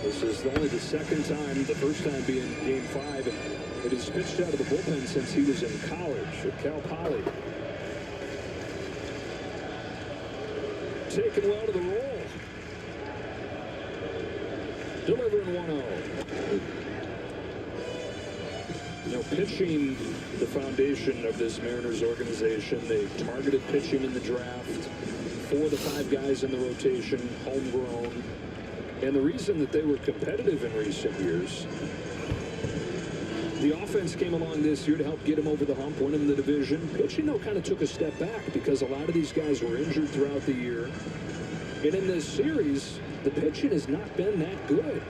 This is only the 2nd time, the first time being Game 5, that he's pitched out of the bullpen since he was in college at Cal Poly. Taken well to the roll. Delivering 1-0. You know, pitching, the foundation of this Mariners organization. They targeted pitching in the draft. 4 of the 5 guys in the rotation, homegrown. And the reason that they were competitive in recent years, the offense came along this year to help get him over the hump, win him the division. Pitching, though, kind of took a step back because a lot of these guys were injured throughout the year. And in this series, the pitching has not been that good.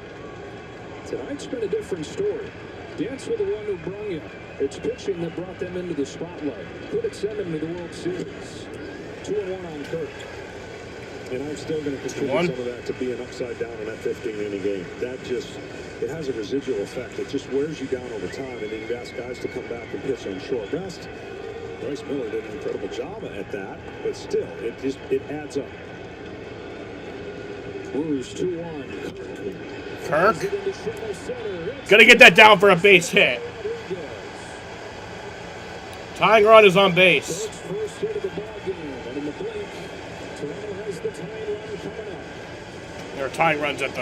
Tonight's been a different story. Dance with the one who brung you. It's pitching that brought them into the spotlight. Could it send them to the World Series? 2-1 on Kirk. And I'm still going to contribute some of that to being upside down in that 15-inning game. That just, it has a residual effect. It just wears you down over time, and then you ask guys to come back and pitch on short rest. Bryce Miller did an incredible job at that, but still, it adds up. Brewers 2-1. Kirk. Gonna get that down for a base hit. Tying run is on base. First hit of the ball game, and in the blink, Toronto has the tying run coming up. There are tying runs at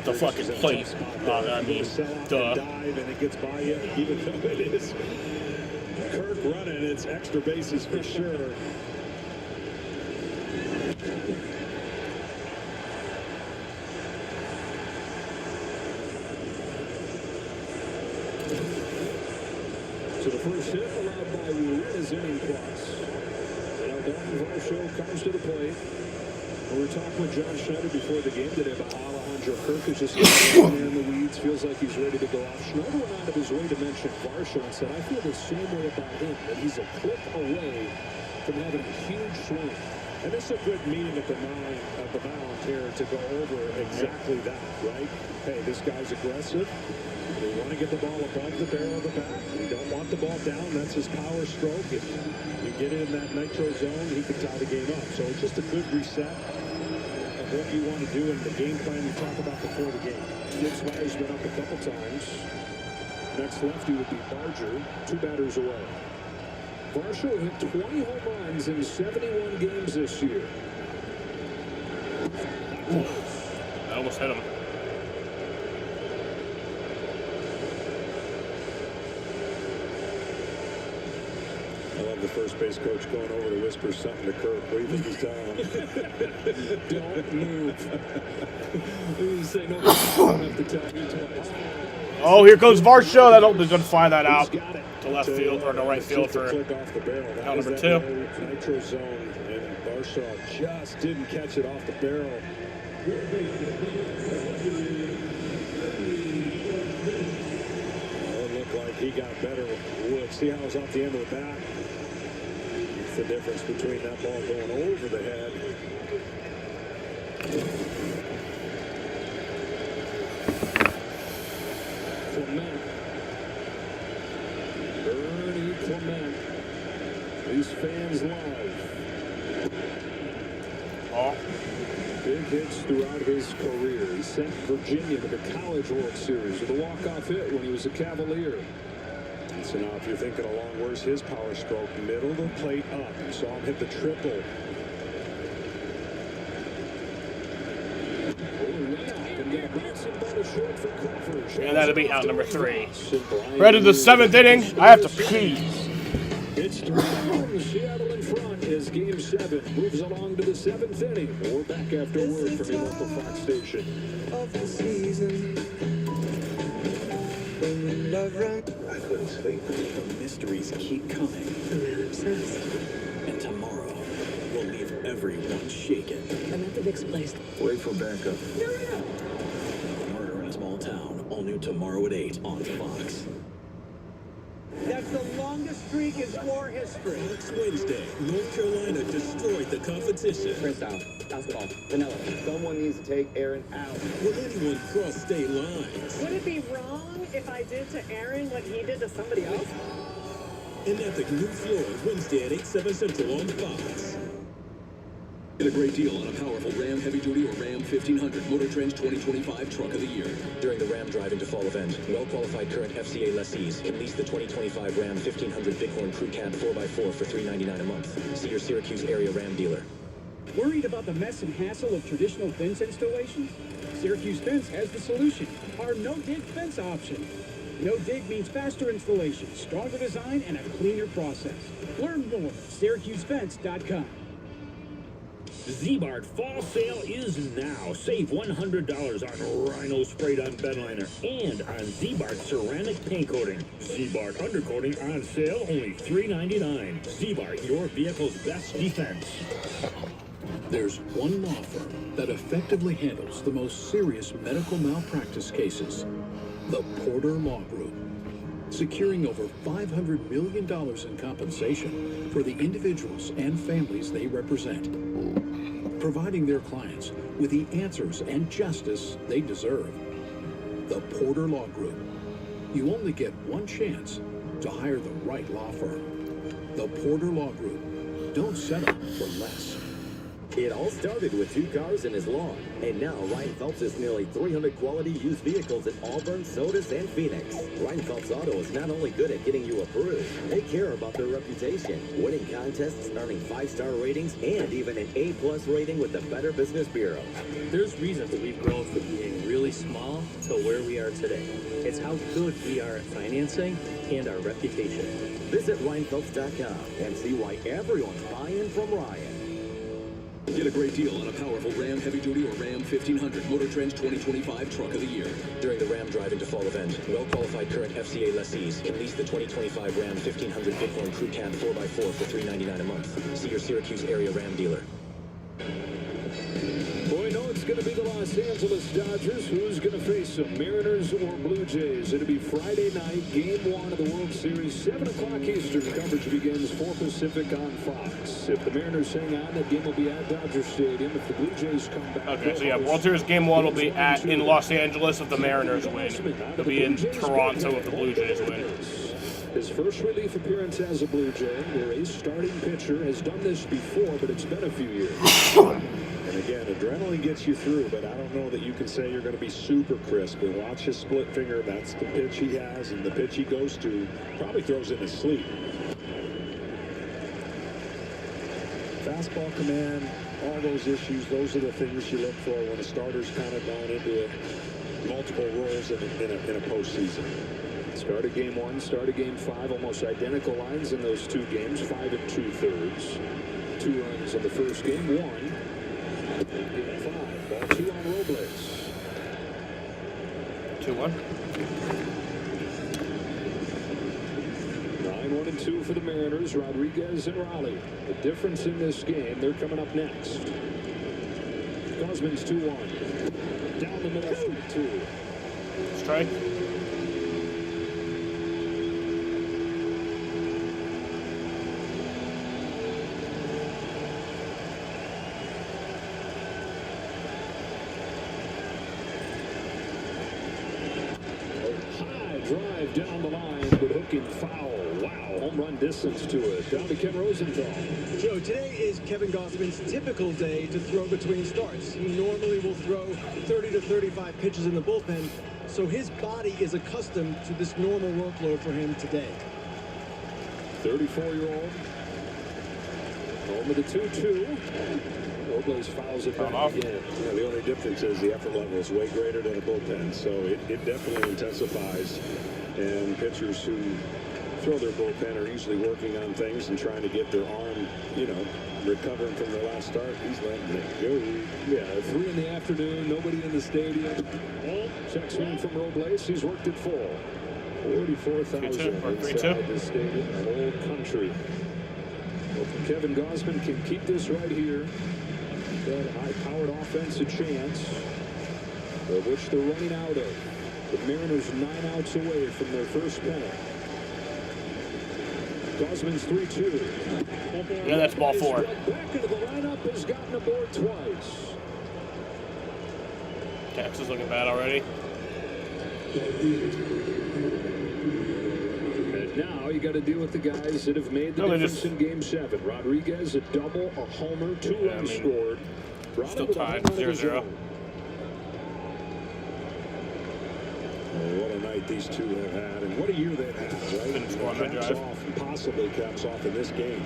the fucking plate. I mean, duh. Dive and it gets by you, even though it is Kirk running. It's extra bases for sure. So the first hit allowed by Wu is inning plus. Now Dalton Varsho comes to the plate. We were talking with John Schneider before the game today about Alejandro Kirk, who's just standing there in the weeds, feels like he's ready to go off. Schneider went out of his way to mention Varsho and said, I feel the same way about him, that he's a click away from having a huge swing. And this is a good meeting at the mound here to go over exactly that, right? Hey, this guy's aggressive. We want to get the ball above the barrel of the bat. We don't want the ball down. That's his power stroke. If you get in that nitro zone, he can tie the game up. So it's just a good reset of what you want to do in the game plan you talk about before the game. Gibbs Meyer's been up a couple times. Next lefty would be Barger, 2 batters away. Varsho hit 20 home runs in 71 games this year. I almost hit him. I love the first base coach going over to whisper something to Kirk. What do you think he's telling him? Don't move. You say no, don't have to tell me twice. Oh, here goes Varsho. He's going to fly that out to left field or to right field for click off the barrel. out number 2. Nitro zone, and Varsho just didn't catch it off the barrel. It looked like he got better with Wood. See how it was off the end of the bat? It's the difference between that ball going over the head. Clement. Ernie Clement. These fans love. Oh. Big hits throughout his career. He sent Virginia to the College World Series with a walk-off hit when he was a Cavalier. So now if you're thinking along, where's his power stroke? Middle of the plate up. You saw him hit the triple. And that'll be out number 3. Ready to the 7th inning. I have to pee. It's 3-1. Seattle in front as Game 7 moves along to the 7th inning. We're back after word from your local Fox station. Of the season. I couldn't sleep. The mysteries keep coming. And tomorrow will leave everyone shaken. I'm at the Vic's place. Wait for backup. Murder in a Small Town. All new tomorrow at 8 on Fox. That's the longest streak in war history. Next Wednesday, North Carolina destroyed the competition. Freestyle, basketball, vanilla. Someone needs to take Aaron out. Will anyone cross state lines? Would it be wrong if I did to Aaron what he did to somebody else? An epic new floor Wednesday at 8, 7 Central on Fox. Get a great deal on a powerful Ram Heavy Duty or Ram 1500 Motor Trend's 2025 Truck of the Year. During the Ram Drive into Fall event, well-qualified current FCA lessees can lease the 2025 Ram 1500 Bighorn Crew Cab 4x4 for $399 a month. See your Syracuse area Ram dealer. Worried about the mess and hassle of traditional fence installations? Syracuse Fence has the solution, our no-dig fence option. No dig means faster installation, stronger design, and a cleaner process. Learn more at SyracuseFence.com. Z-Bart fall sale is now. Save $100 on Rhino sprayed on bedliner and on Z-Bart ceramic paint coating. Z-Bart undercoating on sale, only $3.99. Z-Bart, your vehicle's best defense. There's one law firm that effectively handles the most serious medical malpractice cases. The Porter Law Group. Securing over $500 million in compensation for the individuals and families they represent. Providing their clients with the answers and justice they deserve. The Porter Law Group. You only get one chance to hire the right law firm. The Porter Law Group. Don't settle for less. It all started with 2 cars in his lawn, and now Ryan Phelps has nearly 300 quality used vehicles in Auburn, Sodus, and Phoenix. Ryan Phelps Auto is not only good at getting you approved, they care about their reputation, winning contests, earning 5-star ratings, and even an A+ rating with the Better Business Bureau. There's reasons that we've grown from being really small to where we are today. It's how good we are at financing and our reputation. Visit RyanPhelps.com and see why everyone's buying from Ryan. Get a great deal on a powerful Ram Heavy Duty or Ram 1500 Motor Trend's 2025 Truck of the Year. During the Ram Drive into Fall event, well-qualified current FCA lessees can lease the 2025 Ram 1500 Bighorn Crew Cab 4x4 for $399 a month. See your Syracuse area Ram dealer. Boy, no, it's going to be the Los Angeles Dodgers. Who's going to face them, Mariners or Blue Jays? It'll be Friday night, Game 1 of the World Series. 7 o'clock Eastern. Coverage begins 4 Pacific on Fox. If the Mariners hang on, that game will be at Dodger Stadium. If the Blue Jays come back... Okay, so yeah, World Series Game 1 will be in Los Angeles if the Mariners win. It'll be in Toronto if the Blue Jays win. His first relief appearance as a Blue Jay, their ace starting pitcher, has done this before, but it's been a few years. And again, adrenaline gets you through, but I don't know that you can say you're going to be super crisp. And watch his split finger. That's the pitch he has, and the pitch he goes to probably throws in his sleep. Fastball command, all those issues, those are the things you look for when a starter's kind of gone into multiple roles in a postseason. Started Game 1, started Game 5, almost identical lines in those 2 games, 5 2/3. 2 runs in the first game, 1. Game 5, ball 2 on Robles. 2-1. 9-1-2 for the Mariners, Rodriguez and Raleigh. The difference in this game, they're coming up next. Gosman's 2-1. Down the middle, 3-2. Strike. Drive down the line, but hooking foul. Wow, home run distance to it. Down to Ken Rosenthal. Joe, today is Kevin Gossman's typical day to throw between starts. He normally will throw 30 to 35 pitches in the bullpen, so his body is accustomed to this normal workload for him today. 34-year-old. Home of the 2-2. Robles fouls it back again. Yeah, the only difference is the effort level is way greater than a bullpen, so it definitely intensifies. And pitchers who throw their bullpen are usually working on things and trying to get their arm, recovering from their last start. He's letting it go. Yeah, 3 in the afternoon, nobody in the stadium. Check swing from Robles. He's worked it full. 44,000 inside the stadium, the whole country. Well, Kevin Gausman can keep this right here. That high-powered offense a chance, of which they're running out of. The Mariners 9 outs away from their first pennant. Gausman's 3-2. Yeah, that's ball 4. Back into the lineup, has gotten aboard twice. Texas looking bad already. And now you got to deal with the guys that have made the difference in Game 7. Rodriguez, a double, a homer, 2 runs scored. Still tied, 0-0. What a night these two have had, and what a year they've had, right? Caps off, and possibly caps off in this game.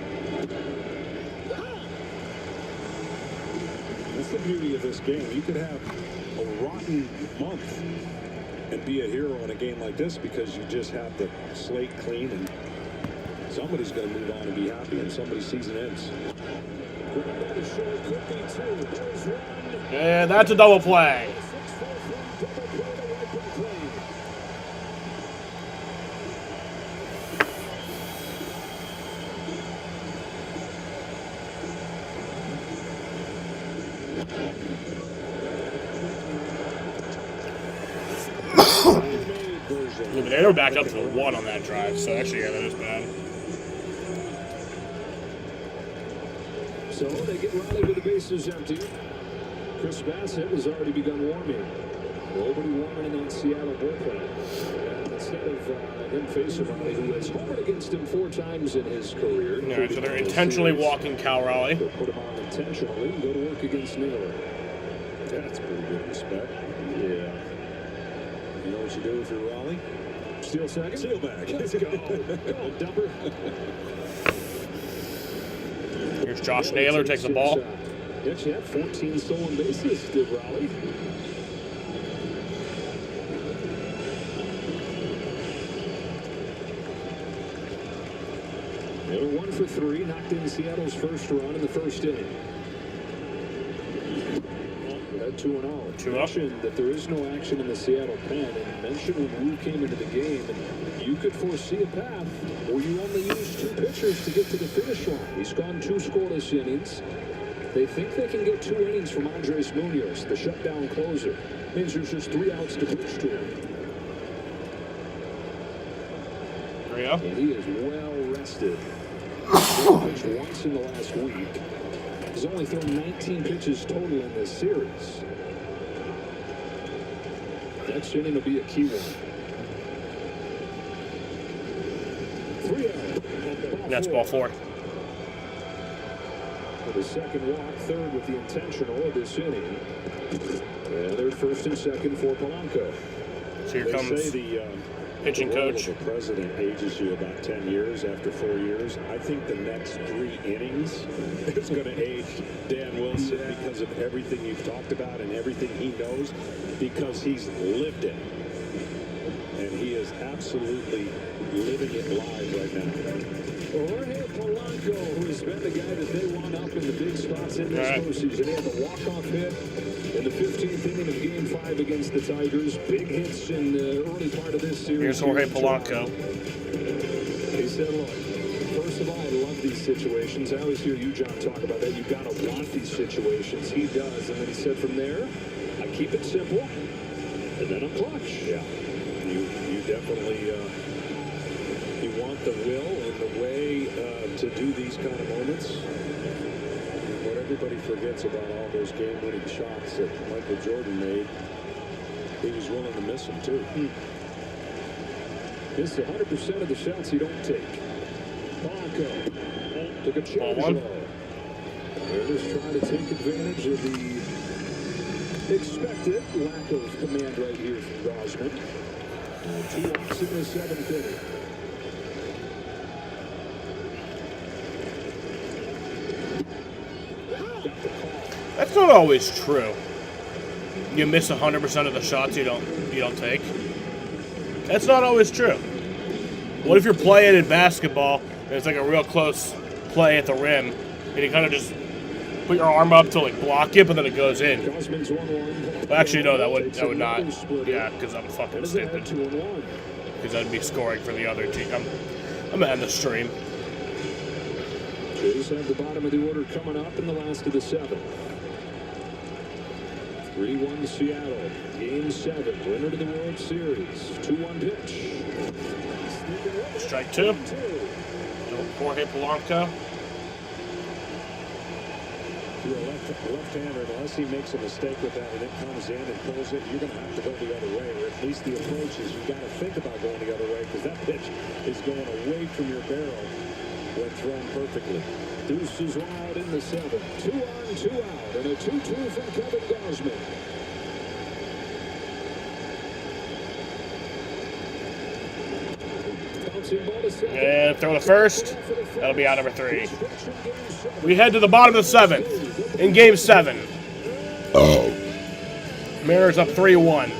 That's the beauty of this game. You could have a rotten month and be a hero in a game like this because you just have the slate clean, and somebody's going to move on and be happy, and somebody's season ends. And that's a double play. Yeah, but they were back up to the 1 on that drive, so actually, yeah, that is bad. So they get Raleigh with the bases empty. Chris Bassett has already begun warming. Nobody warming in that Seattle bullpen. And instead of him facing Raleigh, who has homered against him 4 times in his career. All right, so they're intentionally walking Cal Raleigh. They'll put him on intentionally and go to work against Naylor. That's pretty good respect. Yeah. You know what you do if you're Raleigh? Steal second. Steal back. Let's go. Go, Dumper. Here's Josh Naylor, takes the ball. He actually had 14 stolen bases, did Raleigh. Naylor 1 for 3, knocked in Seattle's first run in the first inning. Had 2-0. 2-0. Mentioned that there is no action in the Seattle pen, and mentioned when Wu came into the game, and you could foresee a path where you only use 2 pitchers to get to the finish line. He's gone 2 scoreless innings. They think they can get 2 innings from Andres Munoz, the shutdown closer. Means there's just 3 outs to pitch to him. And he is well rested. He pitched once in the last week. He's only thrown 19 pitches total in this series. Next inning will be a key one. 3-0. That's ball 4. For the second walk, third with the intentional of this inning. And they're first and second for Polanco. So here comes pitching coach. The president ages you about 10 years after 4 years. I think the next 3 innings is going to age Dan Wilson because of everything you've talked about and everything he knows, because he's lived it. And he is absolutely living it live right now. Jorge Polanco, who has been the guy that they want up in the big spots in this postseason. He had the walk-off hit in the 15th inning of Game 5 against the Tigers. Big hits in the early part of this series. Here's Jorge Polanco. He said, look, first of all, I love these situations. I always hear you, John, talk about that. You've got to want these situations. He does. And then he said, from there, I keep it simple, and then I'm clutch. Yeah. You definitely... you want the will and the way to do these kind of moments. What everybody forgets about all those game-winning shots that Michael Jordan made, he was willing to miss them too. Missed 100% of the shots you don't take. Polanco took a charge low. They're just trying to take advantage of the expected lack of command right here from Gosman. 2 walks in the 7th inning. That's not always true. You miss 100% of the shots you don't take. That's not always true. What if you're playing in basketball and it's like a real close play at the rim, and you kind of just put your arm up to like block it, but then it goes in? Well, actually, no, that would not. Yeah, because I'm fucking stupid. Because I'd be scoring for the other team. I'm gonna end the stream. Jays have the bottom of the order coming up in the last of the 7th. 3-1 Seattle. Game 7. Winner to the World Series. 2-1 pitch. Strike 2. Jorge Polanco. If you're a left-hander, unless he makes a mistake with that and it comes in and pulls it, you're going to have to go the other way. Or at least the approach is you've got to think about going the other way, because that pitch is going away from your barrel when thrown perfectly. Deuce is wild in the 7th. 2 on, 2 out, and a 2-2 from Kevin Gosman. And throw the first. That'll be out number 3. We head to the bottom of the 7th in Game 7. Mariners up 3-1.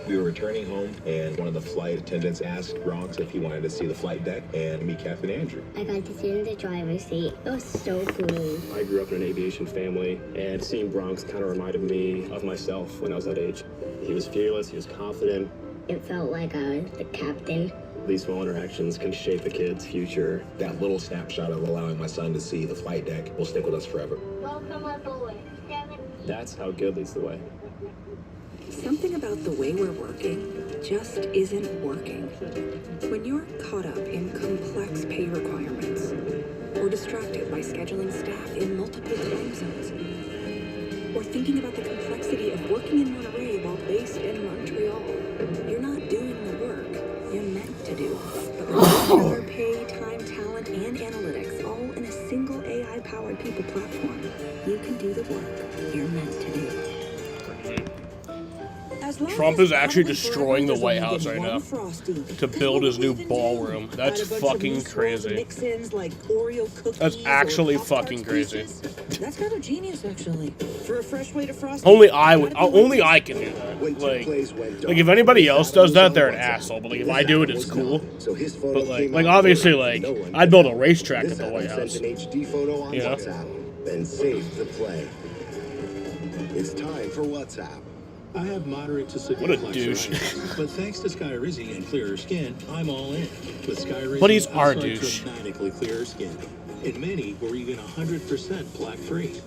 We were returning home, and one of the flight attendants asked Bronx if he wanted to see the flight deck, and me, Captain Andrew. I got to sit in the driver's seat. It was so cool. I grew up in an aviation family, and seeing Bronx kind of reminded me of myself when I was that age. He was fearless, he was confident. It felt like I was the captain. These small interactions can shape a kid's future. That little snapshot of allowing my son to see the flight deck will stick with us forever. Welcome aboard. That's how good leads the way. Something about the way we're working just isn't working. When you're caught up in complex pay requirements, or distracted by scheduling staff in multiple time zones, or thinking about the complexity of working in Monterey while based in Montreal, you're not doing the work you're meant to do. But with together pay, time, talent, and analytics all in a single AI-powered people platform, you can do the work you're meant to do. Trump is actually destroying the White House right now to build his new ballroom. That's fucking crazy. That's actually fucking crazy. That's kind of genius, actually. For a fresh way to frost. Only I can do that. Like if anybody else does that, they're an asshole. But like if I do it, it's cool. But like obviously, like I'd build a racetrack at the White House. You know? Then save the play. It's time for WhatsApp. I have moderate to severe What a douche. but thanks to Skyrizi and clearer skin, I'm all in. With Skyrizi, But he's I our start douche. dramatically clearer skin. And many were even 100% plaque-free.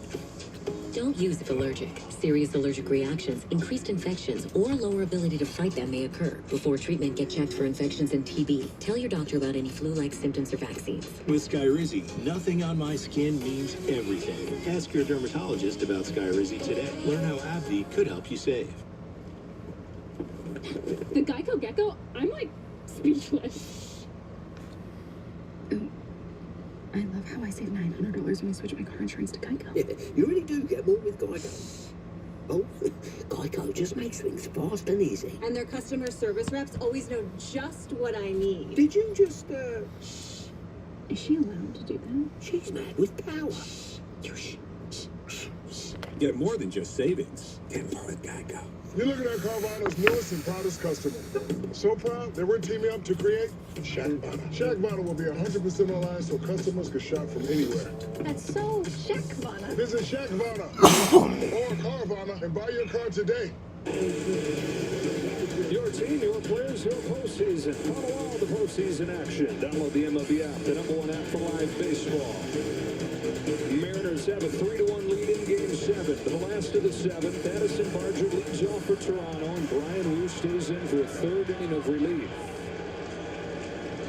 Don't use if allergic. Serious allergic reactions, increased infections, or lower ability to fight them may occur. Before treatment, get checked for infections and TB. Tell your doctor about any flu-like symptoms or vaccines. With Skyrizi, nothing on my skin means everything. Ask your dermatologist about Skyrizi today. Learn how AbbVie could help you save. The Geico Gecko? I'm like speechless. I love how I save $900 when I switch my car insurance to Geico. Yeah, you really do get more with Geico. Oh, Geico just makes things fast and easy. And their customer service reps always know just what I need. Did you just, Is she allowed to do that? She's mad with power. Get more than just savings. Get more with Geico. You're looking at Carvana's newest and proudest customer. So proud that we're teaming up to create Shackvana. Shackvana will be 100% online so customers can shop from anywhere. That's so Shackvana. Visit Shackvana or Carvana and buy your car today. Your team, your players, your postseason. Follow all the postseason action. Download the MLB app, the #1 app for live baseball. Mariners have a 3-1 lead in Game 7. But the last of the 7th, Addison Barger leads off for Toronto, and Brian Wu stays in for a 3rd inning of relief.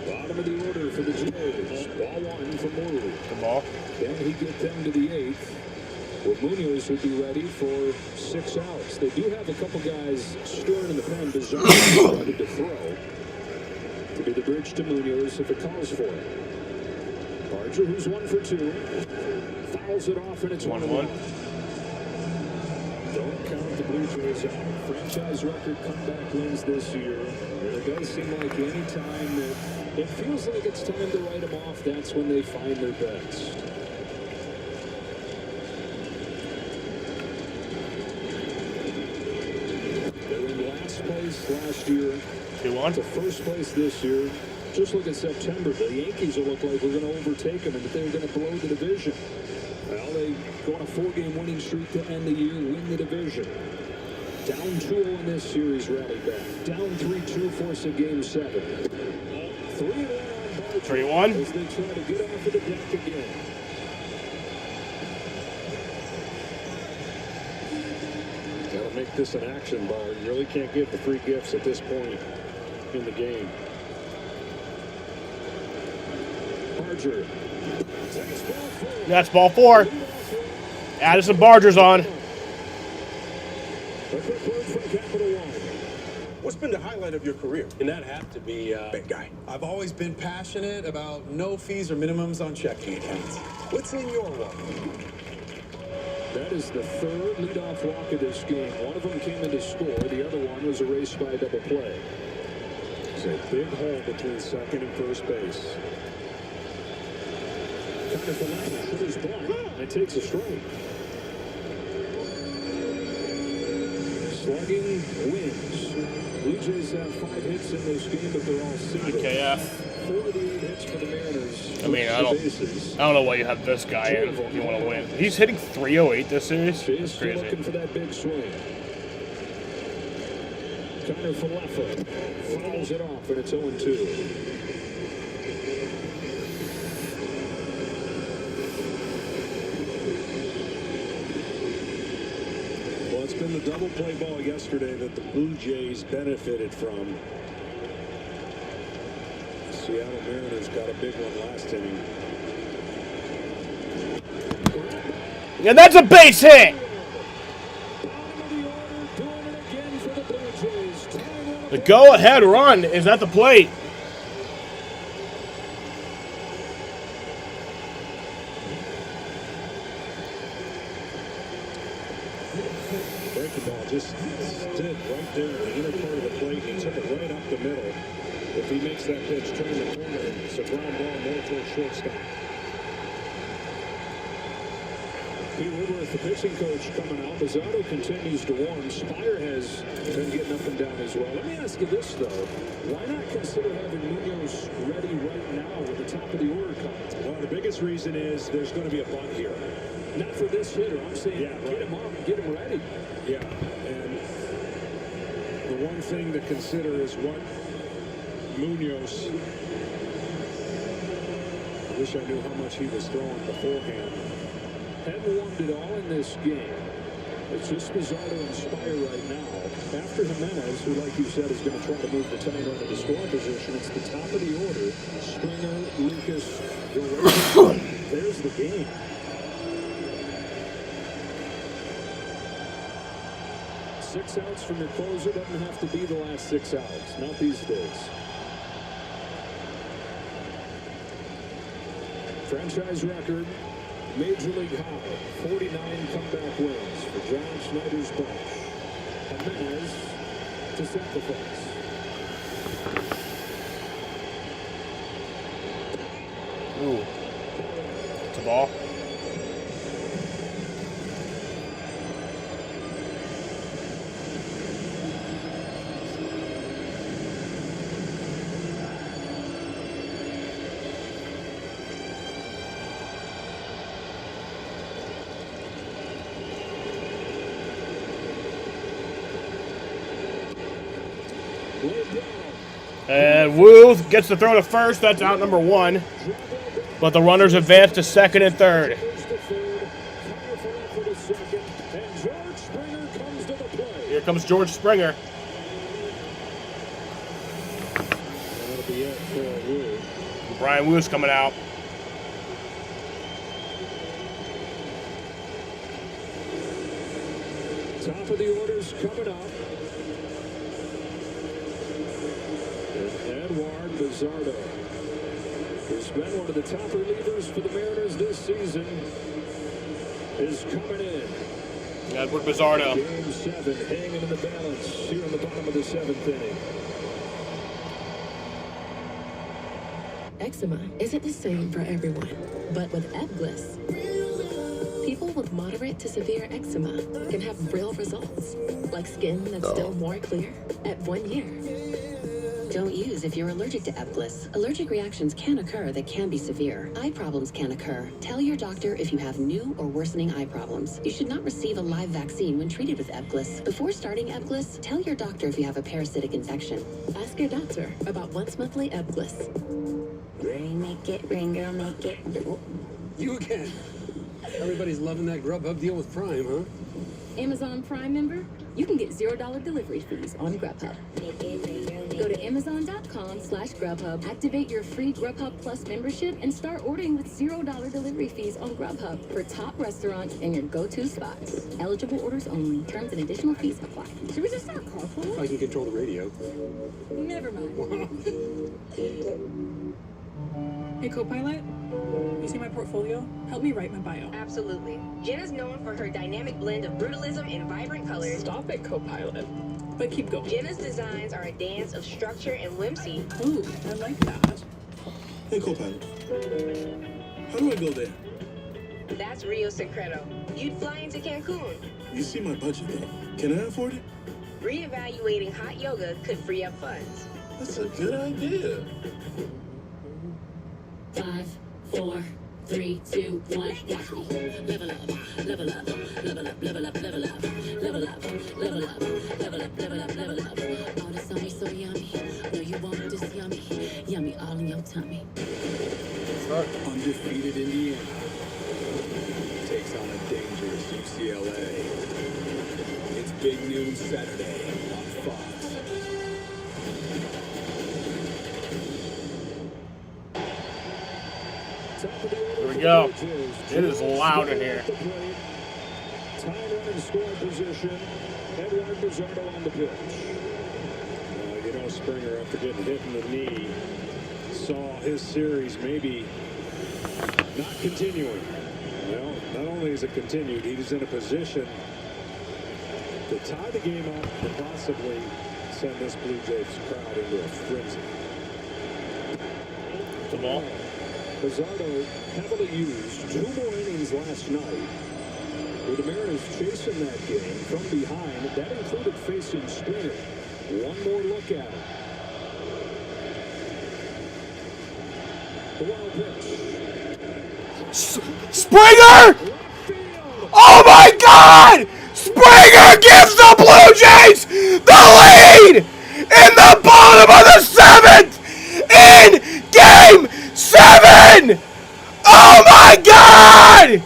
Bottom of the order for the Jays. Ball 1 from Wu. The ball. Can he get them to the 8th? Well, Munoz would be ready for 6 outs. They do have a couple guys stored in the pen. Bizarre started to throw. To be the bridge to Munoz if it calls for it. Barger, who's 1 for 2, fouls it off, and it's 1-1. Don't count the Blue Jays out. Franchise record comeback wins this year. And it does seem like any time that it feels like it's time to write them off, that's when they find their best. They were in last place last year. 2-1. To first place this year. Just look at September. The Yankees will look like we're going to overtake them and that they're going to blow the division. Well, they go on a 4-game winning streak to end the year, win the division. Down 2-0 in this series, rally back. Down 3-2, force a Game 7. 3-1 3-1. as they try to get off of the deck again. Got to make this an action bar. You really can't give the free gifts at this point in the game. Barger. That's ball 4. Addison Barger's on. What's been the highlight of your career? And that have to be big guy. I've always been passionate about no fees or minimums on checking accounts. What's in your wallet? That is the 3rd leadoff walk of this game. One of them came in to score. The other one was erased by a double play. There's a big hole between second and first base. Counter for Liner. Shoulders blocked. And it takes a strike. Slugging wins. Blue Jays have 5 hits in this game, but they're all singles. KF. 4 of the 8 hits for the Mariners. I mean, I don't know why you have this guy in if you want to win. He's hitting 308 this series. That's crazy. Looking for that big swing. Connor Falefa fouls it off, and it's 0-2. It's been the double play ball yesterday that the Blue Jays benefited from. The Seattle Mariners got a big one last inning. And that's a base hit! The go-ahead run is at the plate. Just stood right there in the inner part of the plate. He took it right up the middle. If he makes that pitch, turn the corner, it's a ground ball more towards shortstop. Pete Woodworth, the pitching coach, coming out. Bizzardo continues to warm. Spire has been getting up and down as well. Let me ask you this, though. Why not consider having Munoz ready right now with the top of the order coming? Well, the biggest reason is there's going to be a bunt here. Not for this hitter. I'm saying get him up, get him ready. Yeah, and the one thing to consider is what Munoz, I wish I knew how much he was throwing beforehand. Hadn't warmed it all in this game. It's just Bizzardo and Spire right now. After Jimenez, who, like you said, is going to try to move the tying run into scoring position, it's the top of the order. Springer, Lucas, Guerrero. There's the game. Six outs from your closer doesn't have to be the last 6 outs. Not these days. Franchise record, Major League high, 49 comeback wins for John Schneider's bunch. Jimenez to sacrifice. Ooh. It's a ball. And Wu gets the throw to first. That's out number 1. But the runners advance to second and third. Here comes George Springer. Brian Wu's coming out. Top of the orders coming up. Eduardo Bizzardo, who's been one of the top relievers for the Mariners this season, is coming in. Edward Bizzardo. Game 7, hanging in the balance here in the bottom of the 7th inning. Eczema isn't the same for everyone, but with Ebglyss, people with moderate to severe eczema can have real results, like skin that's still more clear at 1 year. Don't use if you're allergic to Ebglyss. Allergic reactions can occur that can be severe. Eye problems can occur. Tell your doctor if you have new or worsening eye problems. You should not receive a live vaccine when treated with Ebglyss. Before starting Ebglyss, tell your doctor if you have a parasitic infection. Ask your doctor about once-monthly Ebglyss. Rain, make it, rain, girl, make it. You again. Everybody's loving that Grubhub deal with Prime, huh? Amazon Prime member? You can get $0 delivery fees on Grubhub. Go to Amazon.com/Grubhub, activate your free Grubhub Plus membership, and start ordering with $0 delivery fees on Grubhub for top restaurants and your go-to spots. Eligible orders only. Terms and additional fees apply. Should we just start carpooling? I can control the radio. Never mind. Hey, Copilot, you see my portfolio? Help me write my bio. Absolutely. Jen is known for her dynamic blend of brutalism and vibrant colors. Stop it, Copilot. But keep going. Jenna's designs are a dance of structure and whimsy. Ooh, I like that. Hey, Copilot. How do I go there? That's Rio Secreto. You'd fly into Cancun. You see my budget, though. Can I afford it? Reevaluating hot yoga could free up funds. That's a good idea. 5, 4, 3, 2, 1, watch me. Level up, level up, level up, level up, level up, level up, level up, level up, level up, level up. All this on me so yummy. No, you want this yummy. Yummy all in your tummy. Undefeated Indiana takes on a dangerous UCLA. It's Big Noon Saturday on Fox. Here we go. It is loud in here. Time running score position. Edward Bizzardo on the pitch. You know, Springer, after getting hit in the knee, saw his series maybe not continuing. Well, not only is it continued, he's in a position to tie the game up and possibly send this Blue Jays crowd into a frenzy. The ball. Bizzardo heavily used 2 more innings last night, with the Mariners chasing that game from behind. That included facing Springer. One more look at it. The wild pitch. Springer! Oh my God! Springer gives the Blue Jays the lead in the bottom of the 7th in Game 7! Oh my God!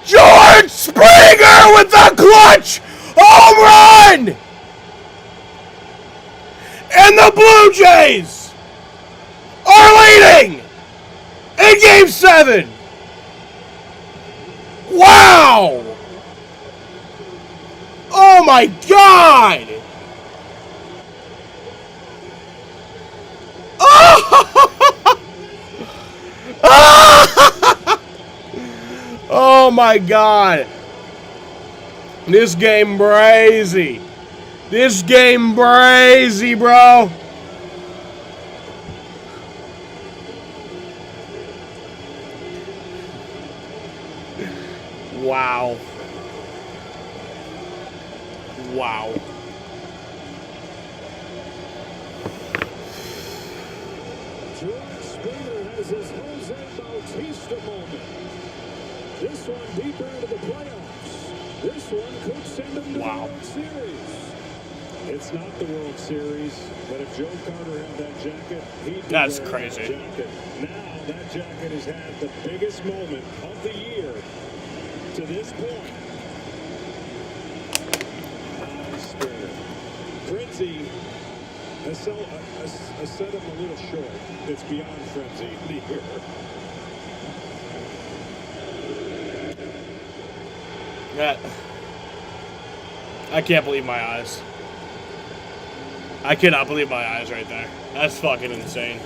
George Springer with the clutch home run! And the Blue Jays are leading in Game 7! Wow! Oh my God! Oh my God! This game brazy. This game brazy, bro. Wow. Wow. George Springer has his Jose Bautista moment. This one deeper into the playoffs. This one could send him to the World Series. It's not the World Series, but if Joe Carter had that jacket, he'd be That's wearing crazy. that jacket. Now that jacket has had the biggest moment of the year to this point. Springer. Frenzy has set him a little short. It's beyond frenzy here. Yeah. I can't believe my eyes. I cannot believe my eyes right there. That's fucking insane.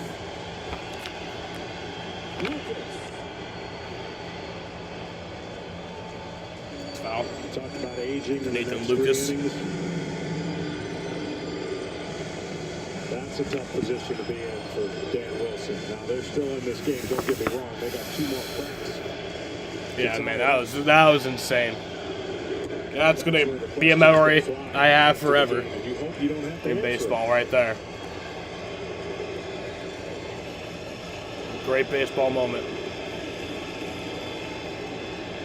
Foul. Talked about aging. Nathan Lucas. That's a tough position to be in for Dan Wilson. Now they're still in this game. Don't get me wrong. They got 2 more cracks. Yeah, man, that was insane. That's gonna be a memory I have forever in baseball, right there. Great baseball moment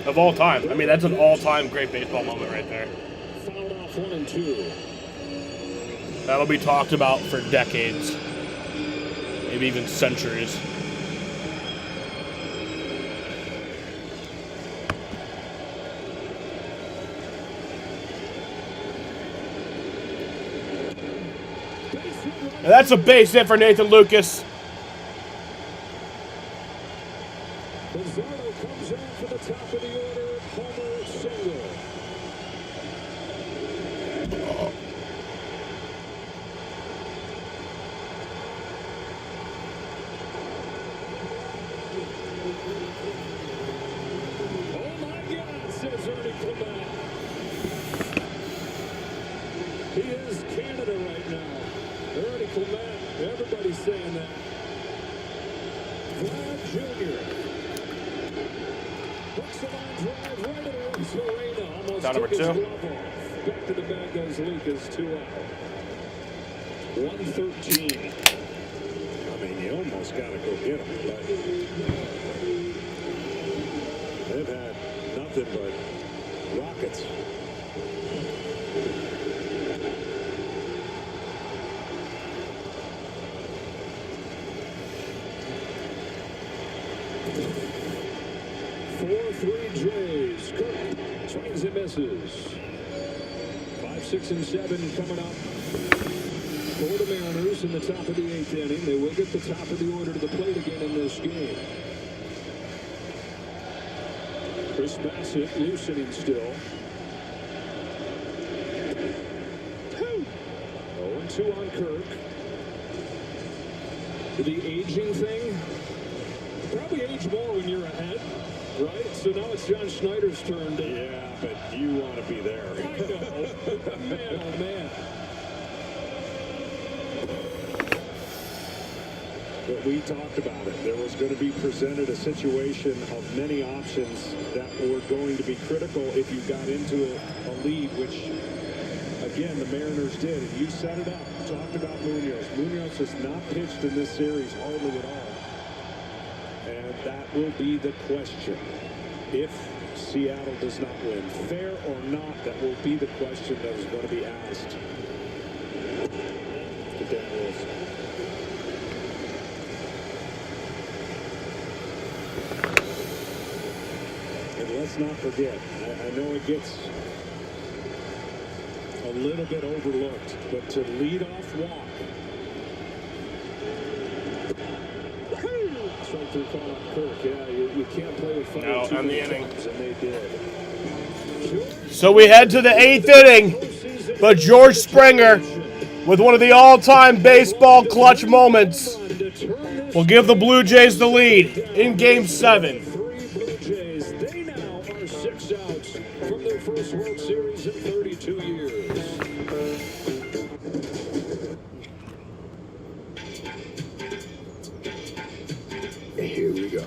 of all time. I mean, that's an all-time great baseball moment right there. Fouled off 1 and 2. That'll be talked about for decades, maybe even centuries. And that's a base hit for Nathan Lucas. Bizzardo comes in for the top of the order. Homer single. Oh my God, says Ernie Clement. He is Canada right now. Ernie Clement, everybody's saying that. Vlad Jr. Hooks a line drive right at Alex Lorena. Almost Down number took his 2. glove off. back to the bag goes Lucas, 2 out. 113. I mean, you almost got to go get them, but they've had nothing but rockets. Jays. Kirk swings and misses. 5, 6, and 7 coming up for the Mariners in the top of the 8th inning. They will get the top of the order to the plate again in this game. Chris Bassett loosening still. 0-2 on Kirk. The aging thing. Probably age more when you're ahead. Right? So now it's John Schneider's turn. Yeah, but you want to be there. I know. Man, oh, man. But we talked about it. There was going to be presented a situation of many options that were going to be critical if you got into a lead, which, again, the Mariners did. And you set it up. Talked about Munoz. Munoz has not pitched in this series hardly at all. And that will be the question. If Seattle does not win, fair or not, that will be the question that is going to be asked to Dan Wilson. And let's not forget, I know it gets a little bit overlooked, but to lead off walk, Straight through call on Kirk. Yeah, you can't play with fire. No, on the inning. And they did. So we head to the 8th inning, but George Springer, with one of the all-time baseball clutch moments, will give the Blue Jays the lead in Game 7. 3 Blue Jays. They now are 6 outs from their first World Series in 32 years. Here we go.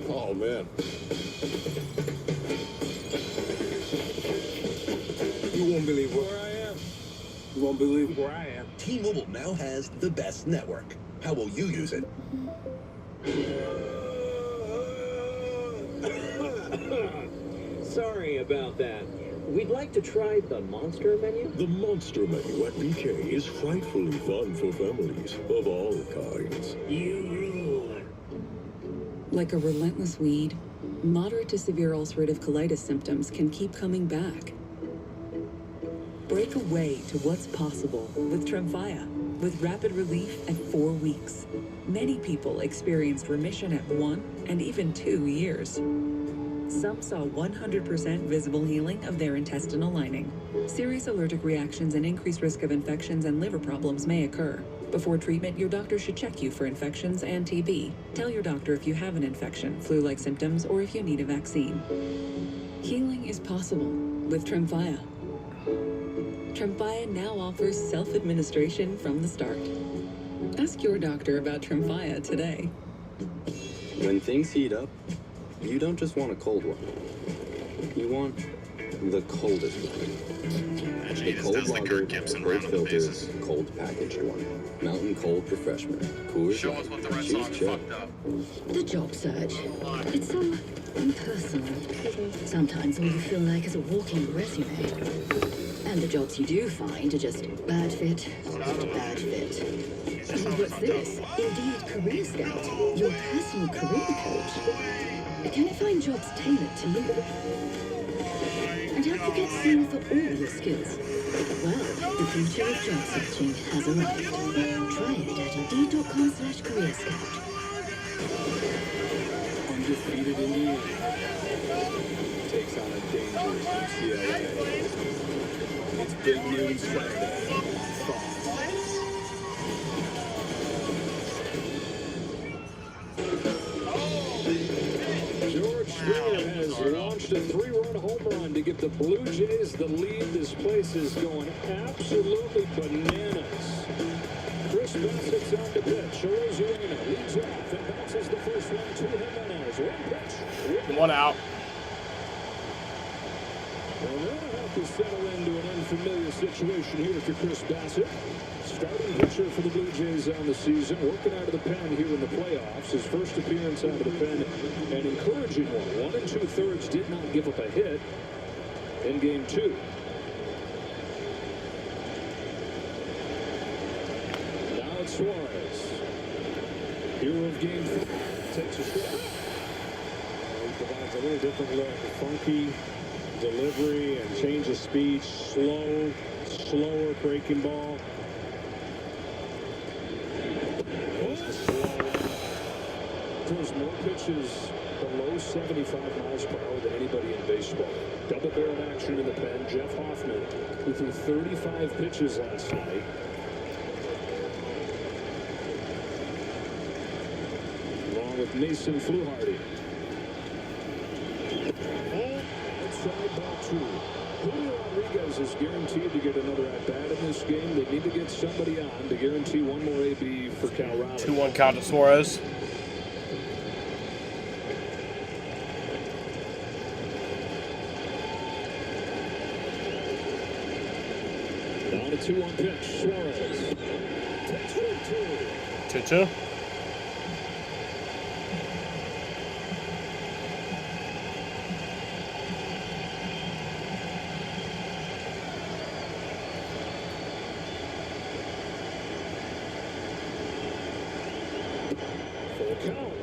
Oh, man. You won't believe where I am. You won't believe where I am. T-Mobile now has the best network. How will you use it? Sorry about that. We'd like to try the Monster Menu. The Monster Menu at BK is frightfully fun for families of all kinds. You rule. Like a relentless weed, moderate to severe ulcerative colitis symptoms can keep coming back. Break away to what's possible with Tremfya, with rapid relief at 4 weeks. Many people experienced remission at 1 and even 2 years. Some saw 100% visible healing of their intestinal lining. Serious allergic reactions and increased risk of infections and liver problems may occur. Before treatment, your doctor should check you for infections and TB. Tell your doctor if you have an infection, flu-like symptoms, or if you need a vaccine. Healing is possible with Tremfya. Tremfya now offers self-administration from the start. Ask your doctor about Tremfya today. When things heat up, you don't just want a cold one. You want the coldest one. The cold lager, cold filters, cold packaged one. Mountain Cold Refreshment. Coors Light. Choose Chug. The job search. It's so impersonal. Sometimes all you feel like is a walking resume. And the jobs you do find are just bad fit after bad fit. And what's this? Indeed Career Scout, your personal career coach. Can you find jobs tailored to you? And help you get seen for all your skills? Well, the future of job searching has arrived. Try it at Indeed.com/careerscout. Undefeated Indiana takes on a dangerous UCLA. It's Big Noon Sunday. George Springer has launched a 3-run home run to give the Blue Jays the lead. This place is going absolutely bananas. Chris Bassett Alcs on the pitch. Louisiana leads off and bounces the first one to Jimenez. One pitch. One out. Well, they're going to have to settle into an unfamiliar situation here for Chris Bassett. Starting pitcher for the Blue Jays on the season, working out of the pen here in the playoffs. His first appearance out of the pen, an encouraging one. 1 2/3 did not give up a hit in game 2. Now it's Suarez. Hero of game 3. Takes a shot. He provides a little different look. Funky delivery and change of speed. Slower breaking ball. Throws more pitches below 75 miles per hour than anybody in baseball. Double barrel action in the pen. Jeff Hoffman, who threw 35 pitches last night. Along with Mason Fluharty. Outside ball 2. Julio Rodriguez is guaranteed to get another at-bat in this game. They need to get somebody on to guarantee one more AB for Cal Raleigh. 2-1 count to Suarez. On a 2-1 pitch, Suarez. 2-2. 2-2.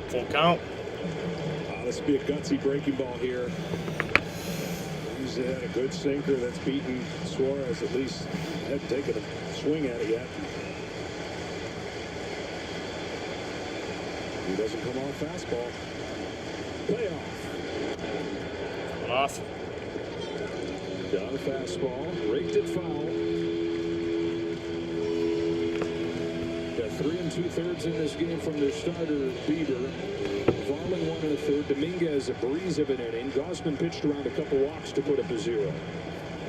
Full count. This would be a gutsy breaking ball here. He's had a good sinker that's beaten Suarez. At least hadn't taken a swing at it yet. He doesn't come off fastball. Playoff. Off. Got a fastball. Raked it foul. Got 3 2/3 in this game from their starter, Bieber. Varlin 1 1/3. Dominguez a breeze of an inning. Gosman pitched around a couple walks to put up a 0.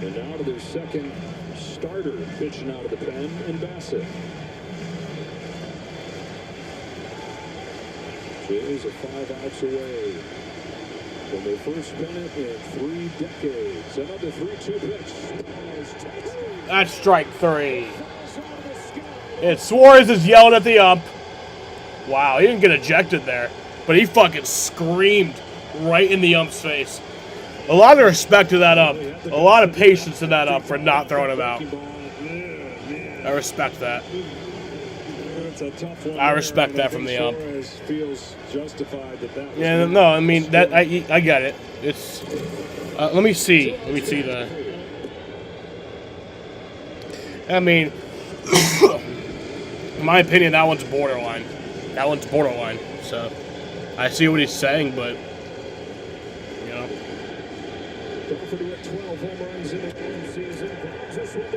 And now to their second starter pitching out of the pen, and Bassett. Jays are 5 outs away from their first pennant in 3 decades. Another 3-2 pitch. That's strike 3. And Suarez is yelling at the ump. Wow, he didn't get ejected there, but he fucking screamed right in the ump's face. A lot of respect to that ump. A lot of patience to that ump for not throwing him out. I respect that. I respect that from the ump. Feels justified that was Yeah, no, I mean that I get it. It's let me see the. I mean, in my opinion, that one's borderline. So I see what he's saying, but you know.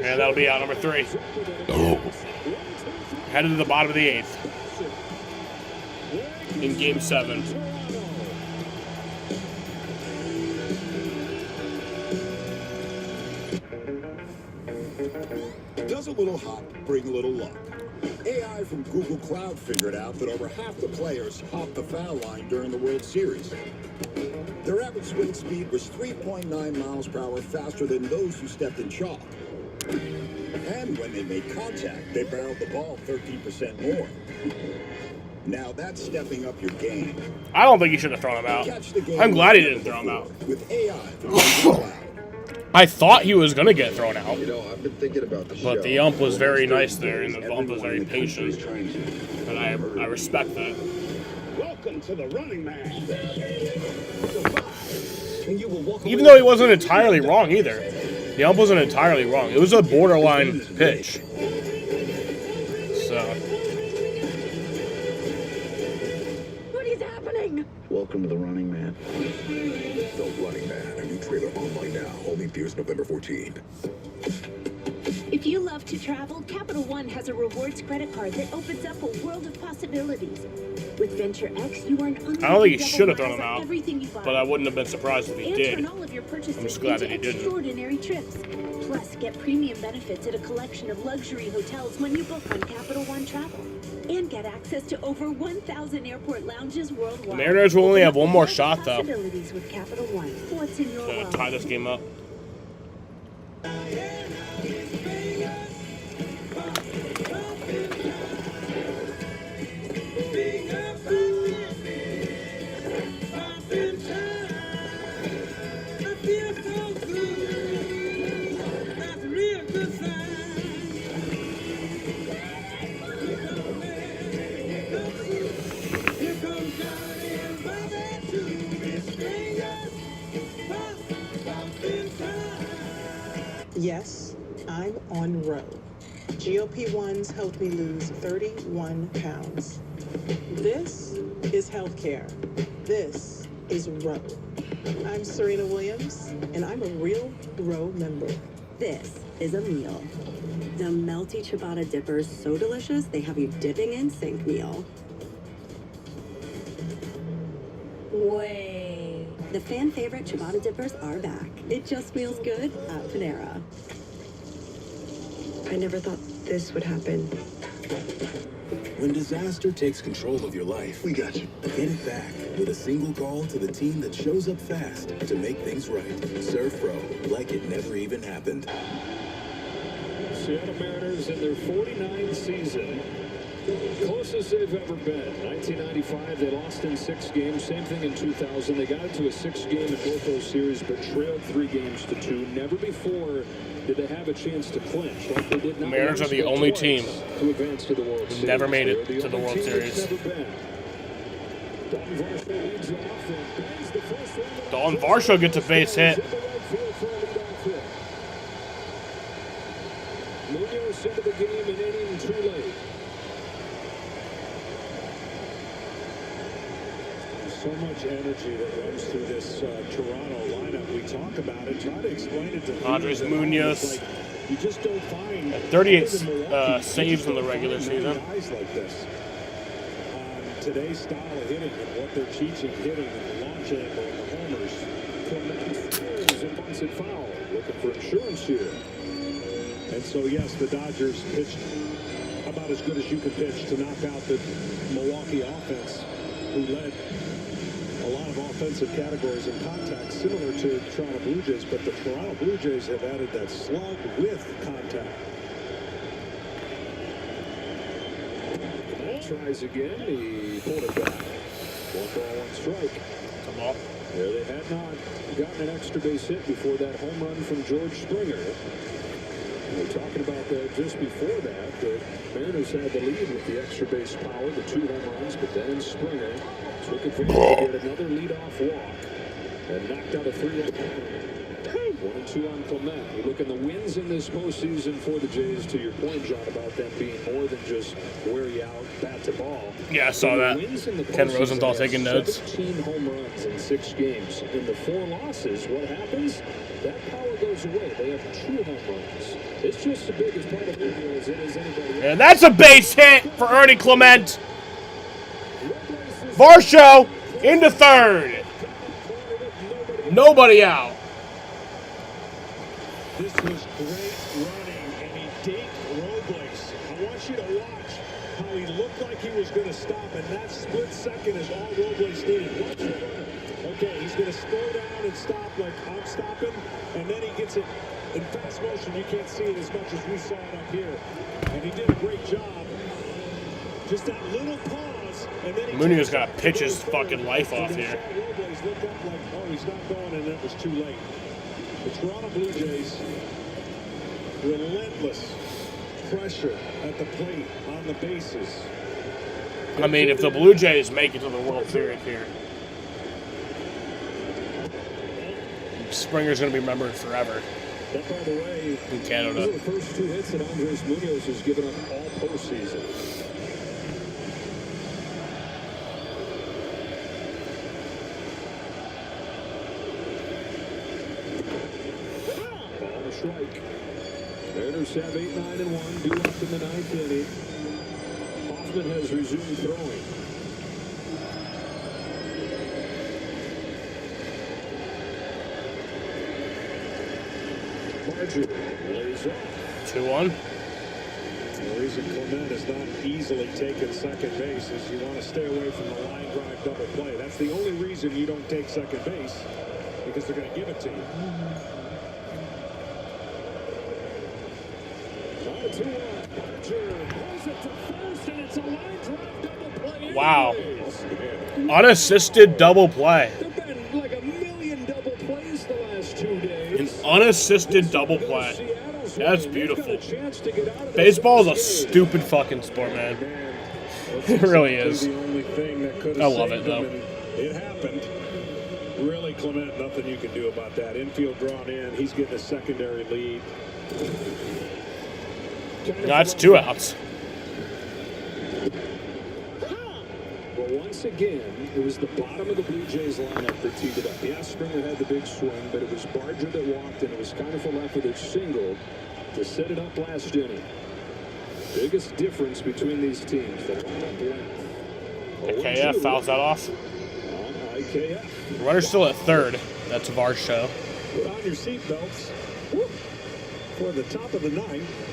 And that'll be out number 3. Headed to the bottom of the 8th in Game 7. Does a little hop bring a little luck? AI from Google Cloud figured out that over half the players hopped the foul line during the World Series. Their average swing speed was 3.9 miles per hour faster than those who stepped in chalk. And when they made contact, they barreled the ball 13% more. Now that's stepping up your game. I don't think he should have thrown him out. I'm glad he didn't throw him out. With AI from Google Cloud. I thought he was going to get thrown out. You know, I've been thinking about the But the ump was very nice there, and the ump was very patient. And I respect that. Welcome to the Running Man. Even though he wasn't entirely wrong either. The ump wasn't entirely wrong. It was a borderline pitch. So. What is happening? Welcome to the Running Man. The Running Man, a new trailer online now. Only appears November 14th. If you love to travel, Capital One has a rewards credit card that opens up a world of possibilities. With Venture X, you earn unlimited I don't think he double should have thrown miles him on out, everything you buy. but I wouldn't have been surprised if he And did. turn all of your purchases I'm just glad into that he didn't. extraordinary trips. Plus, get premium benefits at a collection of luxury hotels when you book on Capital One Travel. And get access to over 1,000 airport lounges worldwide. Mariners will only have one more shot, though, Possibilities with Capital One. What's in your to tie this game up. Yes, I'm on Roe. GLP-1s helped me lose 31 pounds. This is healthcare. This is Roe. I'm Serena Williams, and I'm a real Roe member. This is a meal. The melty ciabatta dippers, so delicious, they have you dipping in sync meal. Way. The fan favorite ciabatta dippers are back. It just feels good at Panera. I never thought this would happen. When disaster takes control of your life, we got you. Get it back with a single call to the team that shows up fast to make things right. Serve Pro like it never even happened. Seattle Mariners in their 49th season. Closest they've ever been. 1995, they lost in 6 games. Same thing in 2000. They got into a 6 game in both those series, but trailed 3 games to 2. Never before did they have a chance to clinch like they did. Mariners are the only team to advance to the World who Series. never made it to the World Series. Dalton Varsho gets a base hit. Munoz into the game and inning too late. So much energy that runs through this Toronto lineup. We talk about it, try to explain it to Andres Munoz. Like, you just don't find 38 saves in the regular season. Guys like this. Today's style of hitting and what they're teaching hitting and the launch angle and the homers. Clement throws and bunts it foul. Looking for insurance here. And so, yes, the Dodgers pitched about as good as you can pitch to knock out the Milwaukee offense, who led a lot of offensive categories in contact, similar to Toronto Blue Jays, but the Toronto Blue Jays have added that slug with contact. Tries again, he pulled it back. 1-1 strike. Come on. There they had not gotten an extra base hit before that home run from George Springer. We're talking about that just before that. The Mariners had the lead with the extra base power, the 2 home runs, but then Springer took advantage to get another leadoff walk and knocked out a 3-run home. 1-2 on Clement. You look at the wins in this postseason for the Jays, to your point, John, about them being more than just wear you out, bat to ball. Yeah, I saw that. Ken Rosenthal taking notes. 17 home runs in 6 games. In the 4 losses, what happens? That power goes away. They have 2 home runs. It's just as big as part of the deal as it is anybody else. And that's a base hit for Ernie Clement. Varsho into third. Nobody out. This was great running, and he date Robles. I want you to watch how he looked like he was going to stop, and that split second is all Robles needed. Watch the runner. Okay, he's going to slow down and stop like I'm stopping, and then he gets it in fast motion. You can't see it as much as we saw it up here, and he did a great job. Just that little pause, and then he Munoz got to pitch his fucking life off here. Robles looked up like, oh, he's not going, and it was too late. The Toronto Blue Jays, relentless pressure at the plate on the bases. I mean, if the Blue Jays make it to the World Series here, Springer's going to be remembered forever. That, by the way, in Canada. These are the first 2 hits that Andres Munoz has given up all postseason. Ball to strike. Mariners have 8-9-1, due up in the 9th inning. Hoffman has resumed throwing. Barger lays off. 2-1. The reason Clement is not easily taking second base is you want to stay away from the line drive double play. That's the only reason you don't take second base, because they're going to give it to you. Wow. Unassisted double play. There've been like a million double plays the last 2 days. An unassisted double play. That's beautiful. Baseball is a stupid fucking sport, man. It really is. I love it, though. It happened. Really, Clement, nothing you can do about that. Infield drawn in. He's getting a secondary lead. That's 2 outs. But once again, it was the bottom of the Blue Jays lineup that teed it up. Yeah, Springer had the big swing, but it was Barger that walked, and it was kind of a left with a single to set it up last inning. Biggest difference between these teams. The lineup length. IKF fouls that off. IKF. Runner's still at third. That's Varsho. Put on your seatbelts for the top of the ninth.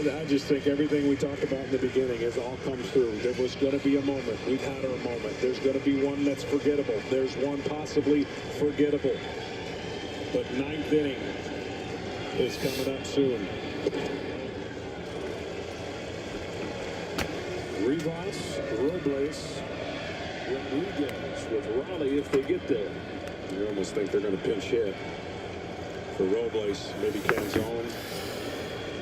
I just think everything we talked about in the beginning has all come through. There was going to be a moment. We've had our moment. There's going to be one that's forgettable. There's one possibly forgettable. But ninth inning is coming up soon. Rivas, Robles, Rodriguez with Raleigh if they get there. You almost think they're going to pinch hit for Robles. Maybe Canzone.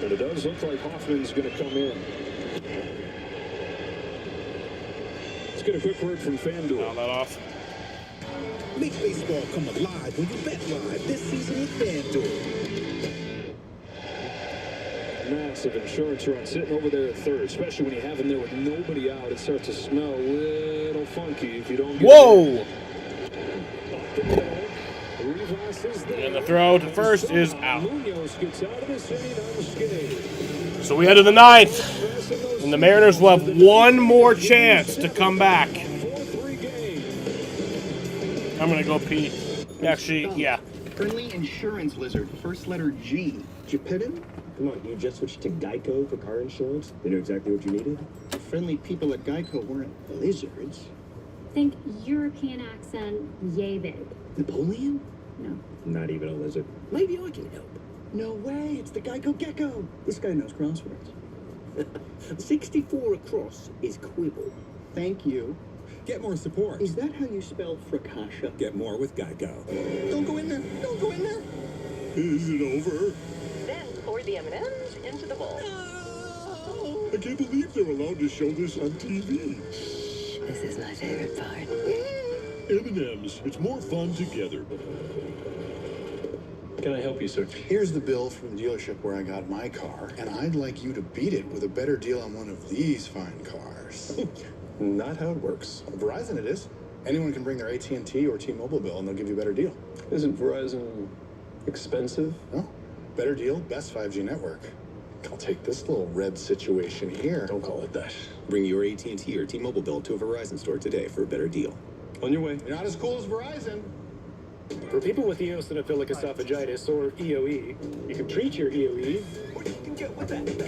And it does look like Hoffman's going to come in. Let's get a quick word from FanDuel. Foul that off. Make baseball come alive when you bet live this season with FanDuel. Massive insurance run sitting over there at third, especially when you have him there with nobody out. It starts to smell a little funky if you don't get Whoa! And the throw to first is out. Munoz gets out of this inning unscathed. So we head to the ninth, and the Mariners will have one more chance to come back. I'm gonna go pee. Actually, yeah. Friendly Insurance Lizard, first letter G. Did you pet him? Come on, you just switched to Geico for car insurance? They knew exactly what you needed? Friendly people at Geico weren't lizards. Think European accent, yay big. Napoleon? No. Not even a lizard. Maybe I can help. No way, it's the Geico Gecko. This guy knows crosswords. 64 across is quibble. Thank you. Get more support. Is that how you spell fracascia? Get more with Geico. Don't go in there. Don't go in there. Is it over? Then pour the M&Ms into the bowl. I can't believe they're allowed to show this on TV. This is my favorite part. M&M's. It's more fun together. Can I help you, sir? Here's the bill from the dealership where I got my car, and I'd like you to beat it with a better deal on one of these fine cars. Not how it works. Verizon it is. Anyone can bring their AT&T or T-Mobile bill, and they'll give you a better deal. Isn't Verizon expensive? No. Better deal, best 5G network. I'll take this little red situation here. Don't call it that. Bring your AT&T or T-Mobile bill to a Verizon store today for a better deal. On your way. You're not as cool as Verizon. For people with eosinophilic esophagitis or EOE, you can treat your EOE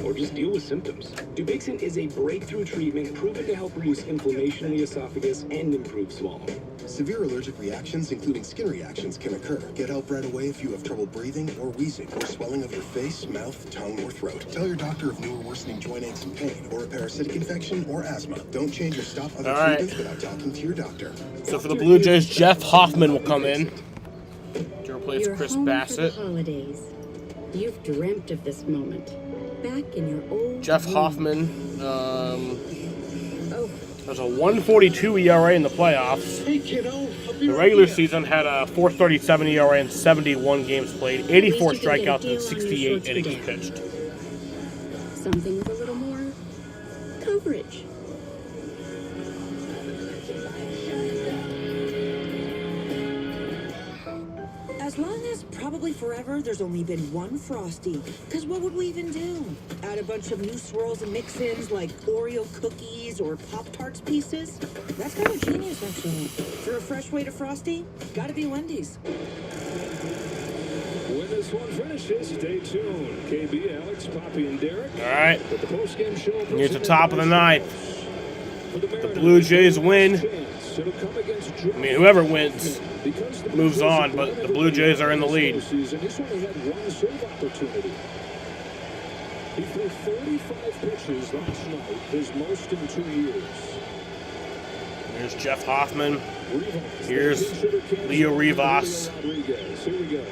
or just deal with symptoms. Dupixent is a breakthrough treatment proven to help reduce inflammation in the esophagus and improve swallowing. Severe allergic reactions, including skin reactions, can occur. Get help right away if you have trouble breathing or wheezing or swelling of your face, mouth, tongue, or throat. Tell your doctor of new or worsening joint aches and pain or a parasitic infection or asthma. Don't change or stop other treatments without talking to your doctor. So for the Blue Jays, Jeff Hoffman will come in to replace You're Chris home Bassett. For the holidays. You've dreamt of this moment. Back in your old Jeff home. Hoffman has a 1.42 ERA in the playoffs. Hey, kiddo. The regular season had a 4.37 ERA in 71 games played, 84 strikeouts and 68 innings pitched. Something with a little more coverage. As long as probably forever there's only been one Frosty. Because what would we even do? Add a bunch of new swirls and mix-ins like Oreo cookies or Pop-Tarts pieces? That's kind of genius, actually. For a fresh way to Frosty, gotta be Wendy's. one finishes. Stay tuned. KB, Alex, Poppy, and Derek. All right. With the post-game show. Here's the top of the ninth. The Blue Jays win. I mean, whoever wins moves on, but the Blue Jays are in the lead. He's only had one save opportunity. He threw 35 pitches last night, his most in 2 years. Here's Jeff Hoffman. Here's Leo Rivas. Here we go.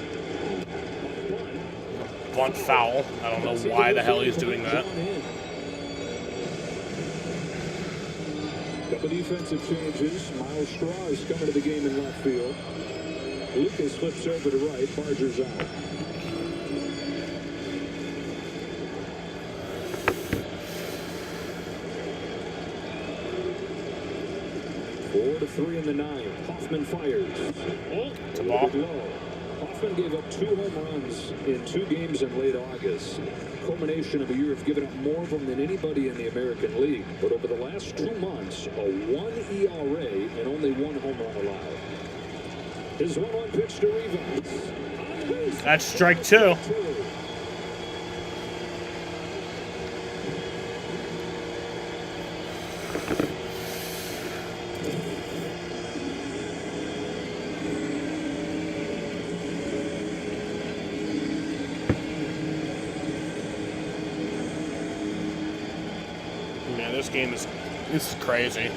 Bunt foul. I don't know why the hell he's doing that. Couple defensive changes. Miles Straw is coming to the game in left field. Lucas flips over to right. Barger's out. Four to 3 in the ninth. Hoffman fires. It's a ball. Hoffman gave up 2 home runs in 2 games in late August. Culmination of a year of giving up more of them than anybody in the American League. But over the last 2 months, a 1 ERA and only 1 home run allowed. His 1-1 pitch to Rivas. That's strike 2. This is crazy.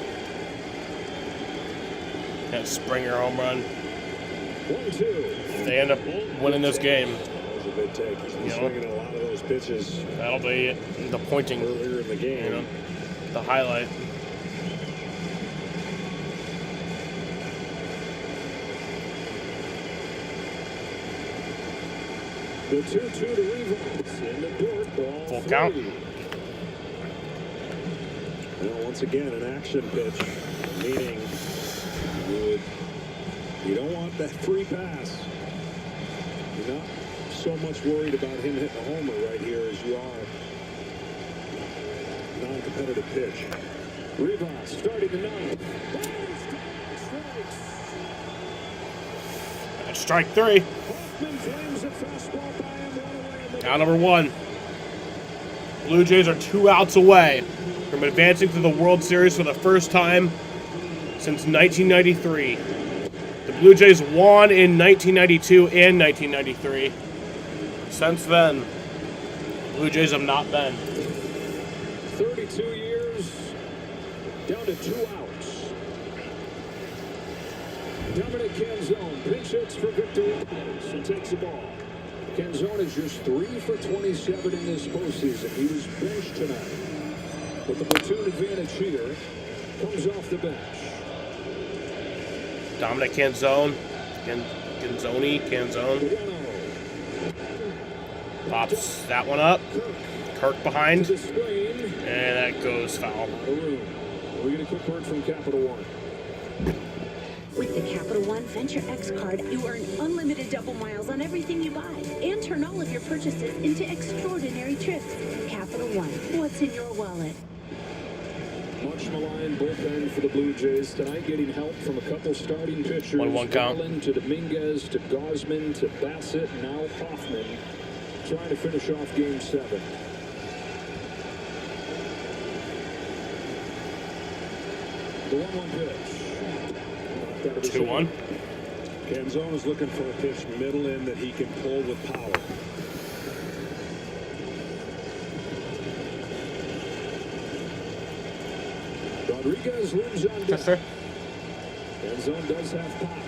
That Springer home run. 1-2. They end up winning this game. That was a good take. He's been swinging a lot of those pitches. That'll be the pointing earlier in the game. You know, the highlight. The 2-2 to Rivas in the dirt. Ball Full 3. count. Well, once again, an action pitch, meaning you don't want that free pass. You're not so much worried about him hitting a homer right here as you are non-competitive pitch. Rivas starting the ninth. That's strike 3. Hoffman flames a fastball by him. Out number 1. Blue Jays are 2 outs away from advancing to the World Series for the first time since 1993. The Blue Jays won in 1992 and 1993. Since then, Blue Jays have not been. 32 years, down to 2 outs. Dominic Canzone pinch hits for Victor Robles and takes the ball. Canzone is just 3 for 27 in this postseason. He was benched tonight. With the platoon advantage here, comes off the bench. Dominic Canzone. Canzone. Pops that one up. Kirk behind. And that goes foul. We get a quick word from Capital One. With the Capital One Venture X card, you earn unlimited double miles on everything you buy and turn all of your purchases into extraordinary trips. Capital One, what's in your wallet? Much maligned bullpen for the Blue Jays tonight, getting help from a couple starting pitchers. 1-1 count. Garland to Dominguez to Gosman to Bassett, now Hoffman, trying to finish off Game 7. The 1-1 pitch. 2-1. Canzone is looking for a pitch middle in that he can pull with power. Rodriguez lives on deck. Canzone does have pop.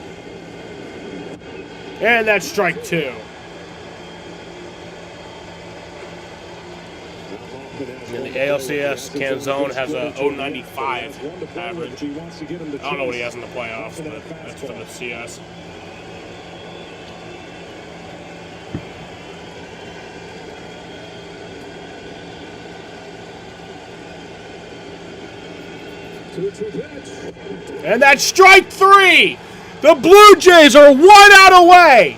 And that's strike 2. In the ALCS, Canzone has a 0.95 average. I don't know what he has in the playoffs, but that's for the CS. And that's strike 3! The Blue Jays are 1 out away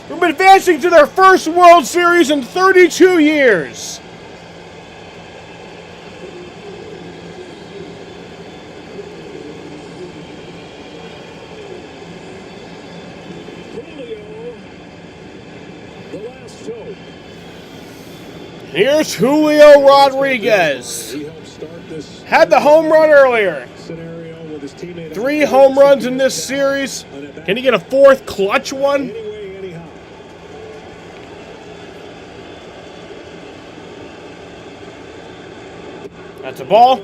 from advancing to their first World Series in 32 years. hope. Here's Julio Rodriguez. He helped start this Had the home run earlier. scenario with his teammate. 3 home runs in this series. Can he get a 4th clutch one? Anyway, anyhow. That's a ball.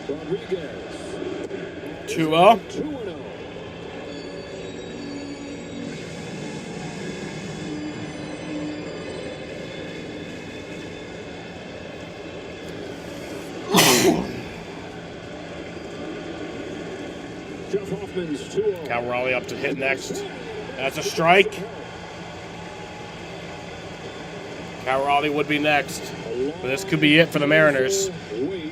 Rodriguez. 2-0. 2-0. Jeff Hoffman's 2-0. Cal Raleigh up to hit next. That's a strike. Cal Raleigh would be next. But this could be it for the Mariners. Wait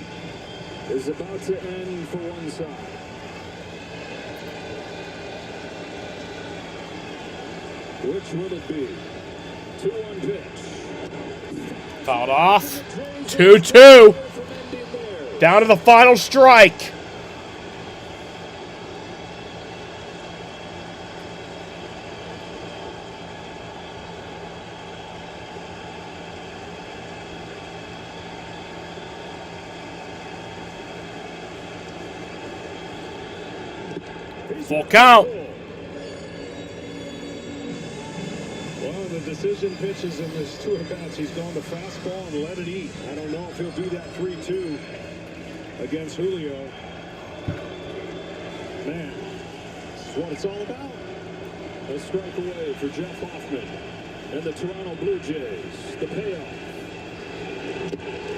is about to end for one side. Which will it be? 2-1 pitch. Fouled off. 2-2. Down to the final strike. Full count. Well, the decision pitches in this 2 at-bats. He's gone to fastball and let it eat. I don't know if he'll do that 3-2 against Julio. Man, this is what it's all about. A strike away for Jeff Hoffman and the Toronto Blue Jays. The payoff.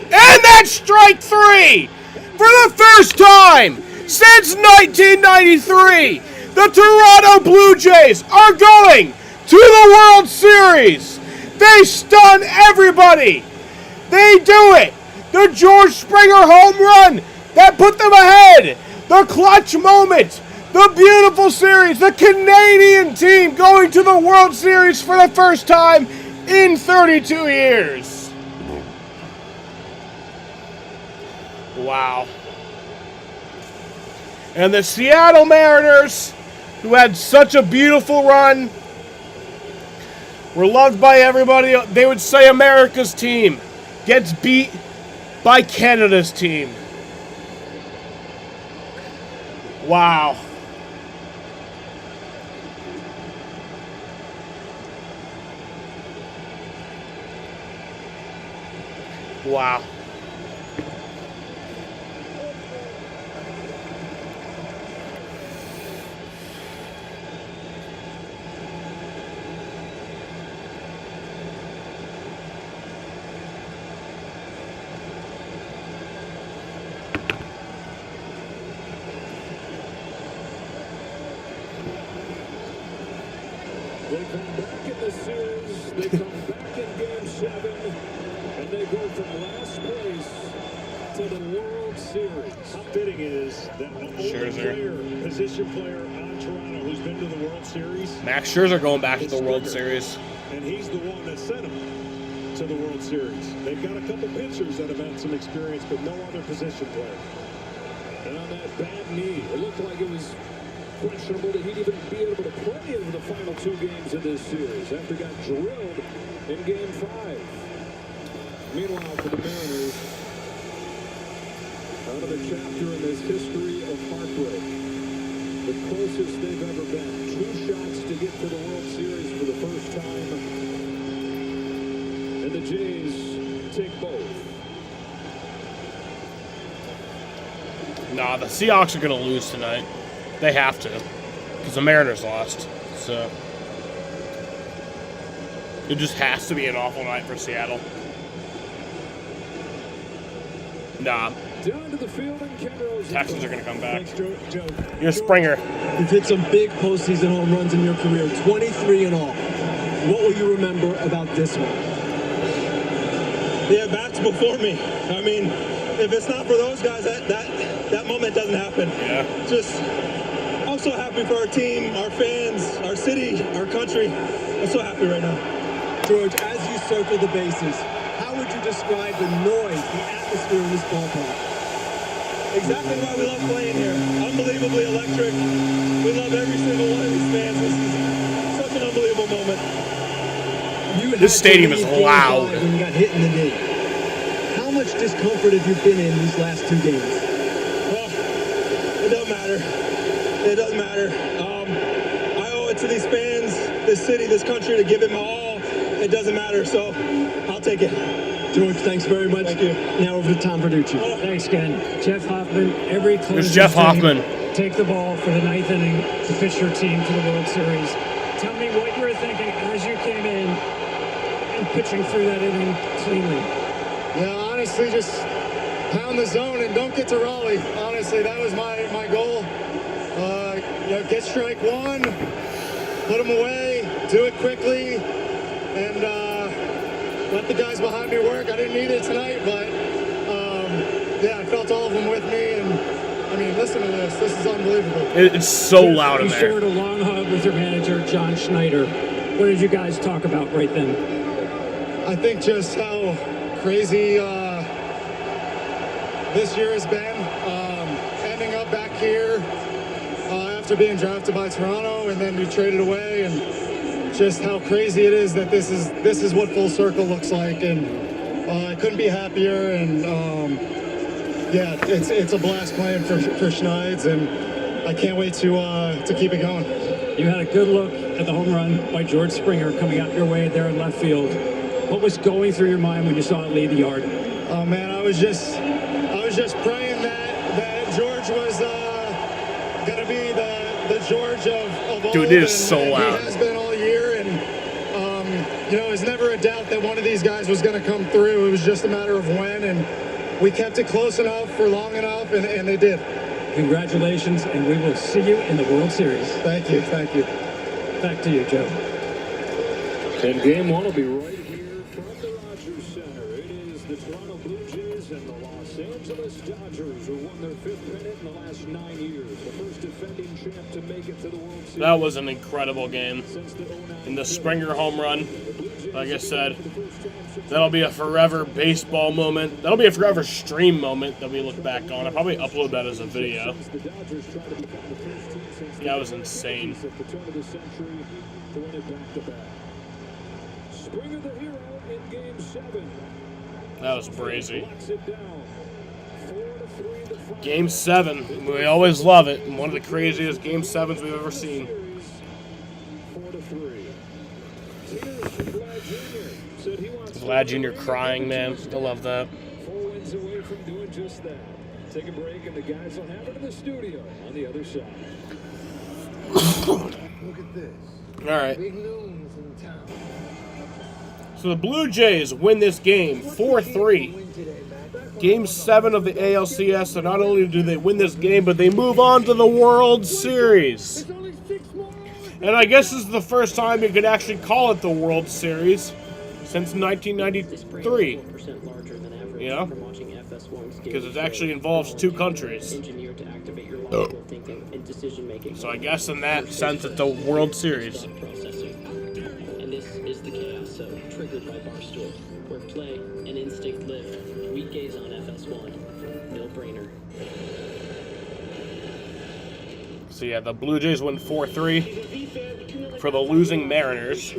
And that's strike 3 for the first time since 1993. The Toronto Blue Jays are going to the World Series. They stun everybody. They do it. The George Springer home run that put them ahead. The clutch moment. The beautiful series. The Canadian team going to the World Series for the first time in 32 years. Wow. And the Seattle Mariners, who had such a beautiful run, were loved by everybody. They would say America's team gets beat by Canada's team. Wow. Wow. They come back in the series. They come back in Game 7. And they go from last place to the World Series. How fitting is that the only player, position player on Toronto who's been to the World Series? Max Scherzer going back to the World Series. And he's the one that sent him to the World Series. They've got a couple pitchers that have had some experience, but no other position player. And on that bad knee, it looked like it was questionable that he'd even be able to play in the final 2 games of this series after he got drilled in Game 5. Meanwhile, for the Mariners, another chapter in this history of heartbreak. The closest they've ever been. 2 shots to get to the World Series for the first time. And the Jays take both. Nah, the Seahawks are going to lose tonight. They have to, because the Mariners lost. So it just has to be an awful night for Seattle. Nah. Down to the field and Kendall's. Texans are going to come back. Thanks, Joe. Here's Springer. You've hit some big postseason home runs in your career, 23 in all. What will you remember about this one? The at-bats before me. I mean, if it's not for those guys, that moment doesn't happen. Yeah. Just, I'm so happy for our team, our fans, our city, our country. I'm so happy right now. George, as you circle the bases, how would you describe the noise, the atmosphere in this ballpark? Exactly why we love playing here. Unbelievably electric. We love every single one of these fans. This is such an unbelievable moment. This stadium is loud. When you got hit in the knee. How much discomfort have you been in these last 2 games? Well, it doesn't matter. It doesn't matter. I owe it to these fans, this city, this country to give it my all. It doesn't matter, so I'll take it. George, thanks very much. Thank you. Now over to Tom Verducci. Thanks, Ken. Jeff Hoffman, every closer There's Jeff Hoffman. Take the ball for the 9th inning to pitch your team to the World Series. Tell me what you were thinking as you came in and pitching through that inning cleanly. Yeah, honestly, just pound the zone and don't get to Raleigh. Honestly, that was my goal. Get strike 1, put them away, do it quickly, and let the guys behind me work. I didn't need it tonight, but yeah, I felt all of them with me, and I mean, listen to this. This is unbelievable. It's so loud in You there. shared a long hug with your manager, John Schneider. What did you guys talk about right then? I think just how crazy this year has been. Ending up back here after being drafted by Toronto and then be traded away, and just how crazy it is that this is what full circle looks like, and I couldn't be happier. And yeah, it's a blast playing for Schneids, and I can't wait to keep it going. You had a good look at the home run by George Springer coming out your way there in left field. What was going through your mind when you saw it leave the yard? Oh man, I was just praying that George was gonna be the George of old. Dude, it is so loud. He has been all year, and there's never a doubt that one of these guys was gonna come through. It was just a matter of when, and we kept it close enough for long enough, and they did. Congratulations, and we will see you in the World Series. Thank you. Back to you, Joe. And game 1 will be right here from the Rogers Center. It is the Toronto Blue Jays and the Los Angeles Dodgers who won their 5th pennant in the last 9 years. The first defending champ to make it to the World Series. That was an incredible game. And the Springer home run, like I said, that'll be a forever baseball moment. That'll be a forever stream moment that we look back on. I'll probably upload that as a video. That was insane. Springer the hero in game 7. That was crazy. Game 7. We always love it. One of the craziest Game 7s we've ever seen. 4-3. Vlad Jr. crying, man. I love that. 4 wins away from doing just that. Take a break, and the guys will have it in the studio on the other side. Look at this. All right. Big news in town. So the Blue Jays win this game 4-3. Game 7 of the ALCS. So not only do they win this game, but they move on to the World Series. And I guess this is the first time you could actually call it the World Series since 1993. You know? Because it actually involves 2 countries. So I guess in that sense it's a World Series. And this is the chaos zone triggered by Barstool, where play and instinct live. Weekdays on FS1. No brainer. So yeah, the Blue Jays win 4-3 for the losing Mariners.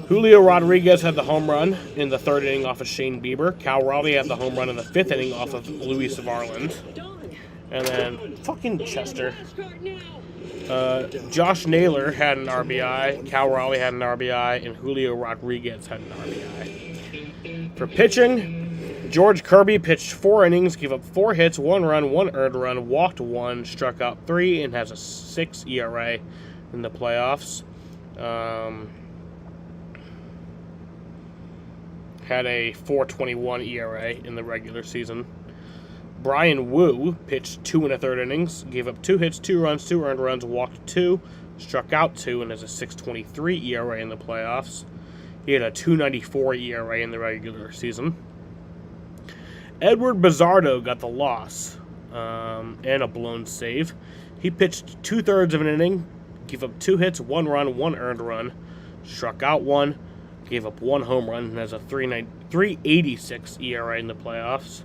Julio Rodriguez had the home run in the 3rd inning off of Shane Bieber. Cal Raleigh had the home run in the 5th inning off of Luis Varland. And then, fucking Chester. Josh Naylor had an RBI, Cal Raleigh had an RBI, and Julio Rodriguez had an RBI. For pitching, George Kirby pitched 4 innings, gave up 4 hits, 1 run, 1 earned run, walked 1, struck out 3, and has a 6 ERA in the playoffs. Had a 4.21 ERA in the regular season. Brian Wu pitched 2 1/3 innings, gave up 2 hits, 2 runs, 2 earned runs, walked 2, struck out 2, and has a 6.23 ERA in the playoffs. He had a 2.94 ERA in the regular season. Edward Bizardo got the loss and a blown save. He pitched 2/3 of an inning, gave up 2 hits, 1 run, 1 earned run, struck out 1, Gave up 1 home run and has a 3.86 ERA in the playoffs.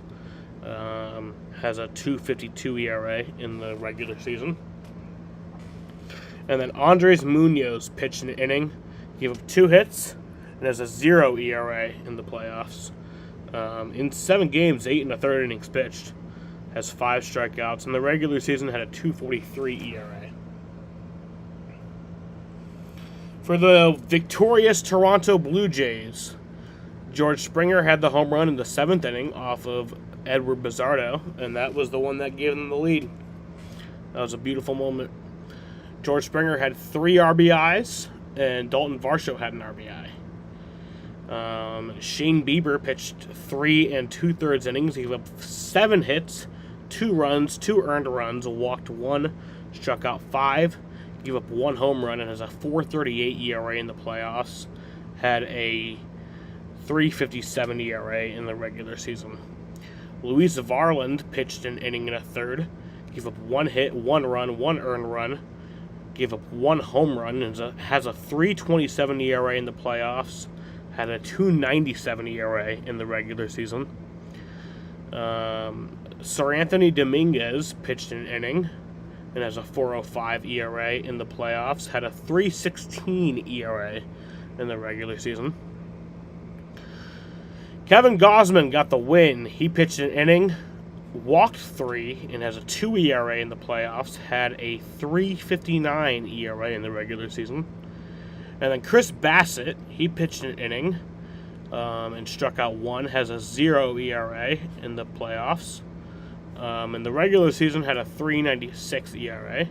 Has a 2.52 ERA in the regular season. And then Andres Munoz pitched an inning, gave up 2 hits, and has a 0 ERA in the playoffs. In 7 games, 8 1/3 innings pitched, has 5 strikeouts. In the regular season, had a 2.43 ERA. For the victorious Toronto Blue Jays, George Springer had the home run in the 7th inning off of Edward Bizardo, and that was the one that gave them the lead. That was a beautiful moment. George Springer had 3 RBIs, and Dalton Varsho had an RBI. Shane Bieber pitched 3 2/3 innings. He gave up 7 hits, 2 runs, 2 earned runs, walked 1, struck out 5, gave up 1 home run, and has a 4.38 ERA in the playoffs. Had a 3.57 ERA in the regular season. Luis Varland pitched an inning and a third. Gave up 1 hit, 1 run, 1 earned run. Gave up 1 home run and has a 3.27 ERA in the playoffs. Had a 2.97 ERA in the regular season. Sir Anthony Dominguez pitched an inning and has a 4.05 ERA in the playoffs. Had a 3.16 ERA in the regular season. Kevin Gausman got the win. He pitched an inning, walked 3, and has a 2 ERA in the playoffs. Had a 3.59 ERA in the regular season. And then Chris Bassett, he pitched an inning and struck out 1. Has a 0 ERA in the playoffs. In the regular season, had a 3.96 ERA.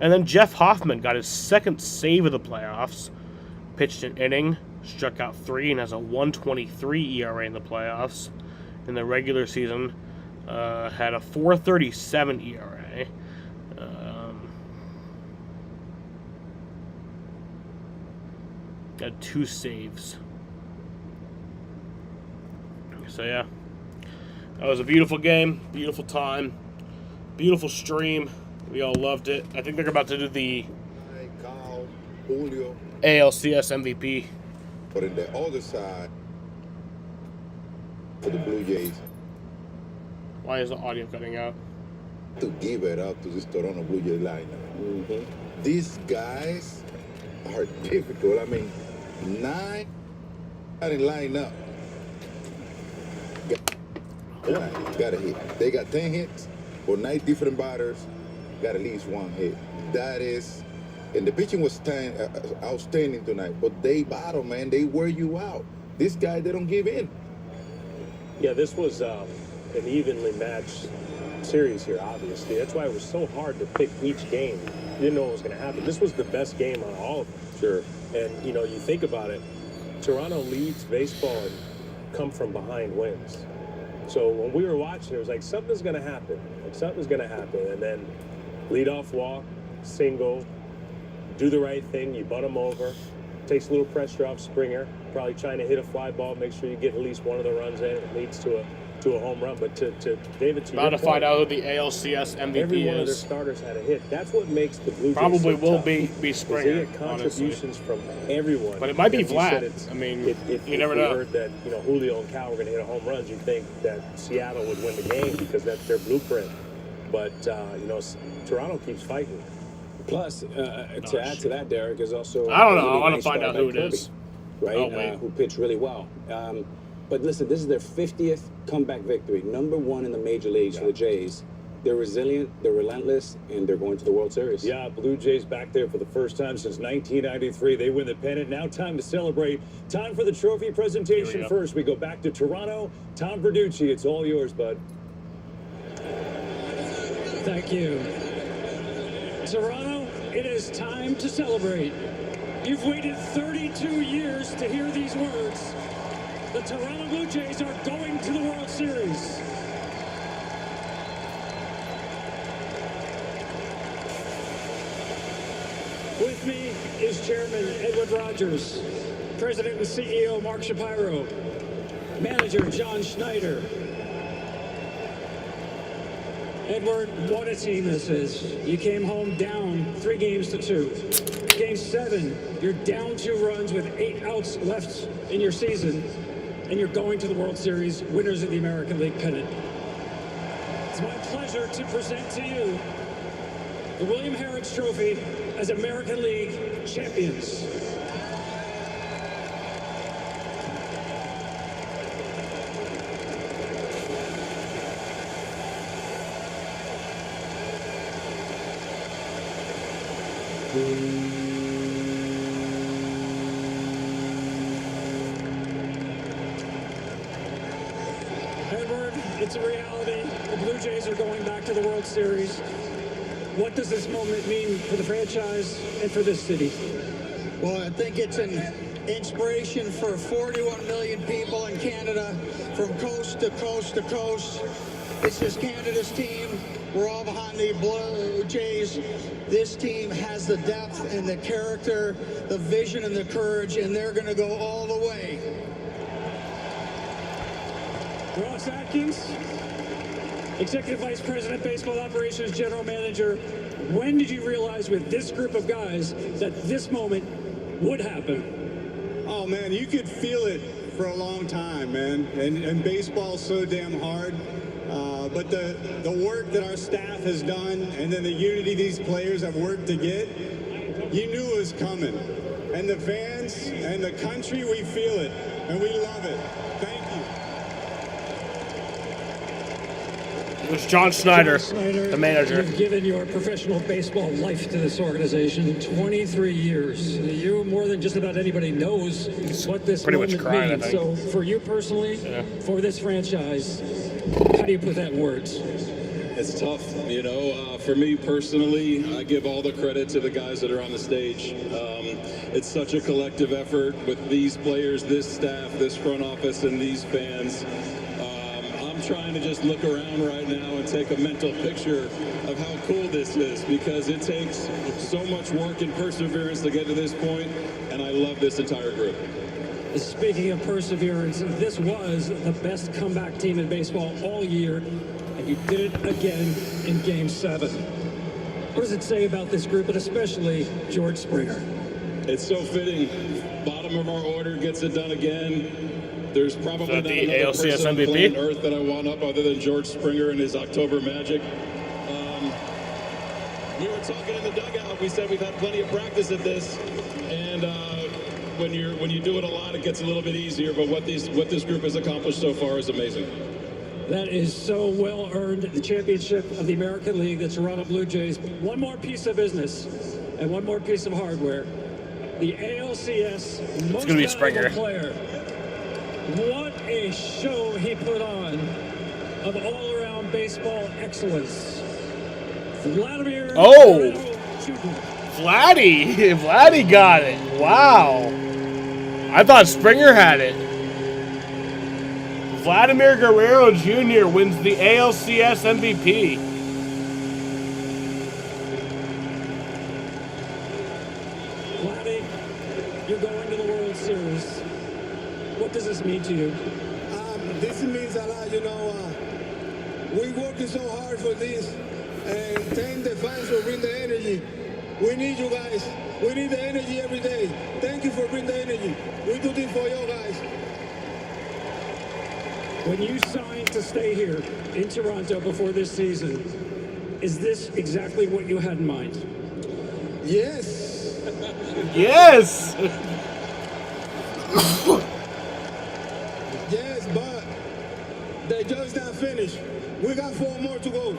And then Jeff Hoffman got his 2nd save of the playoffs. Pitched an inning, struck out 3, and has a 1.23 ERA in the playoffs. In the regular season, had a 4.37 ERA. Got 2 saves. So yeah, that was a beautiful game, beautiful time, beautiful stream. We all loved it. I think they're about to do the ALCS MVP. But in the other side, for the Blue Jays, why is the audio cutting out? To give it up to this Toronto Blue Jay lineup. These guys are difficult. I mean, 9 in line up. Got a hit. They got 10 hits for 9 different batters. Got at least 1 hit. That is, and the pitching was outstanding tonight. But they battle, man. They wear you out. This guy, they don't give in. Yeah, this was an evenly matched series here, obviously. That's why it was so hard to pick each game. You didn't know what was going to happen. This was the best game on all of them. Sure. And, you know, you think about it, Toronto leads baseball and come from behind wins. So when we were watching, it was like, something's going to happen. Like, something's going to happen. And then leadoff walk, single, do the right thing, you butt them over. Takes a little pressure off Springer. Probably trying to hit a fly ball, make sure you get at least one of the runs in. It leads to a home run. But to David, to about to find out who the ALCS MVP every one of their is. starters had a hit. That's what makes the Blue Jays Probably so will tough. be Springer, They get contributions from everyone. But it might be Because you Vlad. said it's- I mean, if you never we know. heard that, you know, Julio and Cal were going to hit home runs, you'd think that Seattle would win the game because that's their blueprint. But you know, Toronto keeps fighting. Plus, to add to that, Derek, is also I don't know. really I want to nice find start out by who it Kirby, is. right? Oh, wait. Who pitched really well. But listen, this is their 50th comeback victory, #1 in the major leagues for the Jays. They're resilient, they're relentless, and they're going to the World Series. Yeah, Blue Jays back there for the first time since 1993. They win the pennant. Now time to celebrate. Time for the trophy presentation. First, we go back to Toronto. Tom Verducci, it's all yours, bud. Thank you. Toronto, it is time to celebrate. You've waited 32 years to hear these words. The Toronto Blue Jays are going to the World Series. With me is Chairman Edward Rogers, President and CEO Mark Shapiro, Manager John Schneider. Edward, what a team this is. You came home down 3 games to 2. Game Game 7, you're down 2 runs with 8 outs left in your season, and you're going to the World Series, winners of the American League pennant. It's my pleasure to present to you the William Heritage Trophy as American League champions. Edward, it's a reality. The Blue Jays are going back to the World Series. What does this moment mean for the franchise and for this city? Well, I think it's an inspiration for 41 million people in Canada from coast to coast to coast. This is Canada's team. We're all behind the Blue Jays. This team has the depth and the character, the vision and the courage, and they're going to go all the way. Ross Atkins, Executive Vice President, Baseball Operations General Manager. When did you realize with this group of guys that this moment would happen? Oh man, you could feel it for a long time, man. And baseball's so damn hard. But the work that our staff has done and then the unity these players have worked to get, you knew it was coming. And the fans and the country, we feel it. And we love it. Thank you. It was John Snyder, Snyder, the manager. You've given your professional baseball life to this organization. 23 years. You, more than just about anybody, knows what this pretty much moment cried, I means. think. So for you personally, for this franchise, how do you put that in words? It's tough, you know. For me personally, I give all the credit to the guys that are on the stage. It's such a collective effort with these players, this staff, this front office, and these fans. I'm trying to just look around right now and take a mental picture of how cool this is, because it takes so much work and perseverance to get to this point, and I love this entire group. Speaking of perseverance, this was the best comeback team in baseball all year, and you did it again in Game 7. What does it say about this group, and especially George Springer? It's so fitting. Bottom of our order gets it done again. There's probably not the another ALCS person on MVP? planet Earth that I want up other than George Springer and his October magic. We were talking in the dugout. We said we've had plenty of practice at this, and when you do it a lot, it gets a little bit easier. But what this group has accomplished so far is amazing. That is so well earned. The championship of the American League, the Toronto Blue Jays. One more piece of business and one more piece of hardware. The ALCS most gonna be valuable Springer. player. What a show he put on of all-around baseball excellence. Vladimir. Oh! Vladdy got it. Wow. I thought Springer had it. Vladimir Guerrero Jr. wins the ALCS MVP. Vladdy, you're going to the World Series. What does this mean to you? This means a lot, you know. We're working so hard for this, and thank the fans for bringing the energy. We need you guys. We need the energy every day. Thank you for bringing the energy. We do this for you guys. When you signed to stay here in Toronto before this season, is this exactly what you had in mind? Yes. Yes. Yes, but they just not finished. We got 4 more to go.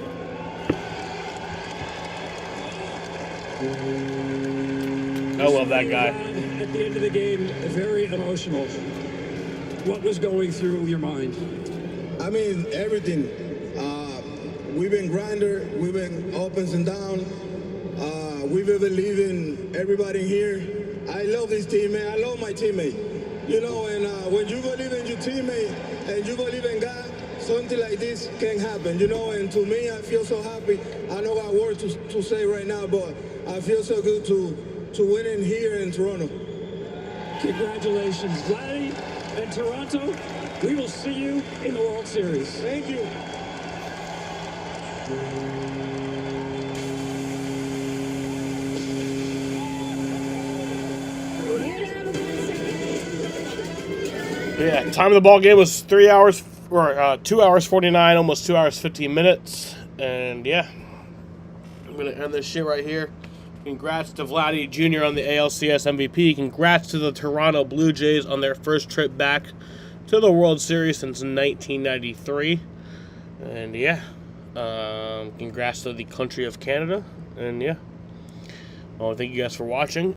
I love that guy. At the end of the game, very emotional. What was going through your mind? I mean, everything. We've been grinder. We've been ups and downs. We've been believing everybody here. I love this team, man. I love my teammate. You know, and when you believe in your teammate and you believe in God, something like this can happen, you know, and to me, I feel so happy. I know I have words to say right now, but I feel so good to win in here in Toronto. Congratulations, Vladdy and Toronto. We will see you in the World Series. Thank you. Yeah, time of the ball game was 2 hours 49, almost 2 hours 15 minutes. And yeah, I'm gonna end this shit right here. Congrats to Vladdy Jr. on the ALCS MVP. Congrats to the Toronto Blue Jays on their first trip back to the World Series since 1993. And yeah, congrats to the country of Canada. And yeah, well, thank you guys for watching.